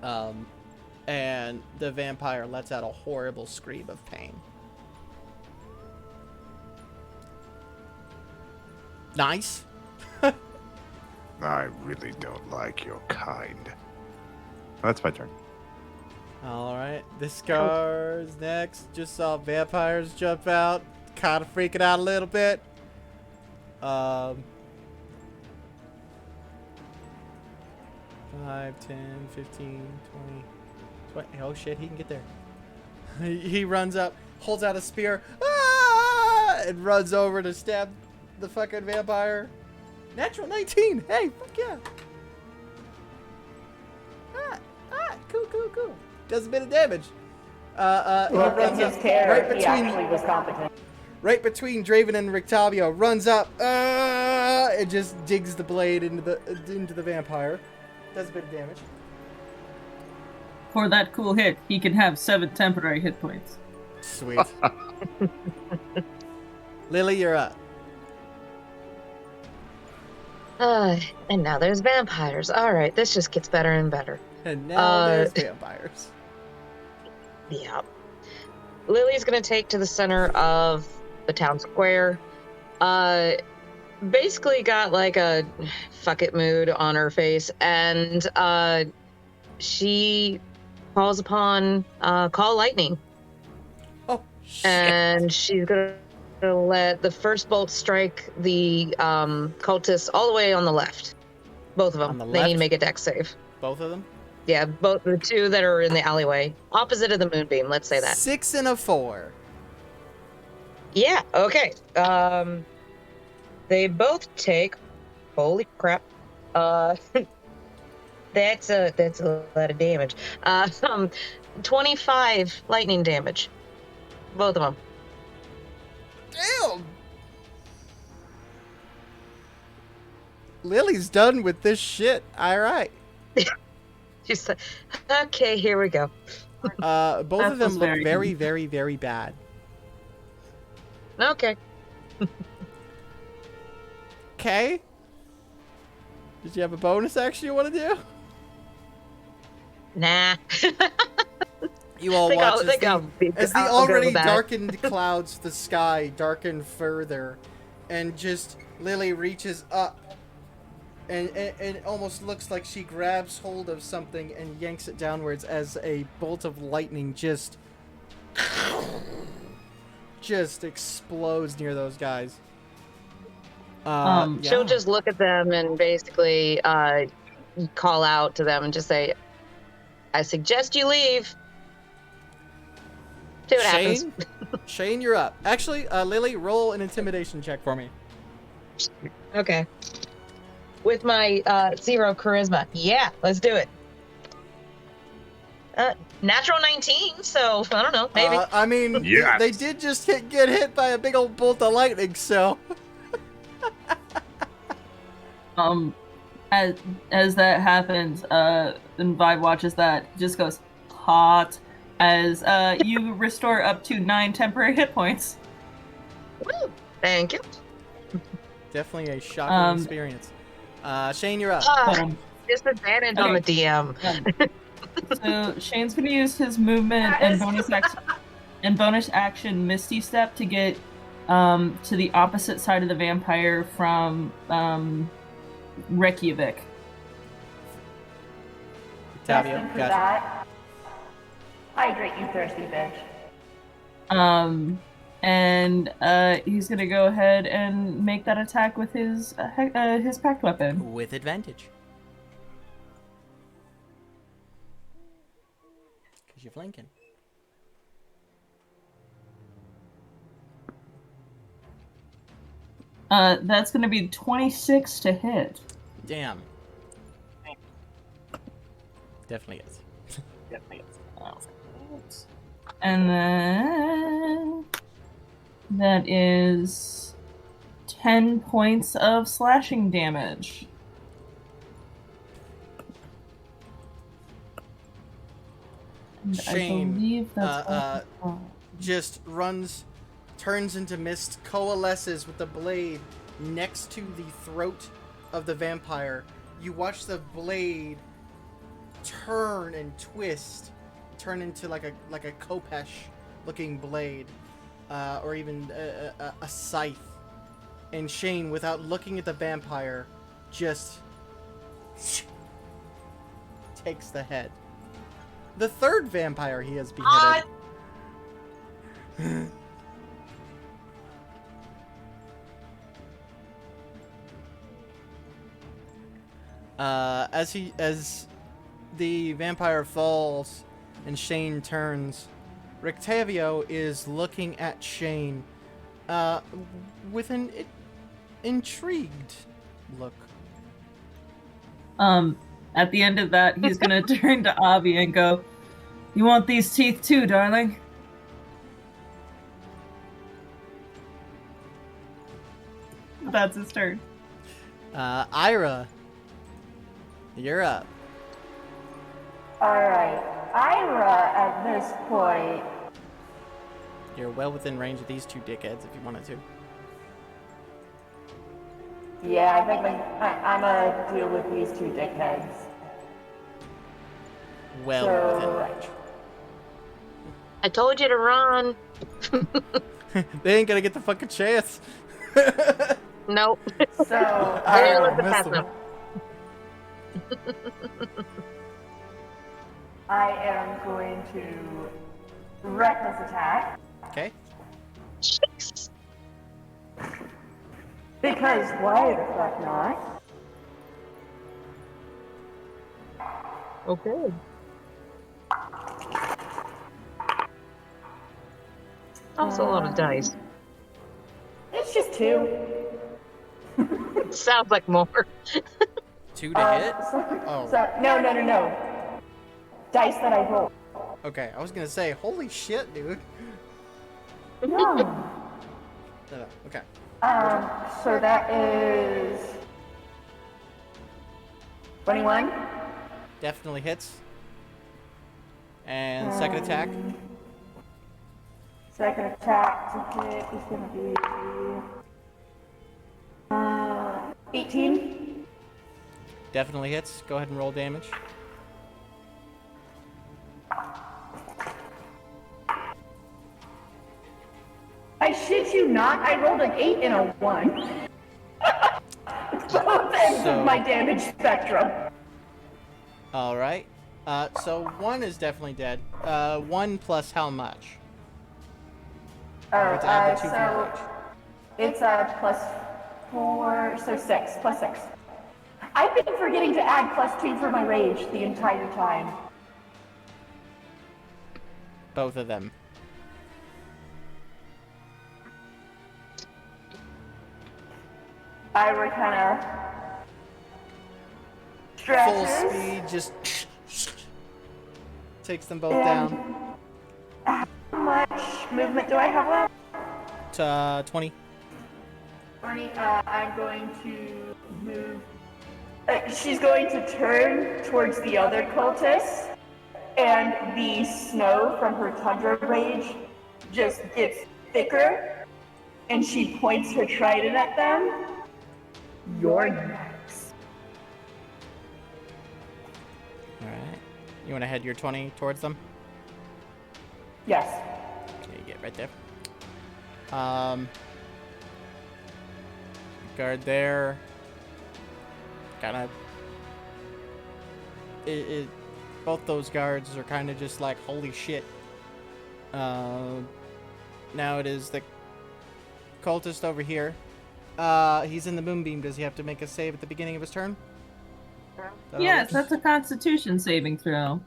And the vampire lets out a horrible scream of pain. Nice. I really don't like your kind. That's my turn. Alright, this car's next. Just saw vampires jump out. Kind of freaking out a little bit. 5, 10, 15, 20. Oh shit, he can get there. He runs up, holds out a spear, and runs over to stab the fucking vampire. Natural 19! Hey, fuck yeah! Cool. Does a bit of damage. He runs up right He actually was competent. right between Draven and Rictavio, runs up, and just digs the blade into the vampire. Does a bit of damage. For that cool hit, he can have 7 temporary hit points. Sweet. Lily, you're up. And now there's vampires. All right, this just gets better and better. And now there's vampires. Yeah. Lily's gonna take to the center of the town square. Basically got like a fuck it mood on her face, and she calls upon Call Lightning. Oh, shit. And she's gonna let the first bolt strike the cultists all the way on the left. Both of them. On the They need to left? make a dex save. Both of them? Yeah, both the two that are in the alleyway, opposite of the moonbeam. Let's say that. 6 and a 4. Yeah. Okay. They both take. Holy crap. That's a lot of damage. 25 lightning damage. Both of them. Damn. Lily's done with this shit. All right. She's like, okay, here we go. Both That of them was look very very, good. very, very bad. Okay. Okay. Did you have a bonus action you want to do? Nah. You all Think watch I'll- think I'll be- as the I'll go already with that. darkened clouds, the sky darken further, and just Lily reaches up, and it almost looks like she grabs hold of something and yanks it downwards as a bolt of lightning just explodes near those guys. Yeah. She'll just look at them and basically call out to them and just say, I suggest you leave. See what happens. Shane, you're up. Actually, Lily, roll an intimidation check for me. Okay. With my 0 charisma. Yeah, let's do it. Natural 19, so I don't know, maybe. I mean, Yes. they did just get hit by a big old bolt of lightning, so. As that happens, and Vibe watches that, just goes hot as you restore up to 9 temporary hit points. Woo, thank you. Definitely a shocking experience. Shane, you're up. Disadvantage on the DM. So Shane's gonna use his movement and bonus action Misty Step to get to the opposite side of the vampire from Reykjavik. Tavio, Destined for gotcha. that. Hydrate, you thirsty bitch. And he's gonna go ahead and make that attack with his pact weapon. With advantage. Because you're flanking. That's gonna be 26 to hit. Damn. Definitely is. And then that is 10 points of slashing damage. And Shane, I believe that's just runs, turns into mist, coalesces with the blade next to the throat of the vampire. You watch the blade turn and twist, turn into like a khopesh looking blade, or even a scythe. And Shane, without looking at the vampire, just takes the head. The third vampire he has beheaded. As the vampire falls and Shane turns, Rictavio is looking at Shane with an intrigued look. At the end of that, he's gonna turn to Avi and go, "You want these teeth too, darling?" That's his turn. Ira, you're up. Alright. Ira, at this point, You're well within range of these two dickheads if you wanted to. yeah, I think I'm gonna deal with these two dickheads. Well So- within range. I told you to run. They ain't gonna get the fucking chance. Nope. So, There was the missed pass him. now. I am going to reckless attack. Okay. Jeez. Because why the fuck not? Okay. That's a lot of dice. It's just two. It sounds like more. 2 to hit? Oh. No. Dice that I roll. Okay, I was gonna say, holy shit, dude. No. No, okay. So that is 21. Definitely hits. And second attack. Second attack to hit is gonna be 18. Definitely hits. Go ahead and roll damage. I shit you not, I rolled an 8 and a 1. Both ends So- of my damage spectrum. Alright. So 1 is definitely dead. 1 plus how much? Oh, have to add the 2 from your so it's plus 4, so 6, plus 6. I've been forgetting to add plus 2 for my rage the entire time. Both of them. Ira kind of Full stretches. speed, just takes them both down. How much movement do I have left? To 20. 20. I'm going to move. She's going to turn towards the other cultists, and the snow from her tundra rage just gets thicker, and she points her trident at them. You're next. Alright. You want to head your 20 towards them? Yes. Okay, you get right there. Guard there. Kind of. Both those guards are kind of just like, holy shit. Now it is the cultist over here. He's in the moonbeam. Does he have to make a save at the beginning of his turn? Yes, that's a Constitution saving throw.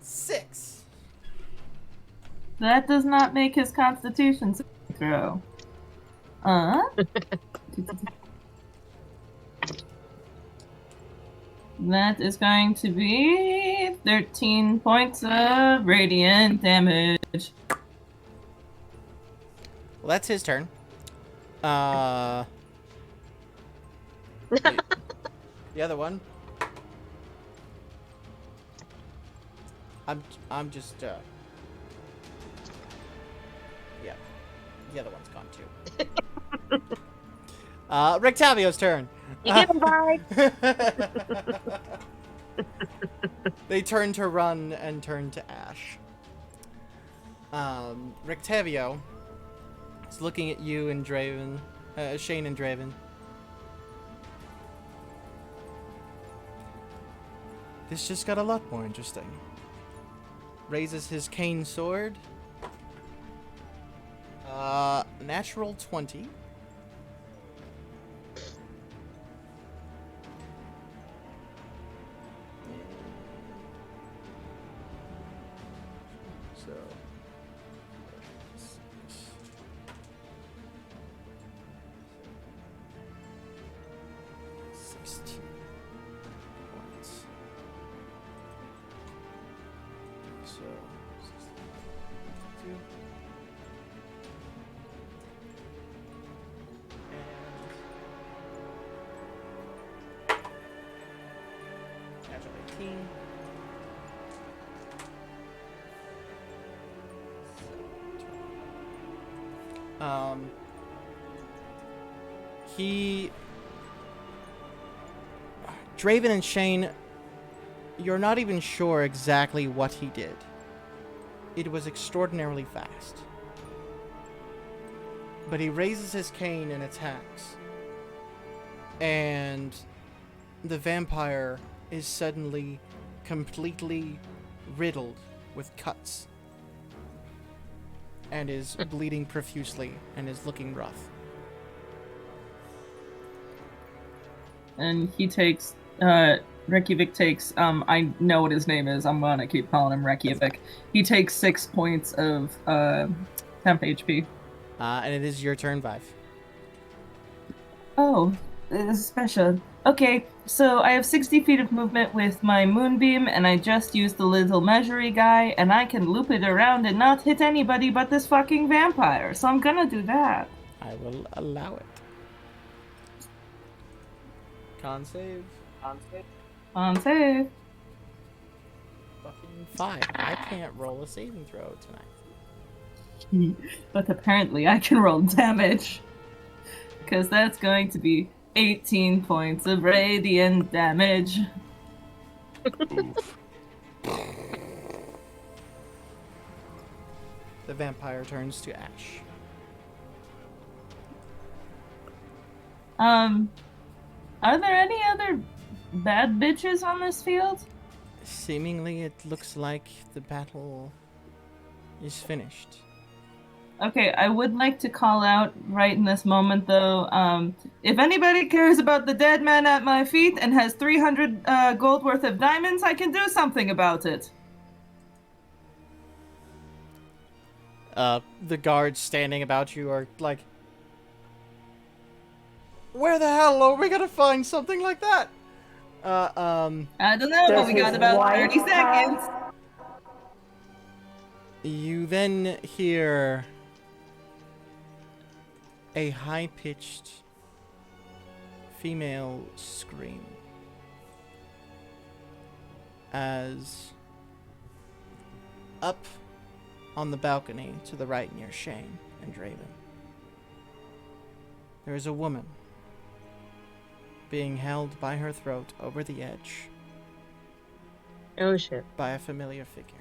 6. That does not make his Constitution saving throw. That is going to be 13 points of radiant damage. Well, that's his turn. The other one. I'm just yeah. The other one's gone too. Rictavio's turn. You get a vibe. They turn to run and turn to Ash. Rictavio is looking at you and Draven, Shane and Draven. This just got a lot more interesting. Raises his cane sword. Natural 20. So. 16 points. So. 62. And natural 18. He Draven and Shane, you're not even sure exactly what he did. It was extraordinarily fast. But he raises his cane and attacks. And the vampire is suddenly completely riddled with cuts. And is bleeding profusely and is looking rough. And he takes, Reykjavik takes, I know what his name is, I'm gonna keep calling him Reykjavik. He takes 6 points of, temp HP. And it is your turn, Vive. Oh, this is special. Okay, so I have 60 feet of movement with my moonbeam, and I just used the little measury guy, and I can loop it around and not hit anybody but this fucking vampire, so I'm gonna do that. I will allow it. Con save. On save. Fucking 5. I can't roll a saving throw tonight. But apparently I can roll damage. Because that's going to be 18 points of radiant damage. Oof. The vampire turns to Ash. Are there any other bad bitches on this field? Seemingly, it looks like the battle is finished. Okay, I would like to call out right in this moment, though, if anybody cares about the dead man at my feet and has 300 gold worth of diamonds, I can do something about it. The guards standing about you are like, where the hell are we gonna find something like that? I don't know, but we got about 30 seconds. You then hear a high-pitched female scream as up on the balcony to the right near Shane and Draven, there is a woman being held by her throat over the edge Oh shit. by a familiar figure.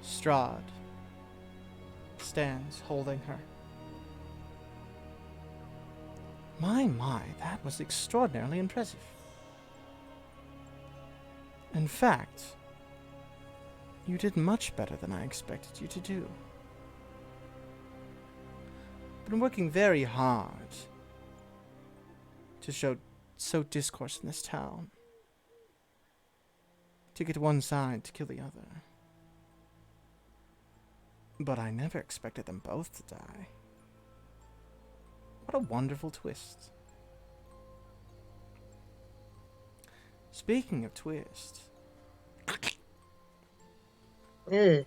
Strahd stands holding her. My, that was extraordinarily impressive. In fact, you did much better than I expected you to do. Been working very hard to sow discourse in this town, to get one side to kill the other. But I never expected them both to die. What a wonderful twist. Speaking of twist, Ugh.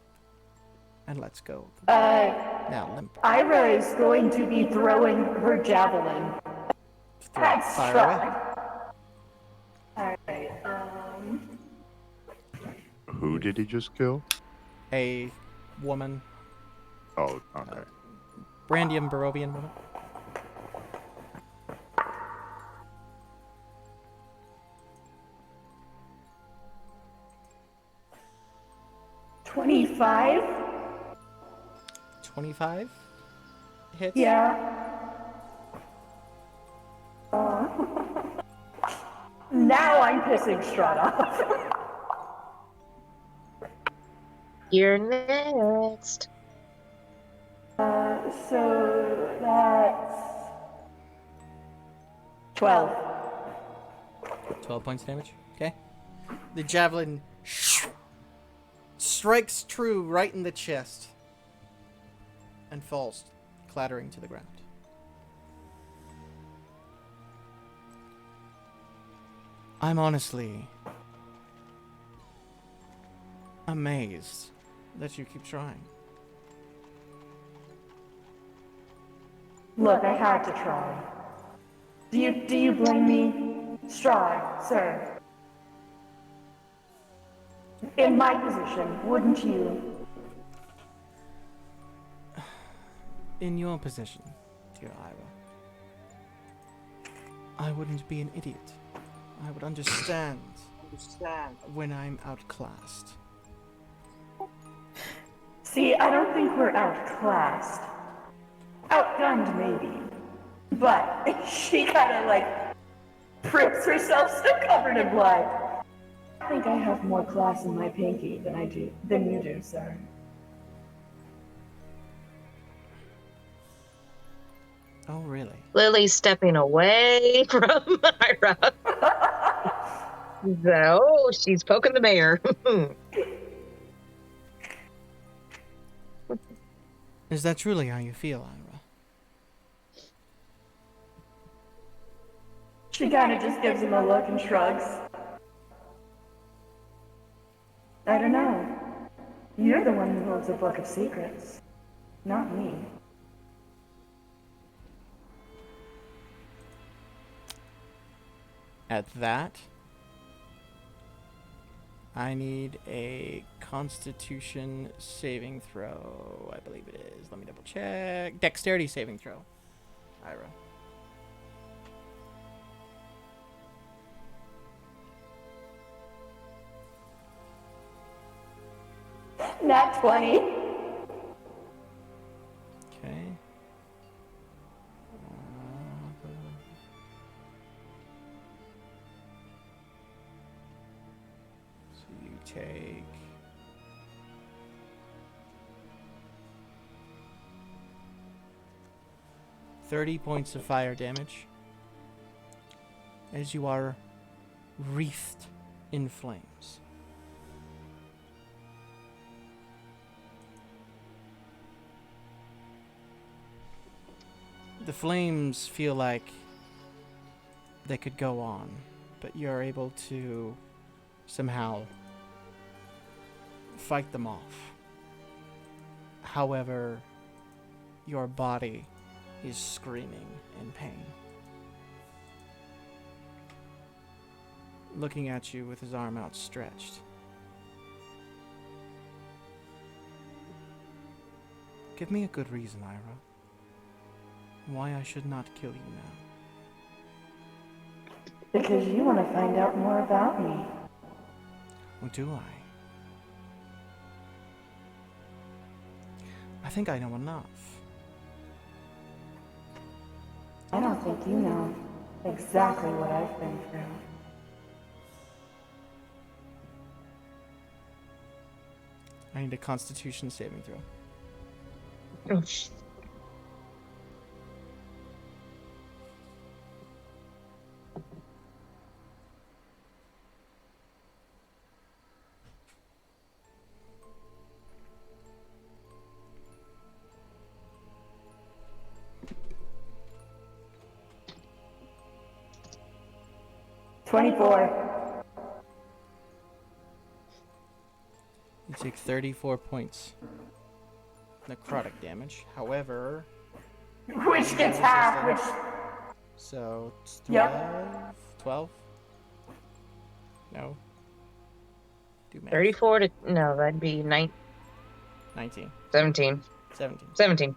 and let's go. Uh, Now, limp. Ira is going to be throwing her javelin. That's Fire away. Alright, Who did he just kill? A woman. Okay. Brandium Barovian moment. $25? 25 hits. Yeah. Now I'm pissing Strahd off. You're next. So that's 12. 12 points of damage. Okay. The javelin strikes true right in the chest and falls, clattering to the ground. I'm honestly amazed that you keep trying. Look, I had to try. Do you blame me? Strahd, sir. In my position, wouldn't you? In your position, dear Ira, I wouldn't be an idiot. I would understand when I'm outclassed. See, I don't think we're outclassed. Outgunned, maybe. But she kind of like prips herself, still covered in blood. I think I have more class in my pinky than you do, sir. Oh, really? Lily's stepping away from Myra. So she's poking the mayor. Is that truly how you feel, Ira? She kind of just gives him a look and shrugs. I don't know. You're the one who holds a book of secrets, not me. At that, I need a Constitution saving throw. I believe it is. Let me double check. Dexterity saving throw. Ira. Nat 20. Okay. So you take 30 points of fire damage as you are wreathed in flames. The flames feel like they could go on, but you're able to somehow fight them off. However, your body is screaming in pain. Looking at you with his arm outstretched. Give me a good reason, Ira. Why I should not kill you now. Because you want to find out more about me. Or do I? I think I know enough. I don't think you know exactly what I've been through. I need a Constitution saving throw. Oh, 24. You take 34 points necrotic damage. However, Which gets half, which... so it's 12? Yep. 12? No. Do math. 34 to, no, that'd be 19. 17. 17. 17.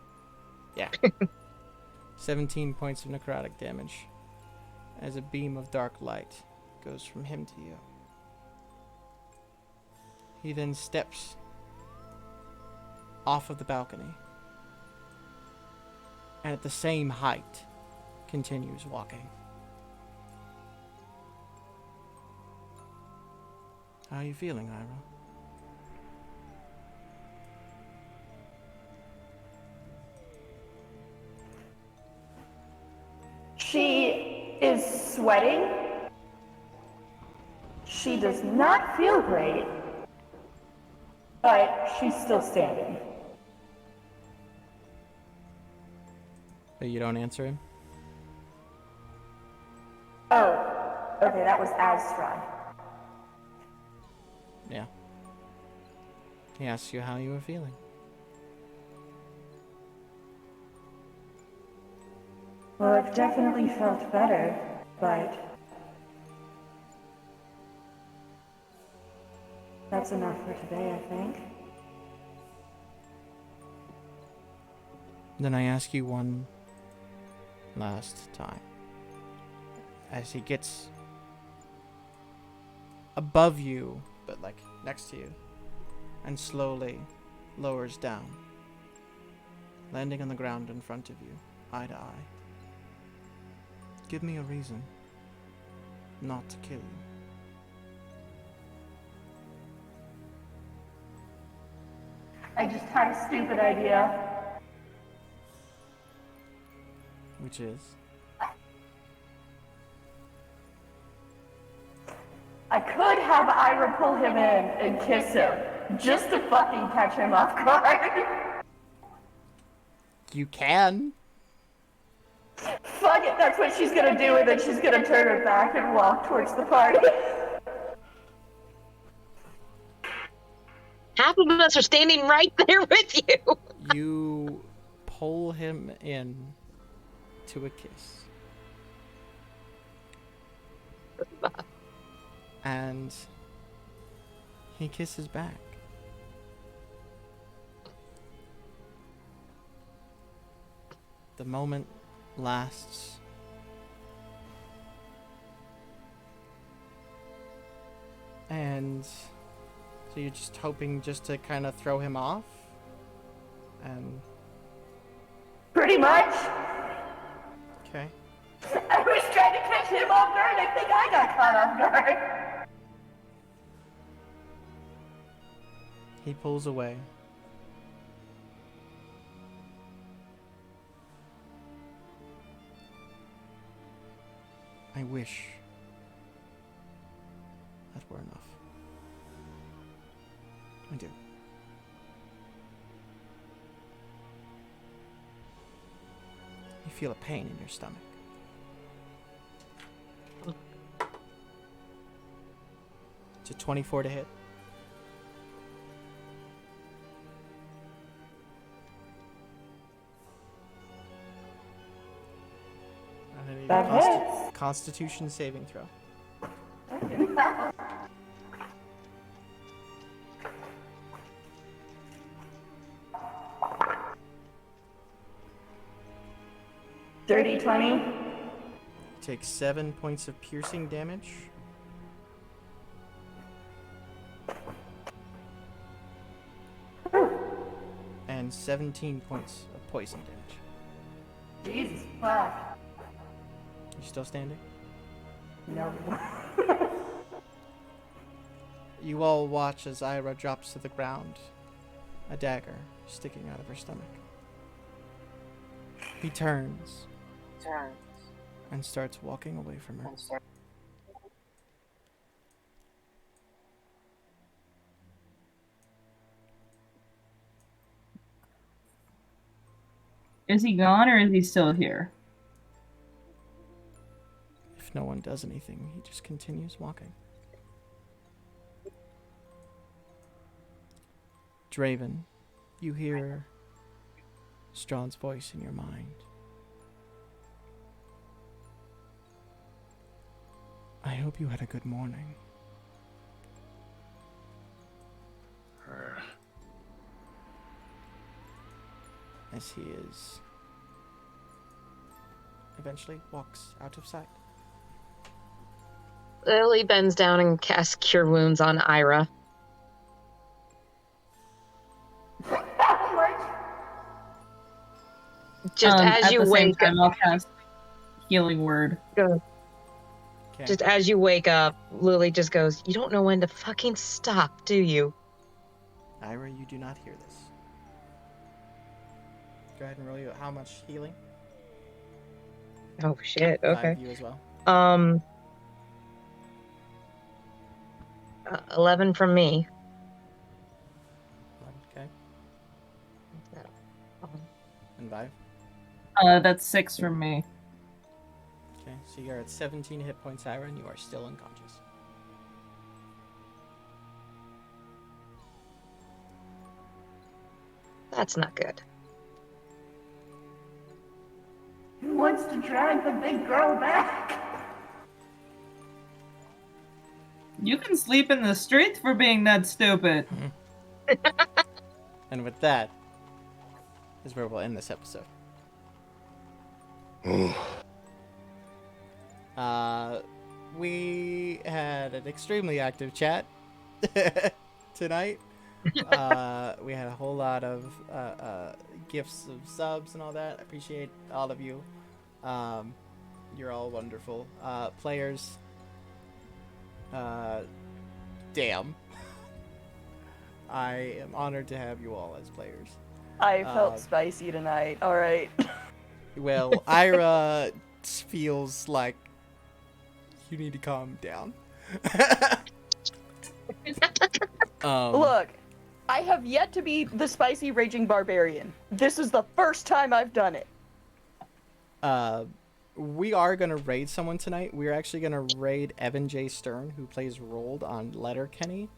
Yeah. 17 points of necrotic damage as a beam of dark light goes from him to you. He then steps off of the balcony and at the same height continues walking. How are you feeling, Ira? She is sweating. She does not feel great, but she's still standing. But you don't answer him? Oh, okay, that was as Strahd. Yeah. He asks you how you were feeling. Well, I've definitely felt better, but that's enough for today, I think. Then I ask you one last time. As he gets above you, but like next to you, and slowly lowers down, landing on the ground in front of you, eye to eye. Give me a reason not to kill you. I just had a stupid idea. Which is? I could have Ira pull him in and kiss him, just to fucking catch him off guard. You can. Fuck it, that's what she's gonna do, and then she's gonna turn her back and walk towards the party. Half of us are standing right there with you. You pull him in to a kiss. And he kisses back. The moment lasts and so you're just hoping just to kind of throw him off and Pretty much. okay. I was trying to catch him off guard, I think I got caught off guard. He pulls away. I wish that were enough. I do. You feel a pain in your stomach. It's a 24 to hit. And I need That a hits. Constitution saving throw. Dirty 20. Take 7 points of piercing damage. And 17 points of poison damage. Jesus fuck. You still standing? No. You all watch as Ira drops to the ground, a dagger sticking out of her stomach. He turns and starts walking away from her. Is he gone or is he still here? If no one does anything, he just continues walking. Draven, you hear Strahd's voice in your mind. I hope you had a good morning. as he is eventually walks out of sight. Lily bends down and casts Cure Wounds on Ira. Just as At you the same wake time, I'll cast Healing Word. up, Okay. just as you wake up, Lily just goes, "You don't know when to fucking stop, do you?" Ira, you do not hear this. Go ahead and roll you how much healing? Oh shit. Okay. 5 you as well. 11 from me. Okay. And 5. That's 6 from me. Okay, so you're at 17 hit points, Ira, and you are still unconscious. That's not good. Who wants to drag the big girl back? You can sleep in the street for being that stupid. And with that is where we'll end this episode. We had an extremely active chat tonight. We had a whole lot of gifts of subs and all that. I appreciate all of you. You're all wonderful. Players, damn. I am honored to have you all as players. I felt spicy tonight. All right. Well, Ira feels like you need to calm down. Look, I have yet to be the spicy raging barbarian. This is the first time I've done it. We are gonna raid someone tonight. We're actually gonna raid Evan J. Stern, who plays Rolled on Letterkenny.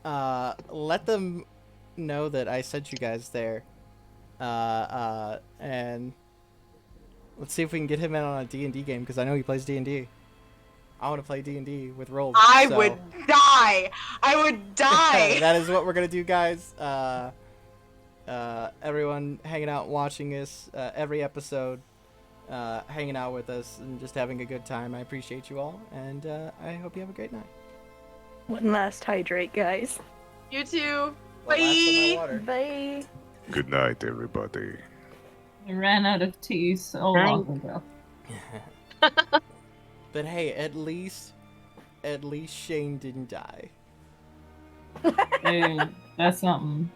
Let them know that I sent you guys there. And let's see if we can get him in on a D&D game, because I know he plays D&D. I want to play D&D with Rolled. I would die. I would die. That is what we're gonna do, guys. Everyone hanging out, watching us every episode, hanging out with us, and just having a good time. I appreciate you all, and I hope you have a great night. One last hydrate, guys. You too. One last of my Bye. water. Bye. Good night, everybody. I ran out of tea so long ago. But hey, at least Shane didn't die. Hey, that's something.